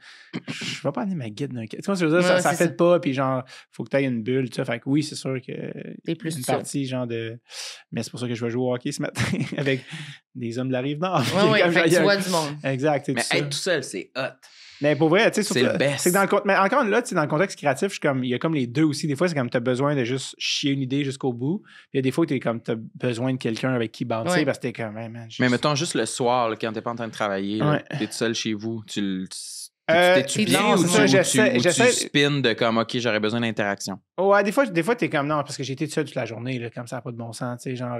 je vais pas amener ma guide d'un café. Tu vois, ça fait pas. Puis genre, faut que tu aies une bulle. Tu sais, fait que oui, c'est sûr que t'es plus une partie, genre de... Mais c'est pour ça que je vais jouer au hockey ce matin avec des hommes de la Rive-Nord. Oui, fait que tu vois du monde. Exact. Mais être tout seul, c'est hot. Mais pour vrai, tu sais, c'est le best. C'est que mais encore là, tu sais, dans le contexte créatif, je suis comme, il y a comme les deux aussi. Des fois, c'est comme tu as besoin de juste chier une idée jusqu'au bout. Puis il y a des fois, tu as besoin de quelqu'un avec qui bouncer parce que t'es comme, hey, man. Mais mettons juste le soir, là, quand t'es pas en train de travailler, t'es tout seul chez vous, t'es-tu bien ou tu spins de comme, OK, j'aurais besoin d'interaction? Ouais, des fois, t'es comme, non, parce que j'ai été tout seul toute la journée, là, comme ça n'a pas de bon sens, tu sais, genre.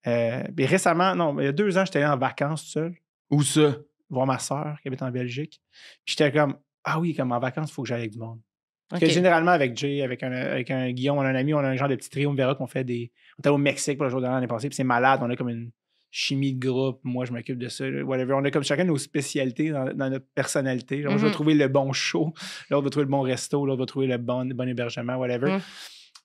Mais récemment, non, il y a 2 ans, j'étais allé en vacances tout seul. Où ça? Voir ma soeur qui habite en Belgique. Puis j'étais comme, ah oui, comme en vacances, il faut que j'aille avec du monde. Parce que généralement, avec Jay, avec un Guillaume, on a un ami, on a un genre de petit trio, on verra qu'on fait des... On était au Mexique pour le jour de l'année passée, puis c'est malade, on a comme une chimie de groupe, moi je m'occupe de ça, whatever. On a comme chacun nos spécialités dans notre personnalité. Genre, je vais trouver le bon show, l'autre va trouver le bon resto, l'autre va trouver le bon hébergement, whatever.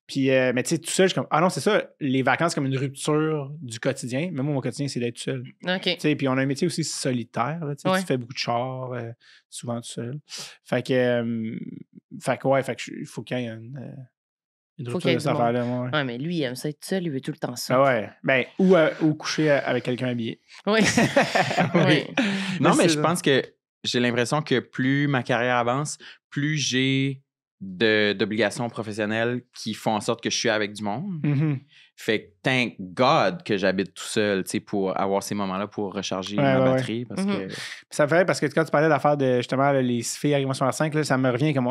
Puis, mais tu sais, tout seul, je suis comme, ah non, c'est ça, les vacances comme une rupture du quotidien. Mais moi, mon quotidien, c'est d'être tout seul. OK. Puis, on a un métier aussi solitaire. Là, tu fais beaucoup de chars, souvent tout seul. Fait que il faut qu'il y ait une rupture de cette affaire-là. Ouais, mais lui, il aime ça être seul, il veut tout le temps ça. Ah ouais. Ben, ou coucher avec quelqu'un habillé. Oui. Oui. Non, mais je pense que j'ai l'impression que plus ma carrière avance, plus j'ai d'obligations professionnelles qui font en sorte que je suis avec du monde. Mhm. Fait que thank God que j'habite tout seul, tu sais, pour avoir ces moments-là pour recharger ma batterie. Parce que... Ça me fait rire parce que quand tu parlais d'affaires de justement là, les filles arrivant sur la 5, là, ça me revient comme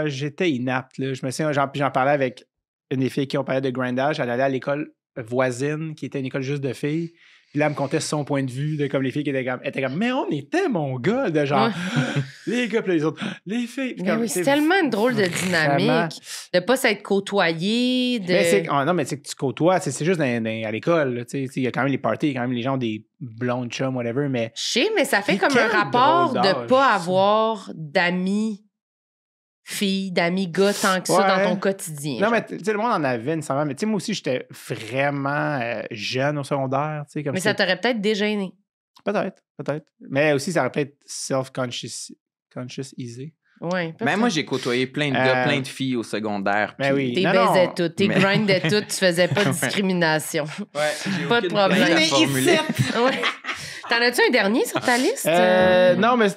j'étais inapte. Là. Je me souviens, j'en parlais avec une des filles qui ont parlé de grindage. Elle allait à l'école voisine, qui était une école juste de filles. Puis là, elle me contait son point de vue, de comme les filles qui étaient comme mais on était mon gars, de genre, les gars, puis les autres, les filles. Mais oui, c'est tellement une drôle de dynamique, vraiment... de pas s'être côtoyé. De... Mais non, mais c'est que tu côtoies, c'est juste à l'école, il y a quand même les parties, quand même les gens ont des blondes chums, whatever, mais... Je sais, mais ça fait Mais comme un quel rapport drôle de d'âge. pas avoir d'amis filles, d'amis gars tant que ça dans ton quotidien. Non, mais tu sais, le monde en avait nécessairement. Mais tu sais, moi aussi, j'étais vraiment jeune au secondaire. Tu sais, comme mais ça t'aurait peut-être dégêné. Peut-être. Mais aussi, ça aurait peut-être self-conscious easy. Oui, Ben moi, j'ai côtoyé plein de gars, plein de filles au secondaire. Ben puis- oui. T'es Non, baisais non. toutes, t'es Mais- grindais toutes, tu faisais pas de discrimination. Ouais, j'ai Pas de aucune problème. plainte à Mais formuler. Ouais. T'en as-tu un dernier sur ta liste?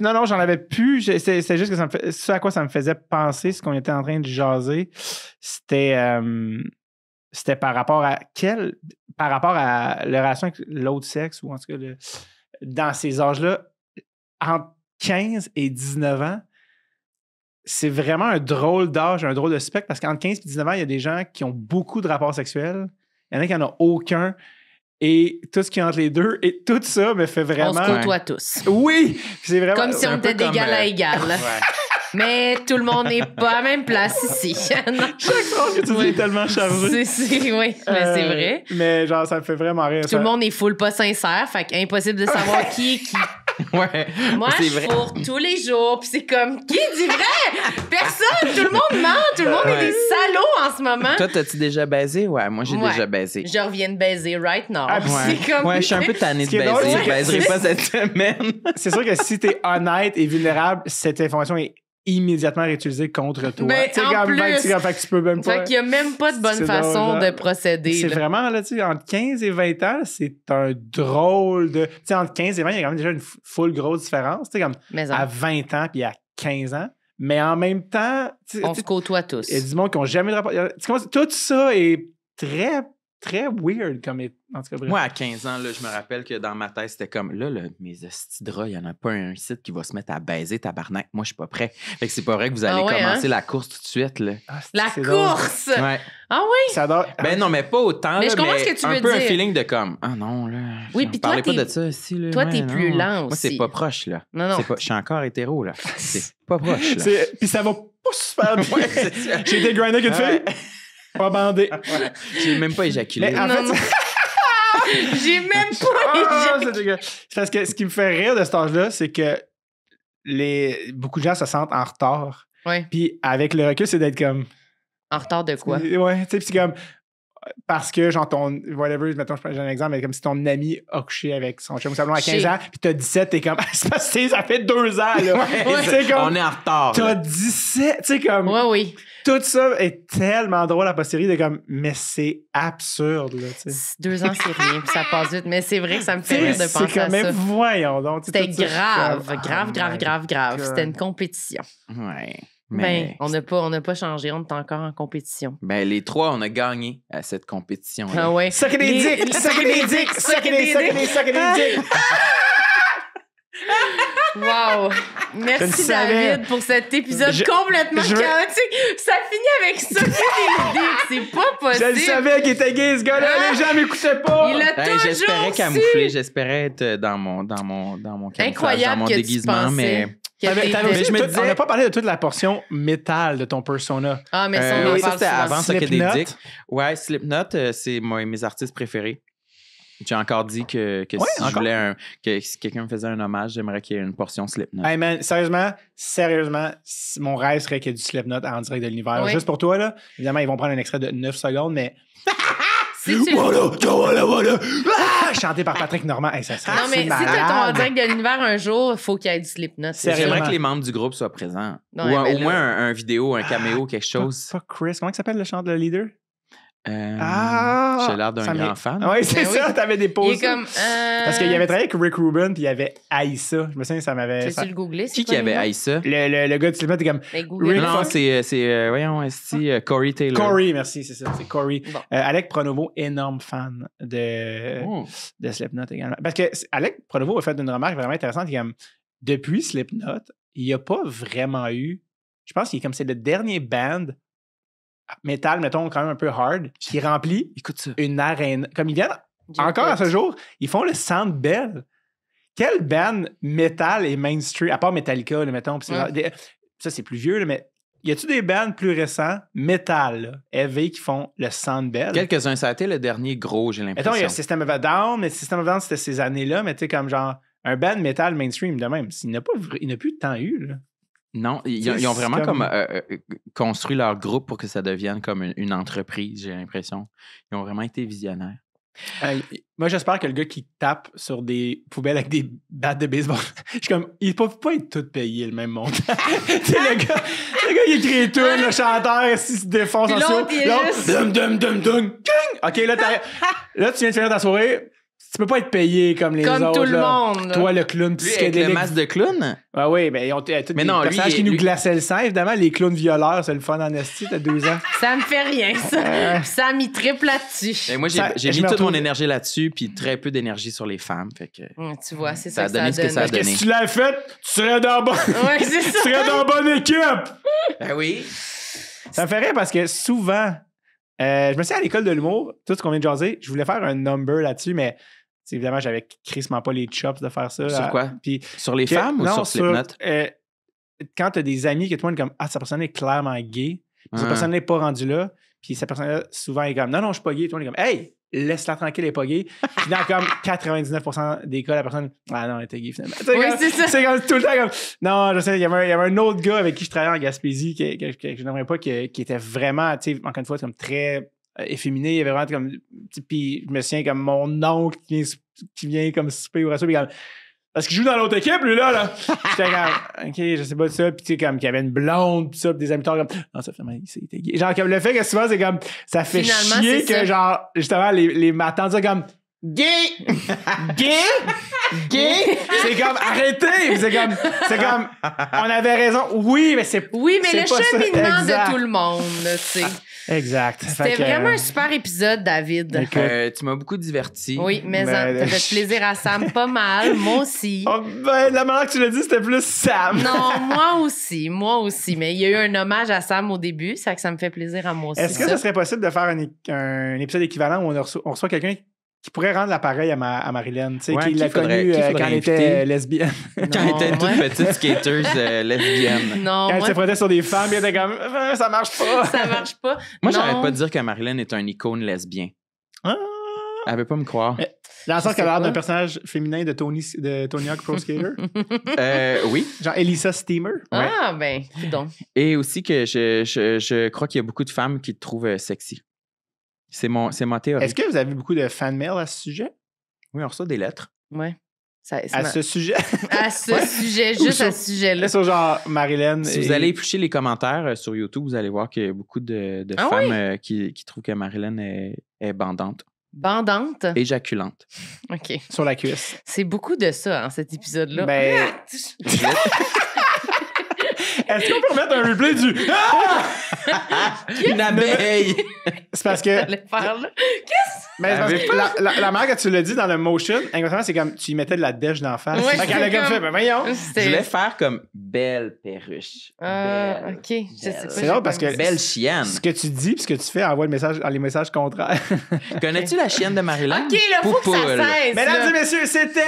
Non, j'en avais plus. C'est juste que ce à quoi ça me faisait penser, ce qu'on était en train de jaser, c'était par rapport à la relation avec l'autre sexe, ou en tout cas, dans ces âges-là, entre 15 et 19 ans, c'est vraiment un drôle d'âge, un drôle de spectre, parce qu'entre 15 et 19 ans, il y a des gens qui ont beaucoup de rapports sexuels. Il y en a qui n'en ont aucun. Et tout ce qui est entre les deux, et tout ça me fait vraiment... On se côtoie tous. Oui! C'est vraiment... Comme si on était d'égal à égal. Mais tout le monde n'est pas à la même place ici. Non. Chaque phrase que tu dis est tellement chargée. Oui, mais c'est vrai. Mais genre, ça me fait vraiment rire. Tout le monde est full pas sincère, fait qu'impossible de savoir qui est qui. Ouais. Moi, c'est je vrai. fourre tous les jours, puis c'est comme, qui dit vrai? Personne! Tout le monde ment! Tout le monde est des salauds en ce moment. Toi, t'as-tu déjà baisé? Ouais, moi, j'ai Ouais. déjà baisé. Je reviens de baiser right now. Ah, Ouais. C'est comme... Ouais, je suis un peu tanné Ce de qui est drôle, baiser. c'est Je que- baiserai pas cette semaine. C'est sûr que si t'es honnête et vulnérable, cette information est immédiatement réutilisée contre toi. Ben, Tu sais, en comme, plus. fait que tu peux même pas... Fait qu'il y a même pas de bonne C'est façon drôle, de genre. procéder. C'est là. vraiment, là, tu sais, entre 15 et 20 ans, c'est un drôle de... Tu sais, entre 15 et 20, il y a quand même déjà une full grosse différence. Tu sais, comme Mais à 20 ans puis à 15 ans. Mais en même temps, tu sais, on se côtoie tous. il y a du monde qui n'ont jamais de rapport. Tout ça est très, très weird. En tout cas, bref. Moi, à 15 ans, là, je me rappelle que dans ma tête, c'était comme, là, mes hosties de draps, il n'y en a pas un site qui va se mettre à baiser, tabarnak. Moi, je suis pas prêt. Fait que c'est pas vrai que vous allez Ah ouais, commencer hein? la course tout de suite, là. Ah, La c'est drôle. course! Ouais. Ah oui? Ça adore. Ben non, mais pas autant, Mais là, je comprends mais ce que tu un veux peu un dire. feeling de comme, ah non, là. Oui, puis toi, parlez pas t'es- de ça ici, là. toi, Ouais, t'es non. plus lent Moi, aussi. c'est pas proche, là. Non. Je suis encore hétéro, là. C'est pas proche, là. Puis ça va pas super bien. Ouais, c'est ça. J'ai été grindé avec une fille, Ouais. pas bandé. J'ai même pas éjaculé. Mais en Non, fait, non. J'ai même pas Ah, éjaculé. c'est dégueulasse. C'est parce que ce qui me fait rire de cet âge-là, c'est que beaucoup de gens se sentent en retard. Ouais. Puis avec le recul, c'est d'être comme. En retard de quoi? Ouais, tu sais, puis c'est comme. Parce que, genre, whatever, mettons, je prends un exemple, mais comme si ton ami a couché avec son chum ou sa blonde à 15 Chier. ans, puis t'as 17, t'es comme. C'est parce que ça fait 2 ans, là. Ouais, C'est comme. on est en retard. T'as là. 17, tu sais, comme. Ouais, oui. Tout ça est tellement drôle à posteriori de comme. Mais c'est absurde, là, tu sais. 2 ans, c'est rien, puis ça passe vite. Mais c'est vrai que ça me fait Tu rire sais, de c'est penser à quand même, ça. voyons donc. tu sais, C'était tout ça, grave, comme, grave, oh grave, my grave, grave. God. C'était une compétition. Ouais. Ben, Mais on n'a pas changé, on est encore en compétition. ben, les trois, on a gagné à cette compétition. Ah ouais. Suck des dicks, suck des dicks, suck des dicks. Wow! Je le Merci savais. David pour cet épisode Je- complètement je veux- chaotique. Ça finit avec ça, des dicks. C'est pas Je le possible. savais qu'il était gay, ce gars-là. Ah. Les gens m'écoutaient pas. Il a Ben, toujours j'espérais su. camoufler, j'espérais être dans mon camouflage, Incroyable dans mon que tu déguisement, pensais mais que T'avais t'étais- aussi je me tout- disais- On n'a pas parlé de toute la portion métal de ton persona. Ah, mais ça, on en oui, ça parle c'était souvent. avant ça que des Slipknot. dicks. Ouais, Slipknot, c'est mes artistes préférés. J'ai encore dit que Ouais, si je encore? voulais que si quelqu'un me faisait un hommage, j'aimerais qu'il y ait une portion Slipknot. Hey man, sérieusement, mon rêve serait qu'il y ait du Slipknot en direct de l'univers. Oui. Juste pour toi, là. Évidemment, ils vont prendre un extrait de 9 secondes, mais. Si tu- Voilà. Chanté par Patrick Normand. Hey, ça serait Non, mais assez si t'as ton en malade. direct de l'univers un jour, il faut qu'il y ait du Slipknot. Sérieux? J'aimerais Vraiment. que les membres du groupe soient présents. Ouais, Ou mais au là- moins un vidéo, un caméo, quelque chose. Pas Chris. Comment il s'appelle le chanteur, le leader? J'ai l'air d'un grand fan. Oui, c'est Ben ça, oui. t'avais des Il pauses. est comme. Parce qu'il avait travaillé avec Rick Rubin, puis il avait haï ça. Je me souviens, ça m'avait. Tu le googler? Qui avait haï ça? Le gars de Slipknot était comme. Ben, Google. Non, c'est voyons, Corey Taylor. Corey, merci, c'est ça. C'est Corey. Bon. Alec Pronovo, énorme fan de Slipknot également. Parce que Alec Pronovo a fait une remarque vraiment intéressante. Il est comme, depuis Slipknot, il n'y a pas vraiment eu. Je pense qu'il est comme c'est le dernier band metal, mettons, quand même un peu hard, qui remplit Écoute ça. une arène. Comme ils viennent, encore à ce jour, ils font le Centre Bell. Quelle band metal et mainstream, à part Metallica, là, mettons, pis ça c'est plus vieux, là, mais y a-tu des bands plus récents, metal, là, heavy, qui font le Centre Bell? Quelques-uns, ça a été le dernier gros, j'ai l'impression. Mettons, il y a System of a Down, mais System of a Down, c'était ces années-là, mais tu sais, comme genre, un band metal mainstream de même. Il n'a plus de temps eu, là. Non, ils ont vraiment comme construit leur groupe pour que ça devienne comme une entreprise, j'ai l'impression. Ils ont vraiment été visionnaires. Moi, j'espère que le gars qui tape sur des poubelles avec des battes de baseball, je suis comme, ils peuvent pas être tous payés le même montant. Tu sais, le gars, il écrit les tunes, le chanteur, il se défonce en dessous. L'autre, dum, OK, là, tu viens de finir ta soirée. Tu peux pas être payé comme les autres. Comme tout le là. monde. Toi, le clown Avec le masque de clown? Ah oui, mais ils ont tous des personnages qui nous glaçaient le sang. Évidemment, les clowns violeurs, c'est le fun en esti, t'as 2 ans. Ça me fait rien, ça. Sam, il triple là-dessus. Et moi, j'ai mis toute mon énergie là-dessus, puis très peu d'énergie sur les femmes. Fait que, Tu vois, c'est ça ça a donné ce que ça a Parce que donné. si tu l'avais fait, tu serais dans Ouais, c'est ça. tu serais dans la bonne équipe. Ben oui. Ça me fait rire parce que souvent, je me souviens à l'école de l'humour, tout ce qu'on vient de jaser, je voulais faire un number là-dessus, mais évidemment, j'avais crissement pas les chops de faire ça. Sur quoi? Puis, Sur les femmes ou sur Slipknot? Quand t'as des amis que tout le monde est comme, cette personne est clairement gay, puis cette personne n'est pas rendue là, puis cette personne-là, souvent, est comme, non, je suis pas gay. Tout le monde est comme, hey, laisse-la tranquille, elle est pas gay. Puis dans comme 99% des cas, la personne, non, elle était gay finalement. Oui, c'est ça. C'est comme tout le temps comme, non, je sais, il y avait un autre gars avec qui je travaillais en Gaspésie que je n'aimerais pas, qui était vraiment, tu sais, encore une fois, comme très efféminé, il y avait vraiment comme, puis je me souviens comme mon oncle qui vient comme souper au resto, puis comme, parce qu'il joue dans l'autre équipe, lui, là. J'étais comme, OK, je sais pas de ça. Puis, tu sais, comme, qu'il y avait une blonde, pis ça, pis des amis comme, non, ça fait mal, il était gay. Genre, comme le fait que souvent, c'est comme, ça fait Finalement, chier c'est que, ça. genre, justement, les matins, ça, comme, gay! Gay! Gay! C'est comme, arrêtez! Puis c'est comme, on avait raison. Oui, mais c'est. Oui, mais c'est le pas ça. cheminement Exact. de tout le monde, tu sais. Exact. C'était vraiment un super épisode, David. Tu m'as beaucoup diverti. Oui, mais t'as fait plaisir à Sam pas mal. Moi aussi. Oh, ben, la manière que tu l'as dit, c'était plus Sam. Non, moi aussi. Mais il y a eu un hommage à Sam au début, ça que ça me fait plaisir à moi aussi. Est-ce que ce serait possible de faire un épisode équivalent où on reçoit quelqu'un qui pourrait rendre l'appareil à Marilyn, tu sais, Ouais, qui l'a connue quand elle était lesbienne. Quand elle était toute petite skateuse lesbienne. Non, Quand elle moi, se frottait sur des femmes, elle était comme, ça marche pas. ça marche pas. Moi, Non. j'arrête pas de dire que Marilyn est un icône lesbien. Ah. Elle veut pas me croire. Dans le sens Je qu'elle a l'air sais d'un pas. personnage féminin de Tony Hawk Pro Skater. Oui. Genre Elisa Steamer. Ah, ben, donc. Et aussi que je crois qu'il y a beaucoup de femmes qui te trouvent sexy. C'est ma théorie. Est-ce que vous avez beaucoup de fan mail à ce sujet? Oui, on reçoit des lettres. Ouais. À ce sujet? À ce sujet, Ou juste à sur- ce sujet-là. Sur genre Marilyn. Si vous allez éplucher les commentaires sur YouTube, vous allez voir qu'il y a beaucoup de Ah femmes qui trouvent que Marilyn est bandante, Bandante. éjaculante. OK. Sur la cuisse. C'est beaucoup de ça, cet épisode-là. Ben, est-ce qu'on peut remettre un replay du. Une abeille! C'est parce que. Allez faire là. Mais c'est parce que la manière que tu l'as dit dans le motion, exactement, c'est comme tu y mettais de la dèche d'en face. Ouais, Fait qu'elle a c'est comme fait, ben voyons. Je voulais faire comme belle perruche. Belle. OK. Je sais pas. C'est drôle parce que- Belle chienne. Ce que tu dis puis ce que tu fais envoie les messages contraires. Connais-tu la chienne de Marilyn? OK, là, faut que ça Poupoule. cesse. Mesdames là. et messieurs, c'était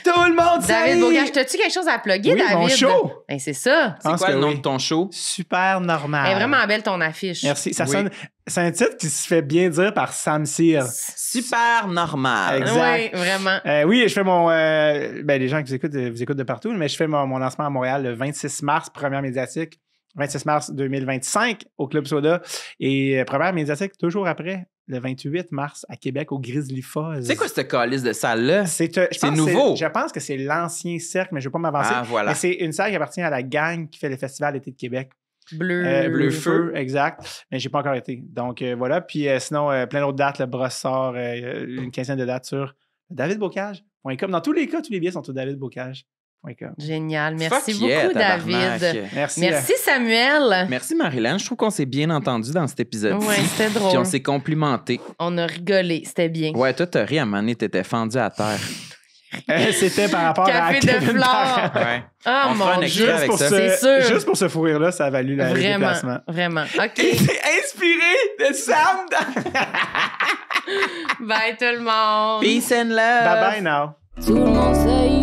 Tout le monde sait. David Bogage, t'as-tu quelque chose à plugger, Oui, David? mon show. Ben, c'est ça. C'est pense quoi que le nom oui. de ton show? Super normal. Elle est vraiment belle, ton affiche. Merci. Ça Oui. sonne. C'est un titre qui se fait bien dire par Sam Cyr. Super normal. Exact. Oui, vraiment. Oui, je fais mon. Les gens qui vous écoutent de partout, mais je fais mon lancement à Montréal le 26 mars, première médiatique. 26 mars 2025 au Club Soda. Et première médiatique toujours après, le 28 mars à Québec au Grizzly Fuzz. C'est quoi cette calice de salle-là? C'est nouveau. Je pense que c'est l'ancien cercle, mais je ne vais pas m'avancer. Ah, voilà. Mais c'est une salle qui appartient à la gang qui fait le Festival d'été de Québec. Bleu Feu, exact. Mais j'ai pas encore été. Donc, voilà. Puis sinon, plein d'autres dates. Le Brossard, une quinzaine de dates sur davidbocage.com. Dans tous les cas, tous les billets sont au davidbocage.com. Génial. Merci Fuck beaucoup, yeah, David. tabarnak. Merci, Samuel. Merci, Marilyn. Je trouve qu'on s'est bien entendu dans cet épisode-ci. Ouais, c'était drôle. Puis on s'est complimenté. On a rigolé. C'était bien. Ouais, toi, t'as ri à un moment donné, t'étais fendu à terre. C'était par rapport Café à de Kevin flore. Parent. Ouais. Ah, On fera un mon extrait Dieu. avec ça. C'est sûr. Juste pour ce fou rire-là, ça a valu le déplacement. Vraiment. OK. T'es inspiré de Sam. Bye, tout le monde. Peace and love. Bye-bye now. Tout le monde sait